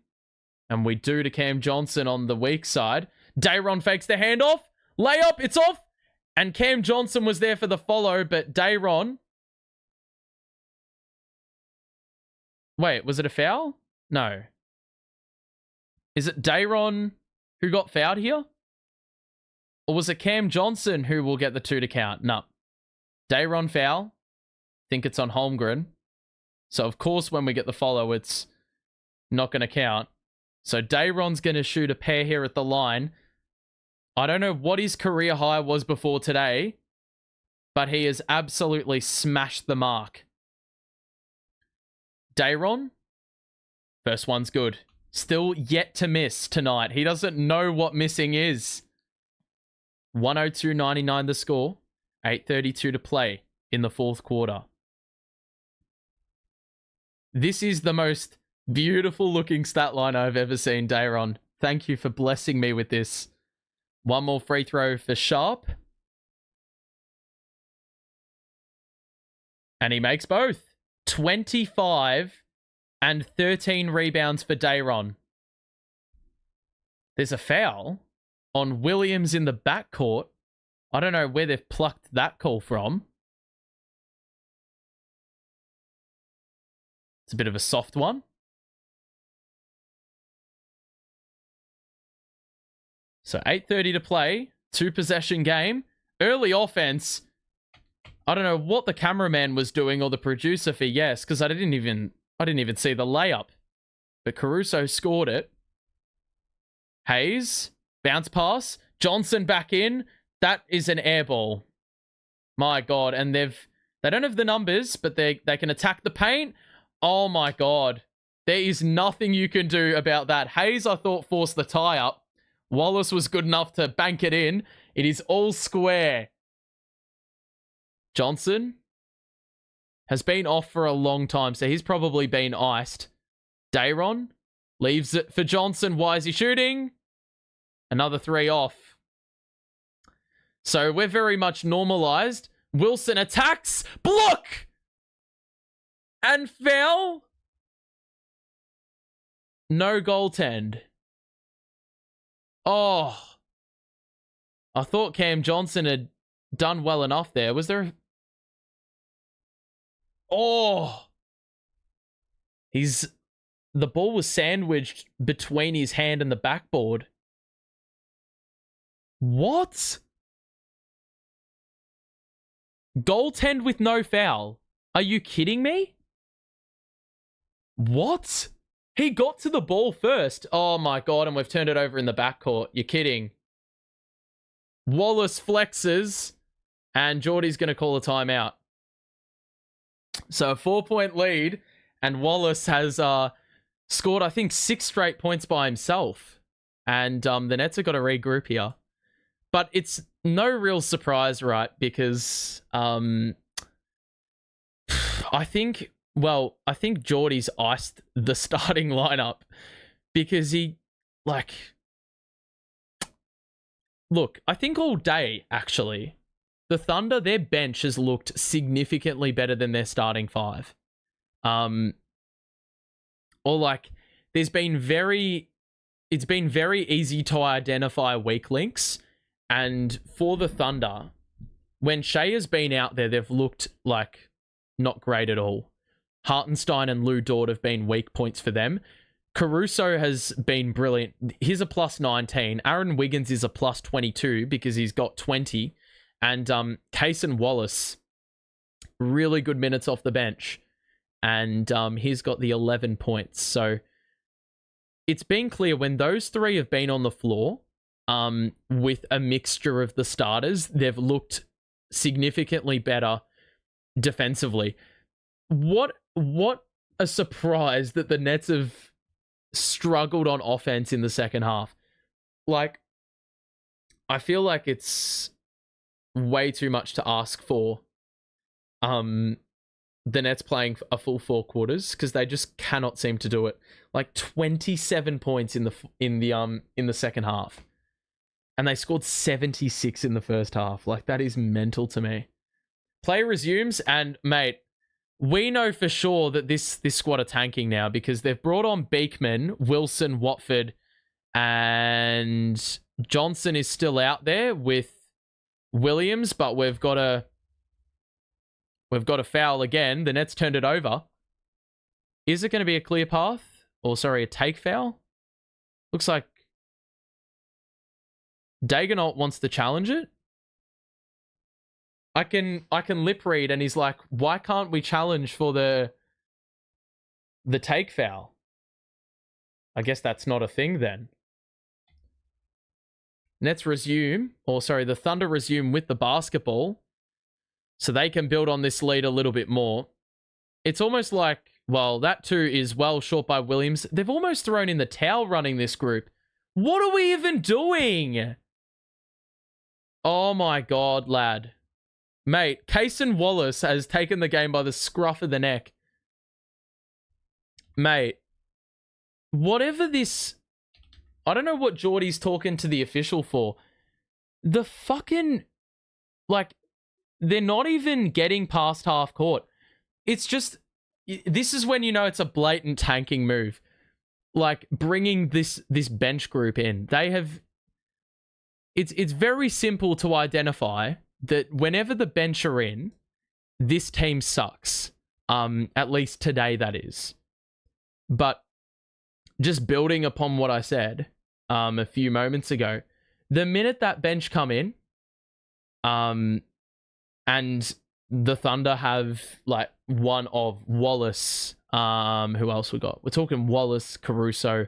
and we do to Cam Johnson on the weak side. Dayron fakes the handoff, layup, it's off, and Cam Johnson was there for the follow, but Dayron... Wait, was it a foul? No. Is it Dayron who got fouled here? Or was it Cam Johnson who will get the 2 to count? No. Dayron foul. Think it's on Holmgren. So, of course, when we get the follow, it's not going to count. So, Dayron's going to shoot a pair here at the line. I don't know what his career high was before today, but he has absolutely smashed the mark. Dayron. First one's good. Still yet to miss tonight. He doesn't know what missing is. 102.99 the score. 8:32 to play in the fourth quarter. This is the most beautiful looking stat line I've ever seen, Dayron. Thank you for blessing me with this. One more free throw for Sharp. And he makes both. 25 and 13 rebounds for Dayron. There's a foul on Williams in the backcourt. I don't know where they've plucked that call from. It's a bit of a soft one. So 8:30 to play. 2-possession game. Early offense. I don't know what the cameraman was doing or the producer for yes, because I didn't even see the layup. But Caruso scored it. Hayes, bounce pass. Johnson back in. That is an air ball. My God. And they don't have the numbers, but they can attack the paint. Oh my God. There is nothing you can do about that. Hayes, I thought, forced the tie up. Wallace was good enough to bank it in. It is all square. Johnson has been off for a long time, so he's probably been iced. Dayron leaves it for Johnson. Why is he shooting? Another 3 off. So we're very much normalized. Wilson attacks. Block! And foul? No goaltend. Oh. I thought Cam Johnson had done well enough there. Was there... Oh. The ball was sandwiched between his hand and the backboard. What? Goaltend with no foul. Are you kidding me? What? He got to the ball first. Oh my God, and we've turned it over in the backcourt. You're kidding. Wallace flexes, and Geordie's going to call a timeout. So a 4-point lead, and Wallace has scored, I think, 6 straight points by himself. And the Nets have got to regroup here. But it's no real surprise, right? Because I think Geordie's iced the starting lineup because look, I think all day, actually, the Thunder, their bench has looked significantly better than their starting 5. It's been very easy to identify weak links. And for the Thunder, when Shai has been out there, they've looked like not great at all. Hartenstein and Lou Dort have been weak points for them. Caruso has been brilliant. He's a plus 19. Aaron Wiggins is a plus 22 because he's got 20. And Case and Wallace, really good minutes off the bench. And he's got the 11 points. So it's been clear when those 3 have been on the floor, with a mixture of the starters, they've looked significantly better defensively. What a surprise that the Nets have struggled on offense in the second half. Like, I feel like it's way too much to ask for the Nets playing a full 4 quarters because they just cannot seem to do it. Like 27 points in the second half. And they scored 76 in the first half. Like, that is mental to me. Play resumes, and mate, we know for sure that this squad are tanking now because they've brought on Beekman, Wilson, Watford, and Johnson is still out there with Williams, but we've got a foul again. The Nets turned it over. Is it going to be a clear path? Or sorry, a take foul? Looks like Dagonaut wants to challenge it. I can lip read, and he's like, why can't we challenge for the take foul? I guess that's not a thing then. Nets resume, the Thunder resume with the basketball so they can build on this lead a little bit more. It's almost like, well, that too is well short by Williams. They've almost thrown in the towel running this group. What are we even doing? Oh my God, lad. Mate, Kaysen Wallace has taken the game by the scruff of the neck. Mate, whatever this... I don't know what Geordie's talking to the official for. The fucking... Like, they're not even getting past half court. It's just... This is when you know it's a blatant tanking move. Like, bringing this bench group in. They have... It's very simple to identify that whenever the bench are in, this team sucks. At least today, that is. But just building upon what I said a few moments ago, The minute that bench come in, and the Thunder have like one of Wallace, who else we got? We're talking Wallace, Caruso,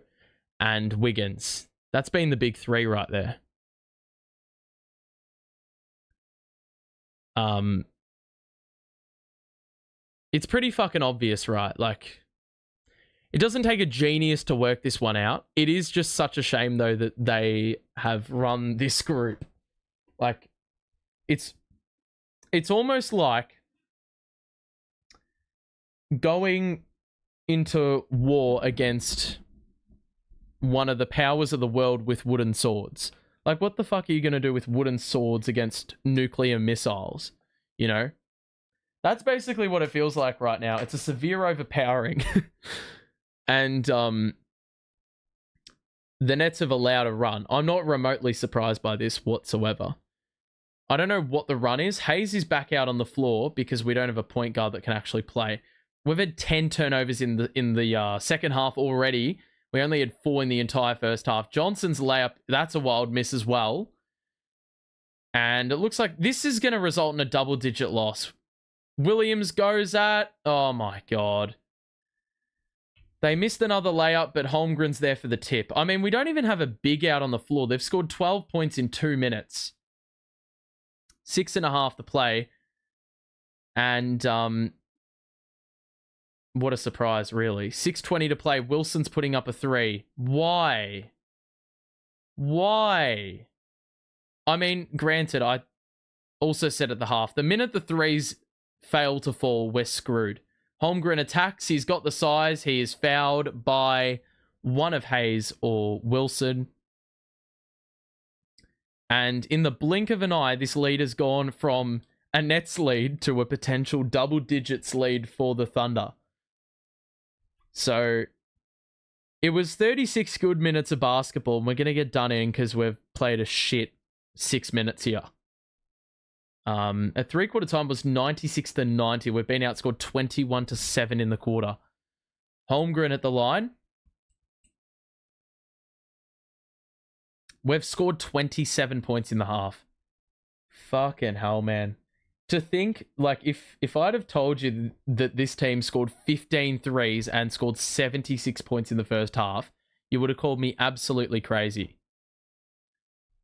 and Wiggins. That's been the big three right there. It's pretty fucking obvious, right? Like, it doesn't take a genius to work this one out. It is just such a shame, though, that they have run this group. Like, it's almost like going into war against one of the powers of the world with wooden swords. Like, what the fuck are you going to do with wooden swords against nuclear missiles? You know? That's basically what it feels like right now. It's a severe overpowering. And the Nets have allowed a run. I'm not remotely surprised by this whatsoever. I don't know what the run is. Hayes is back out on the floor because we don't have a point guard that can actually play. We've had 10 turnovers in the second half already. We only had 4 in the entire first half. Johnson's layup, that's a wild miss as well. And it looks like this is going to result in a double-digit loss. Williams goes at... Oh, my God. They missed another layup, but Holmgren's there for the tip. I mean, we don't even have a big out on the floor. They've scored 12 points in 2 minutes. 6.5 to play. And what a surprise, really. 6:20 to play. Wilson's putting up a 3. Why? Why? I mean, granted, I also said at the half, the minute the threes fail to fall, we're screwed. Holmgren attacks. He's got the size. He is fouled by one of Hayes or Wilson. And in the blink of an eye, this lead has gone from a Nets lead to a potential double digits lead for the Thunder. So it was 36 good minutes of basketball, and we're going to get done in because we've played a shit 6 minutes here. At three-quarter time was 96-90. We've been outscored 21-7 in the quarter. Holmgren at the line. We've scored 27 points in the half. Fucking hell, man. To think, like, if I'd have told you that this team scored 15 threes and scored 76 points in the first half, you would have called me absolutely crazy.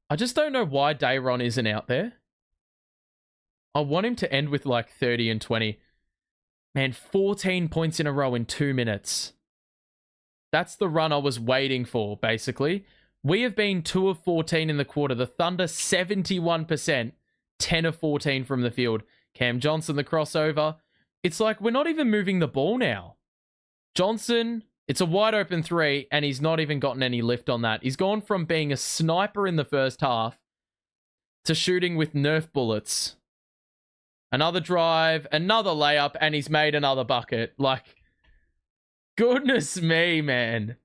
I just don't know why Dayron isn't out there. I want him to end with like 30 and 20. Man, 14 points in a row in 2 minutes. That's the run I was waiting for, basically. We have been 2 of 14 in the quarter. The Thunder, 71%, 10 of 14 from the field. Cam Johnson, the crossover. It's like we're not even moving the ball now. Johnson, it's a wide open 3, and he's not even gotten any lift on that. He's gone from being a sniper in the first half to shooting with Nerf bullets. Another drive, another layup, and he's made another bucket. Like, goodness me, man.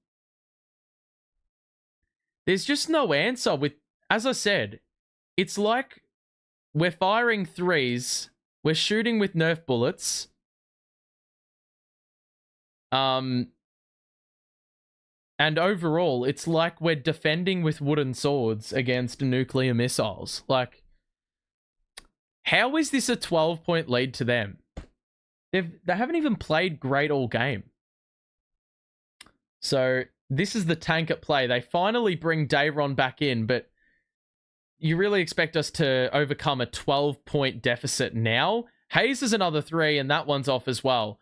There's just no answer with, as I said, it's like we're firing threes, we're shooting with Nerf bullets. And overall, it's like we're defending with wooden swords against nuclear missiles. Like, how is this a 12-point lead to them? They haven't even played great all game. So this is the tank at play. They finally bring Dayron back in, but you really expect us to overcome a 12-point deficit now? Hayes is another 3, and that one's off as well.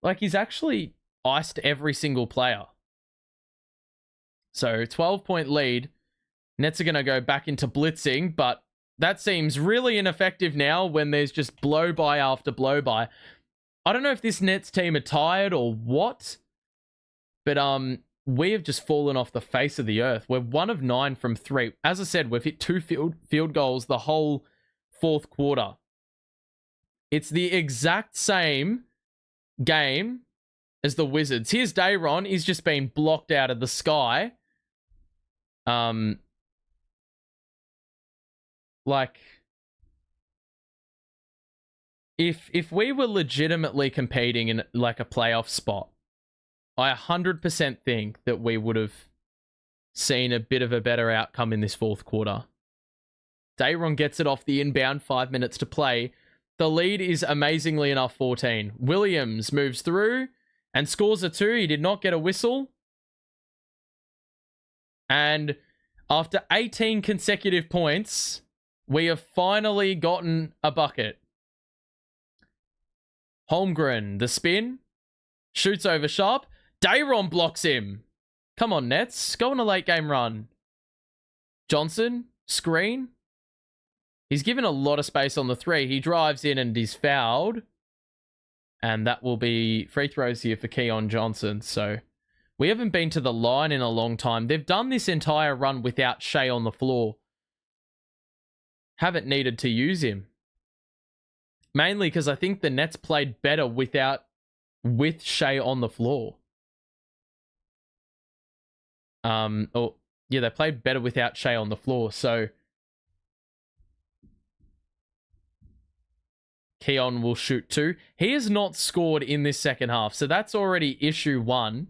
Like, he's actually iced every single player. So 12-point lead. Nets are going to go back into blitzing, but that seems really ineffective now when there's just blow-by after blow-by. I don't know if this Nets team are tired or what, but we have just fallen off the face of the earth. We're 1 of 9 from 3. As I said, we've hit 2 field goals the whole fourth quarter. It's the exact same game as the Wizards. Here's Dayron. He's just been blocked out of the sky. Like, if we were legitimately competing in like a playoff spot, I 100% think that we would have seen a bit of a better outcome in this fourth quarter. Dayron gets it off the inbound, 5 minutes to play. The lead is amazingly enough 14. Williams moves through and scores a 2. He did not get a whistle. And after 18 consecutive points, we have finally gotten a bucket. Holmgren, the spin, shoots over Sharp. Dayron blocks him. Come on, Nets. Go on a late game run. Johnson, screen. He's given a lot of space on the 3. He drives in and is fouled. And that will be free throws here for Keon Johnson. So we haven't been to the line in a long time. They've done this entire run without Shai on the floor. Haven't needed to use him. Mainly because I think the Nets played better with Shai on the floor. They played better without Shai on the floor. So Keon will shoot 2. He has not scored in this second half, so that's already issue 1.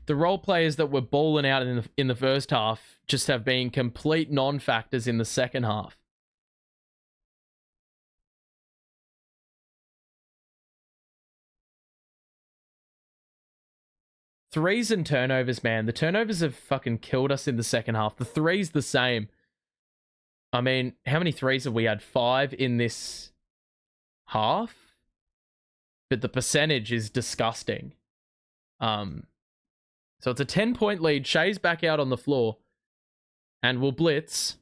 The role players that were balling out in the first half just have been complete non-factors in the second half. Threes and turnovers, man. The turnovers have fucking killed us in the second half. The threes the same. I mean, how many threes have we had? 5 in this half? But the percentage is disgusting. So it's a 10-point lead. Shai's back out on the floor. And we'll blitz.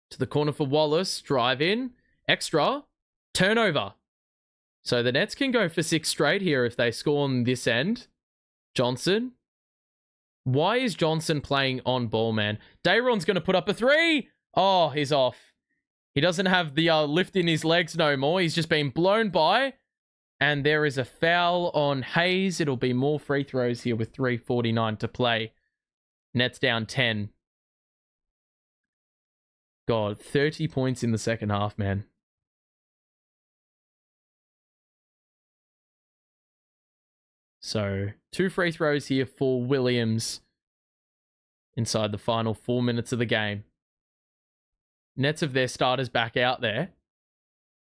To the corner for Wallace. Drive in. Extra. Turnover. So the Nets can go for 6 straight here if they score on this end. Johnson. Why is Johnson playing on ball, man? Dayron's going to put up a 3. Oh, he's off. He doesn't have the lift in his legs no more. He's just been blown by. And there is a foul on Hayes. It'll be more free throws here with 3:49 to play. Nets down 10. God, 30 points in the second half, man. So, 2 free throws here for Williams inside the final 4 minutes of the game. Nets of their starters back out there.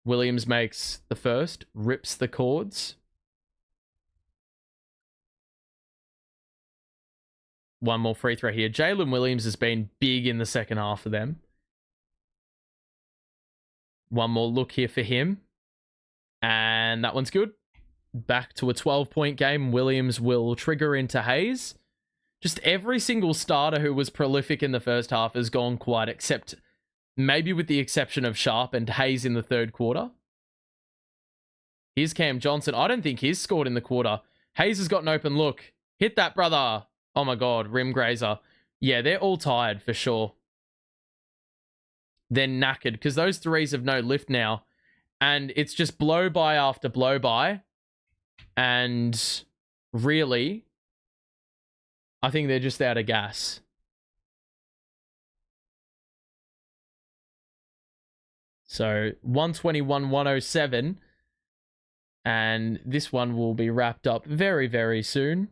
Williams makes the first, rips the cords. One more free throw here. Jalen Williams has been big in the second half for them. One more look here for him. And that one's good. Back to a 12-point game. Williams will trigger into Hayes. Just every single starter who was prolific in the first half has gone quiet, except maybe with the exception of Sharp and Hayes in the third quarter. Here's Cam Johnson. I don't think he's scored in the quarter. Hayes has got an open look. Hit that, brother. Oh my God, rim grazer. Yeah, they're all tired for sure. They're knackered because those threes have no lift now. And it's just blow by after blow by. And really, I think they're just out of gas. So 121-107. And this one will be wrapped up very, very soon.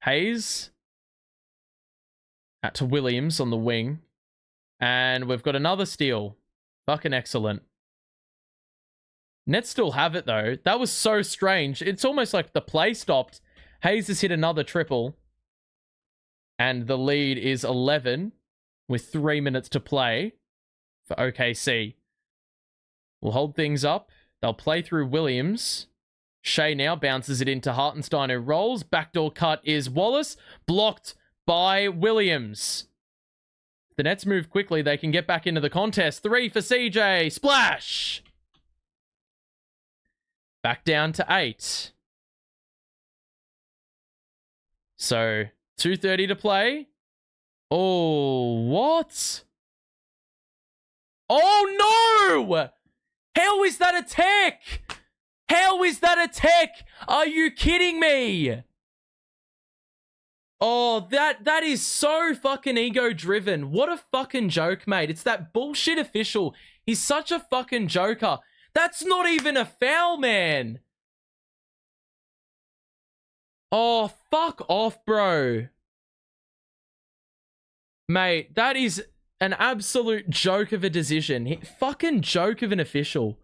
Hayes. Out to Williams on the wing. And we've got another steal. Fucking excellent. Nets still have it, though. That was so strange. It's almost like the play stopped. Hayes has hit another triple. And the lead is 11 with 3 minutes to play for OKC. We'll hold things up. They'll play through Williams. Shai now bounces it into Hartenstein, who rolls. Backdoor cut is Wallace. Blocked by Williams. The Nets move quickly. They can get back into the contest. 3 for CJ. Splash! Back down to 8. So, 2:30 to play. Oh, what? Oh, no! How is that a tech? How is that a tech? Are you kidding me? Oh, that is so fucking ego-driven. What a fucking joke, mate. It's that bullshit official. He's such a fucking joker. That's not even a foul, man. Oh, fuck off, bro. Mate, that is an absolute joke of a decision. Fucking joke of an official.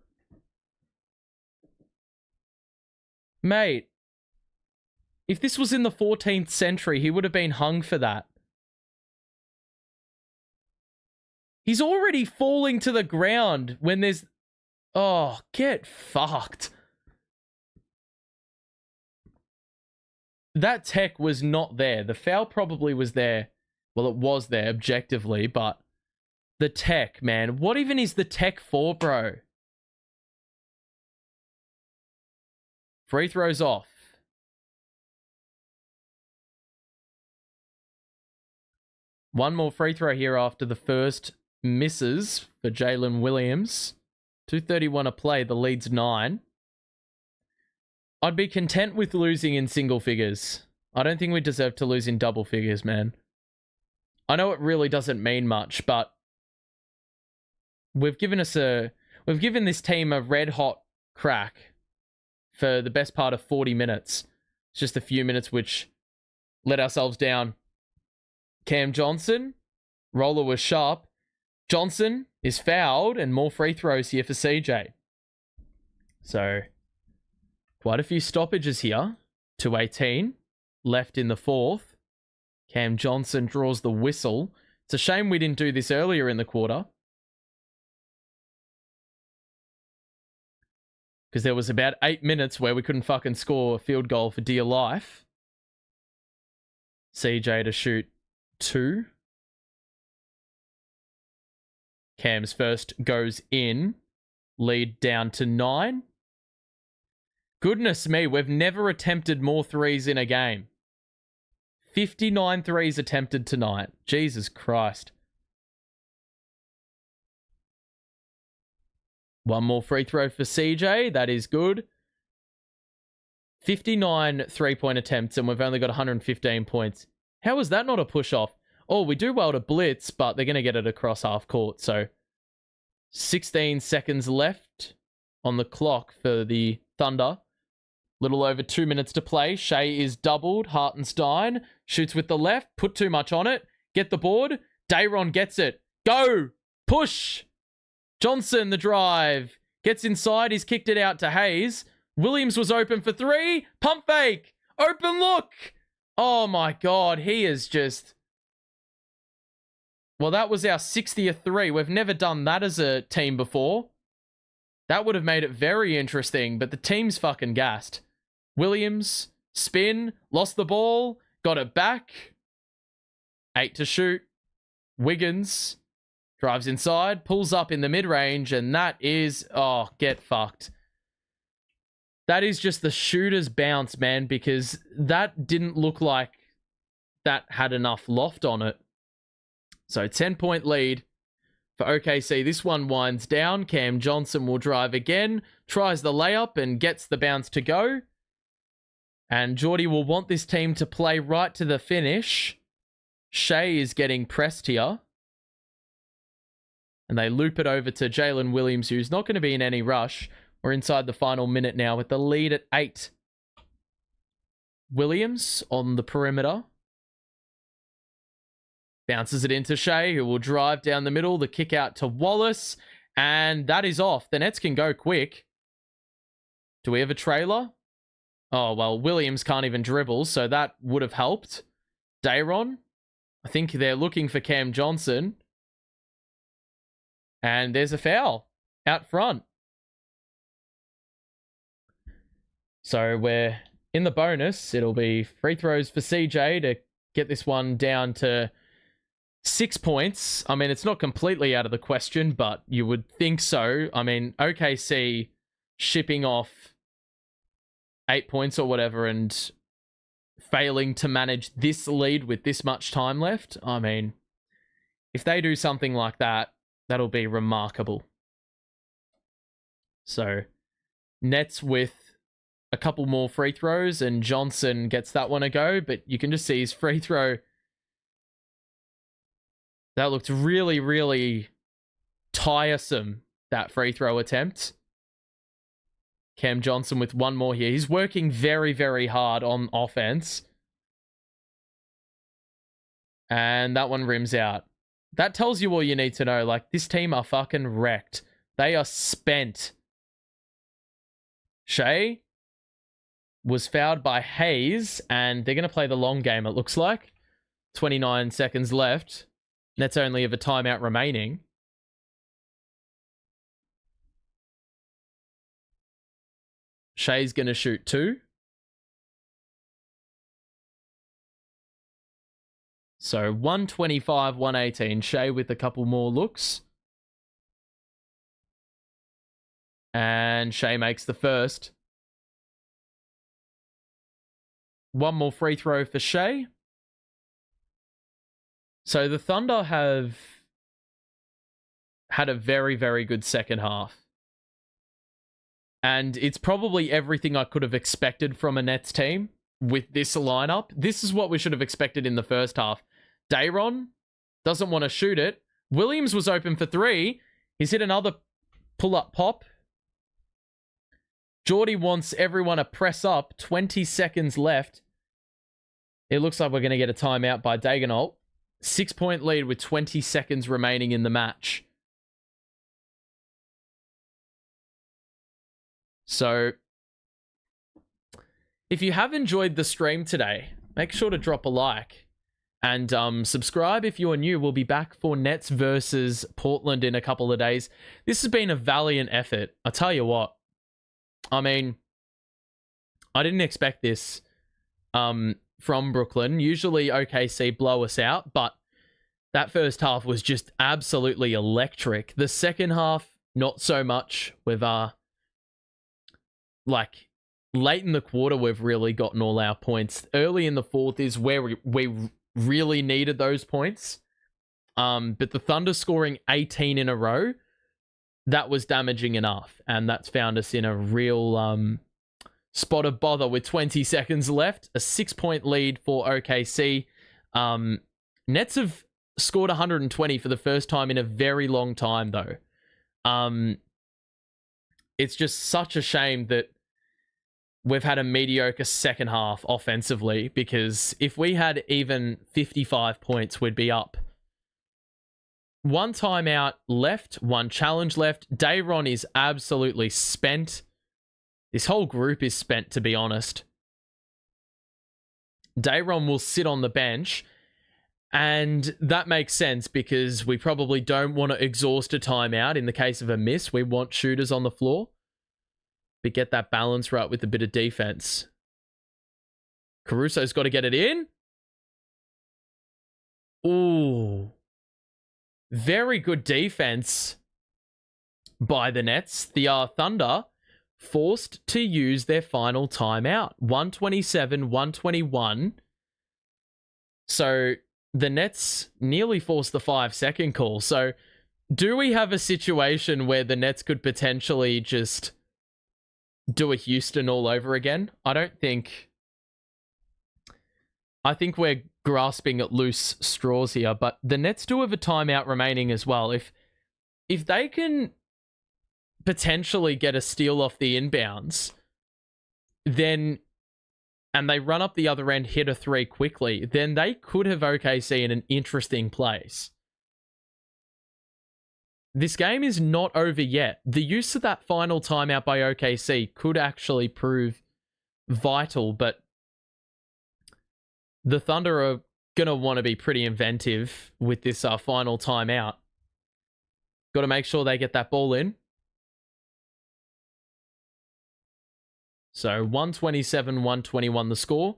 Mate, if this was in the 14th century, he would have been hung for that. He's already falling to the ground when there's... Oh, get fucked. That tech was not there. The foul probably was there. Well, it was there objectively, but the tech, man. What even is the tech for, bro? Free throws off. One more free throw here after the first misses for Jalen Williams. 2:31 a play. The lead's 9. I'd be content with losing in single figures. I don't think we deserve to lose in double figures, man. I know it really doesn't mean much, but we've given this team a red hot crack for the best part of 40 minutes. It's just a few minutes which let ourselves down. Cam Johnson, roller was sharp. Johnson is fouled, and more free throws here for CJ. So, quite a few stoppages here. 2:18 left in the fourth. Cam Johnson draws the whistle. It's a shame we didn't do this earlier in the quarter, because there was about 8 minutes where we couldn't fucking score a field goal for dear life. CJ to shoot 2. Cam's first goes in. Lead down to 9. Goodness me, we've never attempted more threes in a game. 59 threes attempted tonight. Jesus Christ. One more free throw for CJ. That is good. 59 three-point attempts, and we've only got 115 points. How is that not a push-off? Oh, we do well to blitz, but they're going to get it across half court. So 16 seconds left on the clock for the Thunder. Little over 2 minutes to play. Shai is doubled. Hartenstein shoots with the left. Put too much on it. Get the board. Dayron gets it. Go! Push! Johnson, the drive. Gets inside. He's kicked it out to Hayes. Williams was open for 3. Pump fake. Open look. Oh my God. He is just... Well, that was our 60th 3. We've never done that as a team before. That would have made it very interesting, but the team's fucking gassed. Williams, spin, lost the ball, got it back. 8 to shoot. Wiggins drives inside, pulls up in the mid-range, and that is... Oh, get fucked. That is just the shooter's bounce, man, because that didn't look like that had enough loft on it. So 10-point lead for OKC. This one winds down. Cam Johnson will drive again, tries the layup and gets the bounce to go. And Geordie will want this team to play right to the finish. Shai is getting pressed here. And they loop it over to Jalen Williams, who's not going to be in any rush. We're inside the final minute now with the lead at 8. Williams on the perimeter. Bounces it into Shai, who will drive down the middle. The kick out to Wallace. And that is off. The Nets can go quick. Do we have a trailer? Oh, well, Williams can't even dribble, so that would have helped. Dayron. I think they're looking for Cam Johnson. And there's a foul out front. So we're in the bonus. It'll be free throws for CJ to get this one down to 6 points. I mean, it's not completely out of the question, but you would think so. I mean, OKC shipping off 8 points or whatever and failing to manage this lead with this much time left. I mean, if they do something like that, that'll be remarkable. So, Nets with a couple more free throws, and Johnson gets that one a go, but you can just see his free throw. That looked really, really tiresome, that free throw attempt. Cam Johnson with one more here. He's working very, very hard on offense. And that one rims out. That tells you all you need to know. Like, this team are fucking wrecked. They are spent. Shai was fouled by Hayes, and they're going to play the long game, it looks like. 29 seconds left. Nets only have a timeout remaining. Shai's going to shoot 2. So 125, 118. Shai with a couple more looks. And Shai makes the first. One more free throw for Shai. So the Thunder have had a very, very good second half. And it's probably everything I could have expected from a Nets team with this lineup. This is what we should have expected in the first half. Dayron doesn't want to shoot it. Williams was open for 3. He's hit another pull-up pop. Jordy wants everyone to press up. 20 seconds left. It looks like we're going to get a timeout by Daigneault. 6-point lead with 20 seconds remaining in the match. So, if you have enjoyed the stream today, make sure to drop a like. And subscribe if you're new. We'll be back for Nets versus Portland in a couple of days. This has been a valiant effort. I'll tell you what. I mean, I didn't expect this from Brooklyn. Usually OKC blow us out, but that first half was just absolutely electric. The second half, not so much. We've like late in the quarter, we've really gotten all our points. Early in the fourth is where we really needed those points. But the Thunder scoring 18 in a row, that was damaging enough. And that's found us in a real spot of bother with 20 seconds left. A 6-point lead for OKC. Nets have scored 120 for the first time in a very long time, though. It's just such a shame that we've had a mediocre second half offensively, because if we had even 55 points, we'd be up. One timeout left, one challenge left. Dayron is absolutely spent. This whole group is spent, to be honest. Dayron will sit on the bench, and that makes sense because we probably don't want to exhaust a timeout in the case of a miss. We want shooters on the floor. But get that balance right with a bit of defense. Caruso's got to get it in. Ooh. Very good defense by the Nets. The Thunder forced to use their final timeout. 127, 121. So the Nets nearly forced the 5-second call. So do we have a situation where the Nets could potentially just do a Houston all over again? I don't think. I think we're grasping at loose straws here, but the Nets do have a timeout remaining as well. If they can potentially get a steal off the inbounds, then, and they run up the other end, hit a 3 quickly, then they could have OKC in an interesting place. This game is not over yet. The use of that final timeout by OKC could actually prove vital, but the Thunder are going to want to be pretty inventive with this final timeout. Got to make sure they get that ball in. So 127, 121 the score.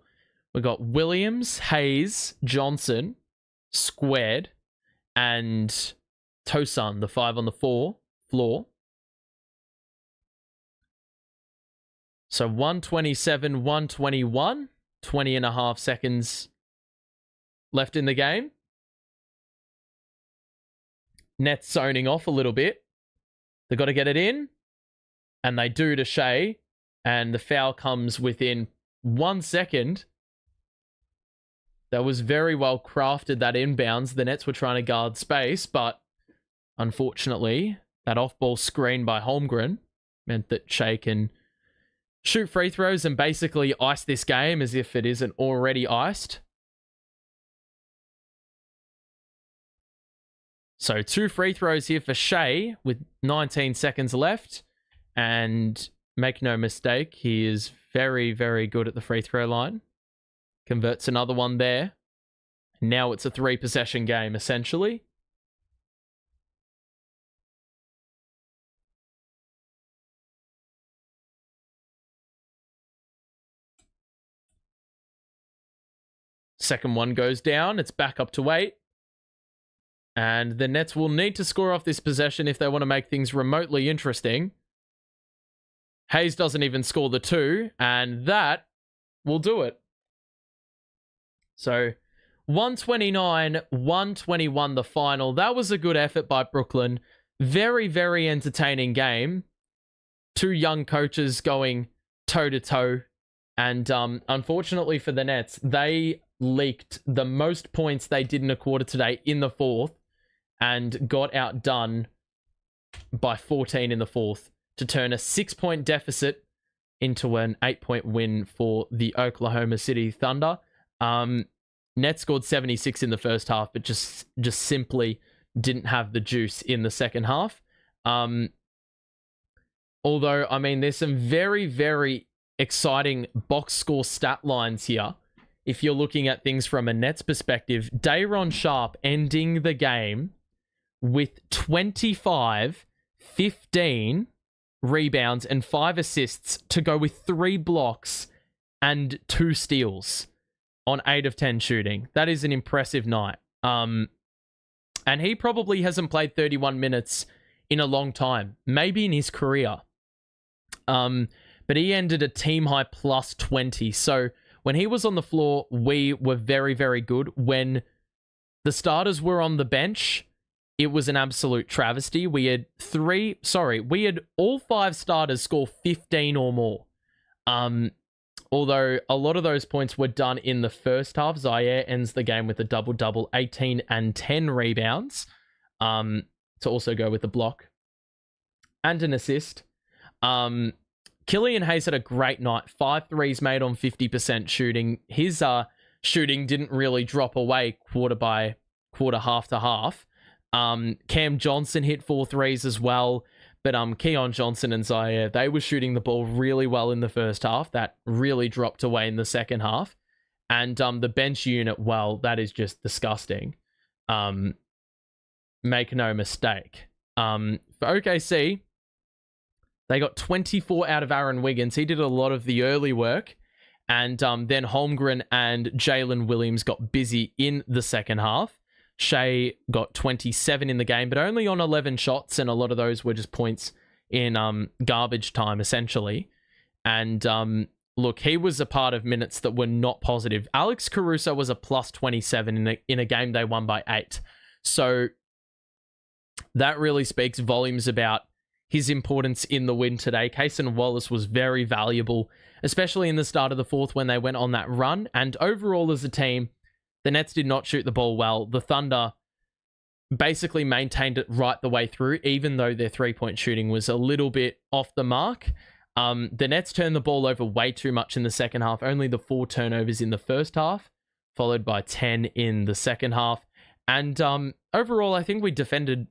We got Williams, Hayes, Johnson, squared, and Tosun, the 5 on the floor. So 127, 121, 20 and a half seconds left in the game. Nets zoning off a little bit. They've got to get it in, and they do to Shai, and the foul comes within 1 second. That was very well crafted, that inbounds. The Nets were trying to guard space, but unfortunately, that off-ball screen by Holmgren meant that Shai can shoot free throws and basically ice this game as if it isn't already iced. So 2 free throws here for Shai with 19 seconds left. And make no mistake, he is very, very good at the free throw line. Converts another one there. Now it's a 3-possession game, essentially. Second one goes down. It's back up to 8. And the Nets will need to score off this possession if they want to make things remotely interesting. Hayes doesn't even score the 2, and that will do it. So 129-121 the final. That was a good effort by Brooklyn. Very, very entertaining game. 2 young coaches going toe-to-toe. And unfortunately for the Nets, they leaked the most points they did in a quarter today in the 4th and got outdone by 14 in the 4th to turn a 6-point deficit into an 8-point win for the Oklahoma City Thunder. Nets scored 76 in the first half, but just simply didn't have the juice in the second half. Although, I mean, there's some very, very exciting box score stat lines here. If you're looking at things from a Nets perspective, Day'Ron Sharpe ending the game with 25, 15 rebounds and 5 assists to go with 3 blocks and 2 steals on 8 of 10 shooting. That is an impressive night. And he probably hasn't played 31 minutes in a long time, maybe in his career. But he ended a team high plus 20. So when he was on the floor, we were very, very good. When the starters were on the bench, it was an absolute travesty. We had all 5 starters score 15 or more. Although a lot of those points were done in the first half. Zaire ends the game with a double-double, 18 and 10 rebounds, to also go with the block and an assist. Killian Hayes had a great night. 5 threes made on 50% shooting. His shooting didn't really drop away quarter by quarter, half to half. Cam Johnson hit 4 threes as well. But Keon Johnson and Zaire, they were shooting the ball really well in the first half. That really dropped away in the second half. And the bench unit, well, that is just disgusting. Make no mistake. For OKC, they got 24 out of Aaron Wiggins. He did a lot of the early work. And then Holmgren and Jalen Williams got busy in the second half. Shai got 27 in the game, but only on 11 shots, and a lot of those were just points in garbage time, essentially. And look, he was a part of minutes that were not positive. Alex Caruso was a plus 27 in a game they won by 8. So that really speaks volumes about his importance in the win today. Cason Wallace was very valuable, especially in the start of the 4th when they went on that run. And overall as a team, the Nets did not shoot the ball well. The Thunder basically maintained it right the way through, even though their 3-point shooting was a little bit off the mark. The Nets turned the ball over way too much in the second half. Only the 4 turnovers in the first half, followed by 10 in the second half. And overall, I think we defended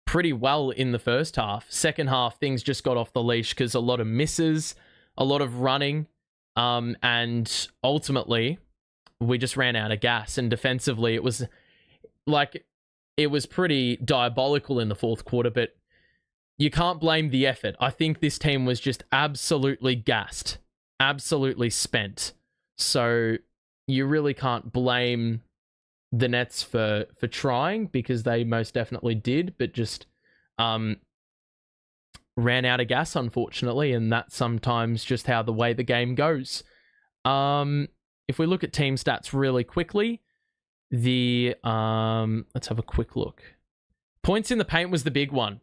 pretty well in the first half. Second half, things just got off the leash because a lot of misses, a lot of running, and ultimately we just ran out of gas. And defensively, it was pretty diabolical in the 4th quarter, but you can't blame the effort. I think this team was just absolutely gassed, absolutely spent. So you really can't blame the Nets for trying, because they most definitely did, but just ran out of gas, unfortunately, and that's sometimes just how the way the game goes. If we look at team stats really quickly, let's have a quick look. Points in the paint was the big one.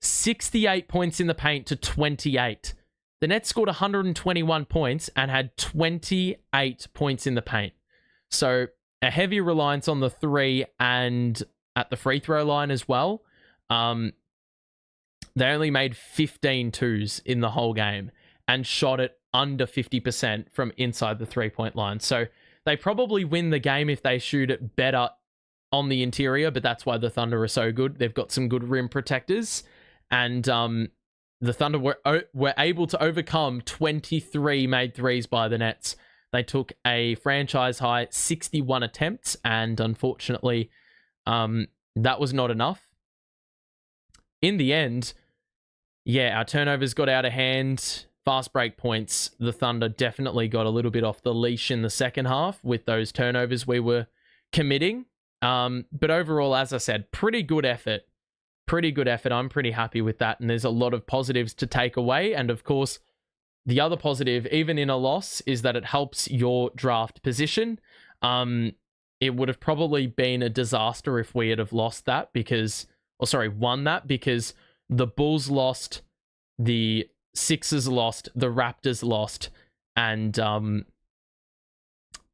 68 points in the paint to 28. The Nets scored 121 points and had 28 points in the paint. So a heavy reliance on the 3 and at the free throw line as well. They only made 15 twos in the whole game. and shot it under 50% from inside the 3-point line. So they probably win the game if they shoot it better on the interior, but that's why the Thunder are so good. They've got some good rim protectors, and the Thunder were able to overcome 23 made threes by the Nets. They took a franchise high 61 attempts, and unfortunately, that was not enough. In the end, yeah, our turnovers got out of hand. Fast break points, the Thunder definitely got a little bit off the leash in the second half with those turnovers we were committing. But overall, as I said, pretty good effort. Pretty good effort. I'm pretty happy with that. And there's a lot of positives to take away. And of course, the other positive, even in a loss, is that it helps your draft position. It would have probably been a disaster if we had have lost that won that, because the Bulls lost, the Sixers lost, the Raptors lost, and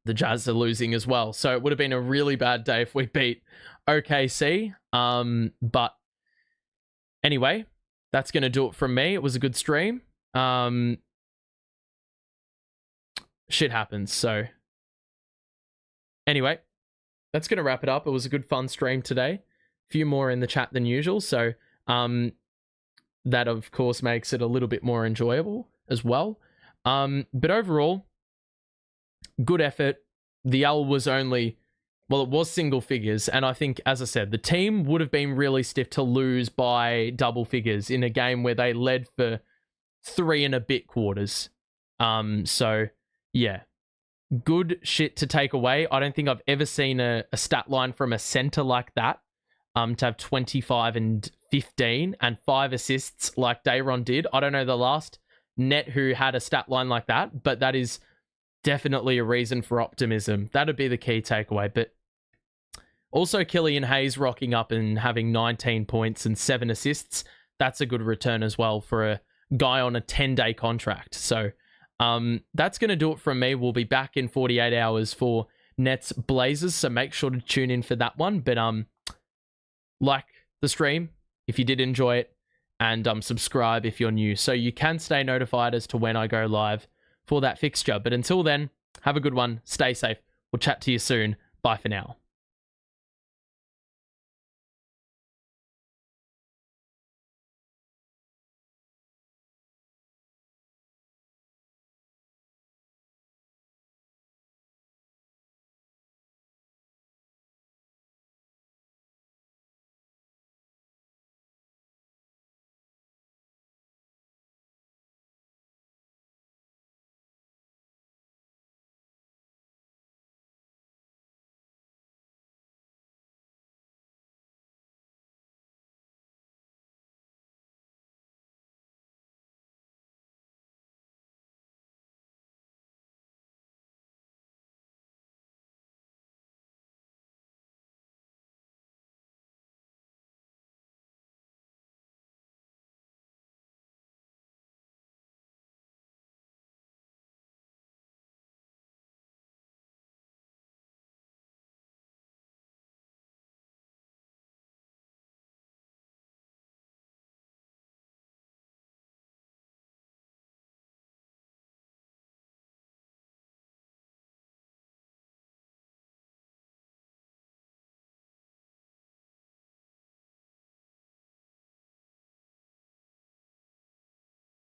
the Jazz are losing as well. So it would have been a really bad day if we beat OKC. But anyway, that's going to do it from me. It was a good stream. Shit happens. So anyway, that's going to wrap it up. It was a good fun stream today. A few more in the chat than usual. So that of course makes it a little bit more enjoyable as well. But overall, good effort. The L was it was single figures. And I think, as I said, the team would have been really stiff to lose by double figures in a game where they led for 3 and a bit quarters. So yeah, good shit to take away. I don't think I've ever seen a stat line from a center like that. To have 25 and 15 and 5 assists like Dayron did. I don't know the last net who had a stat line like that, but that is definitely a reason for optimism. That'd be the key takeaway. But also Killian Hayes rocking up and having 19 points and 7 assists. That's a good return as well for a guy on a 10-day contract. So that's going to do it from me. We'll be back in 48 hours for Nets Blazers, so make sure to tune in for that one. But like the stream if you did enjoy it, and subscribe if you're new, so you can stay notified as to when I go live for that fixture. But until then, have a good one, stay safe, we'll chat to you soon, bye for now.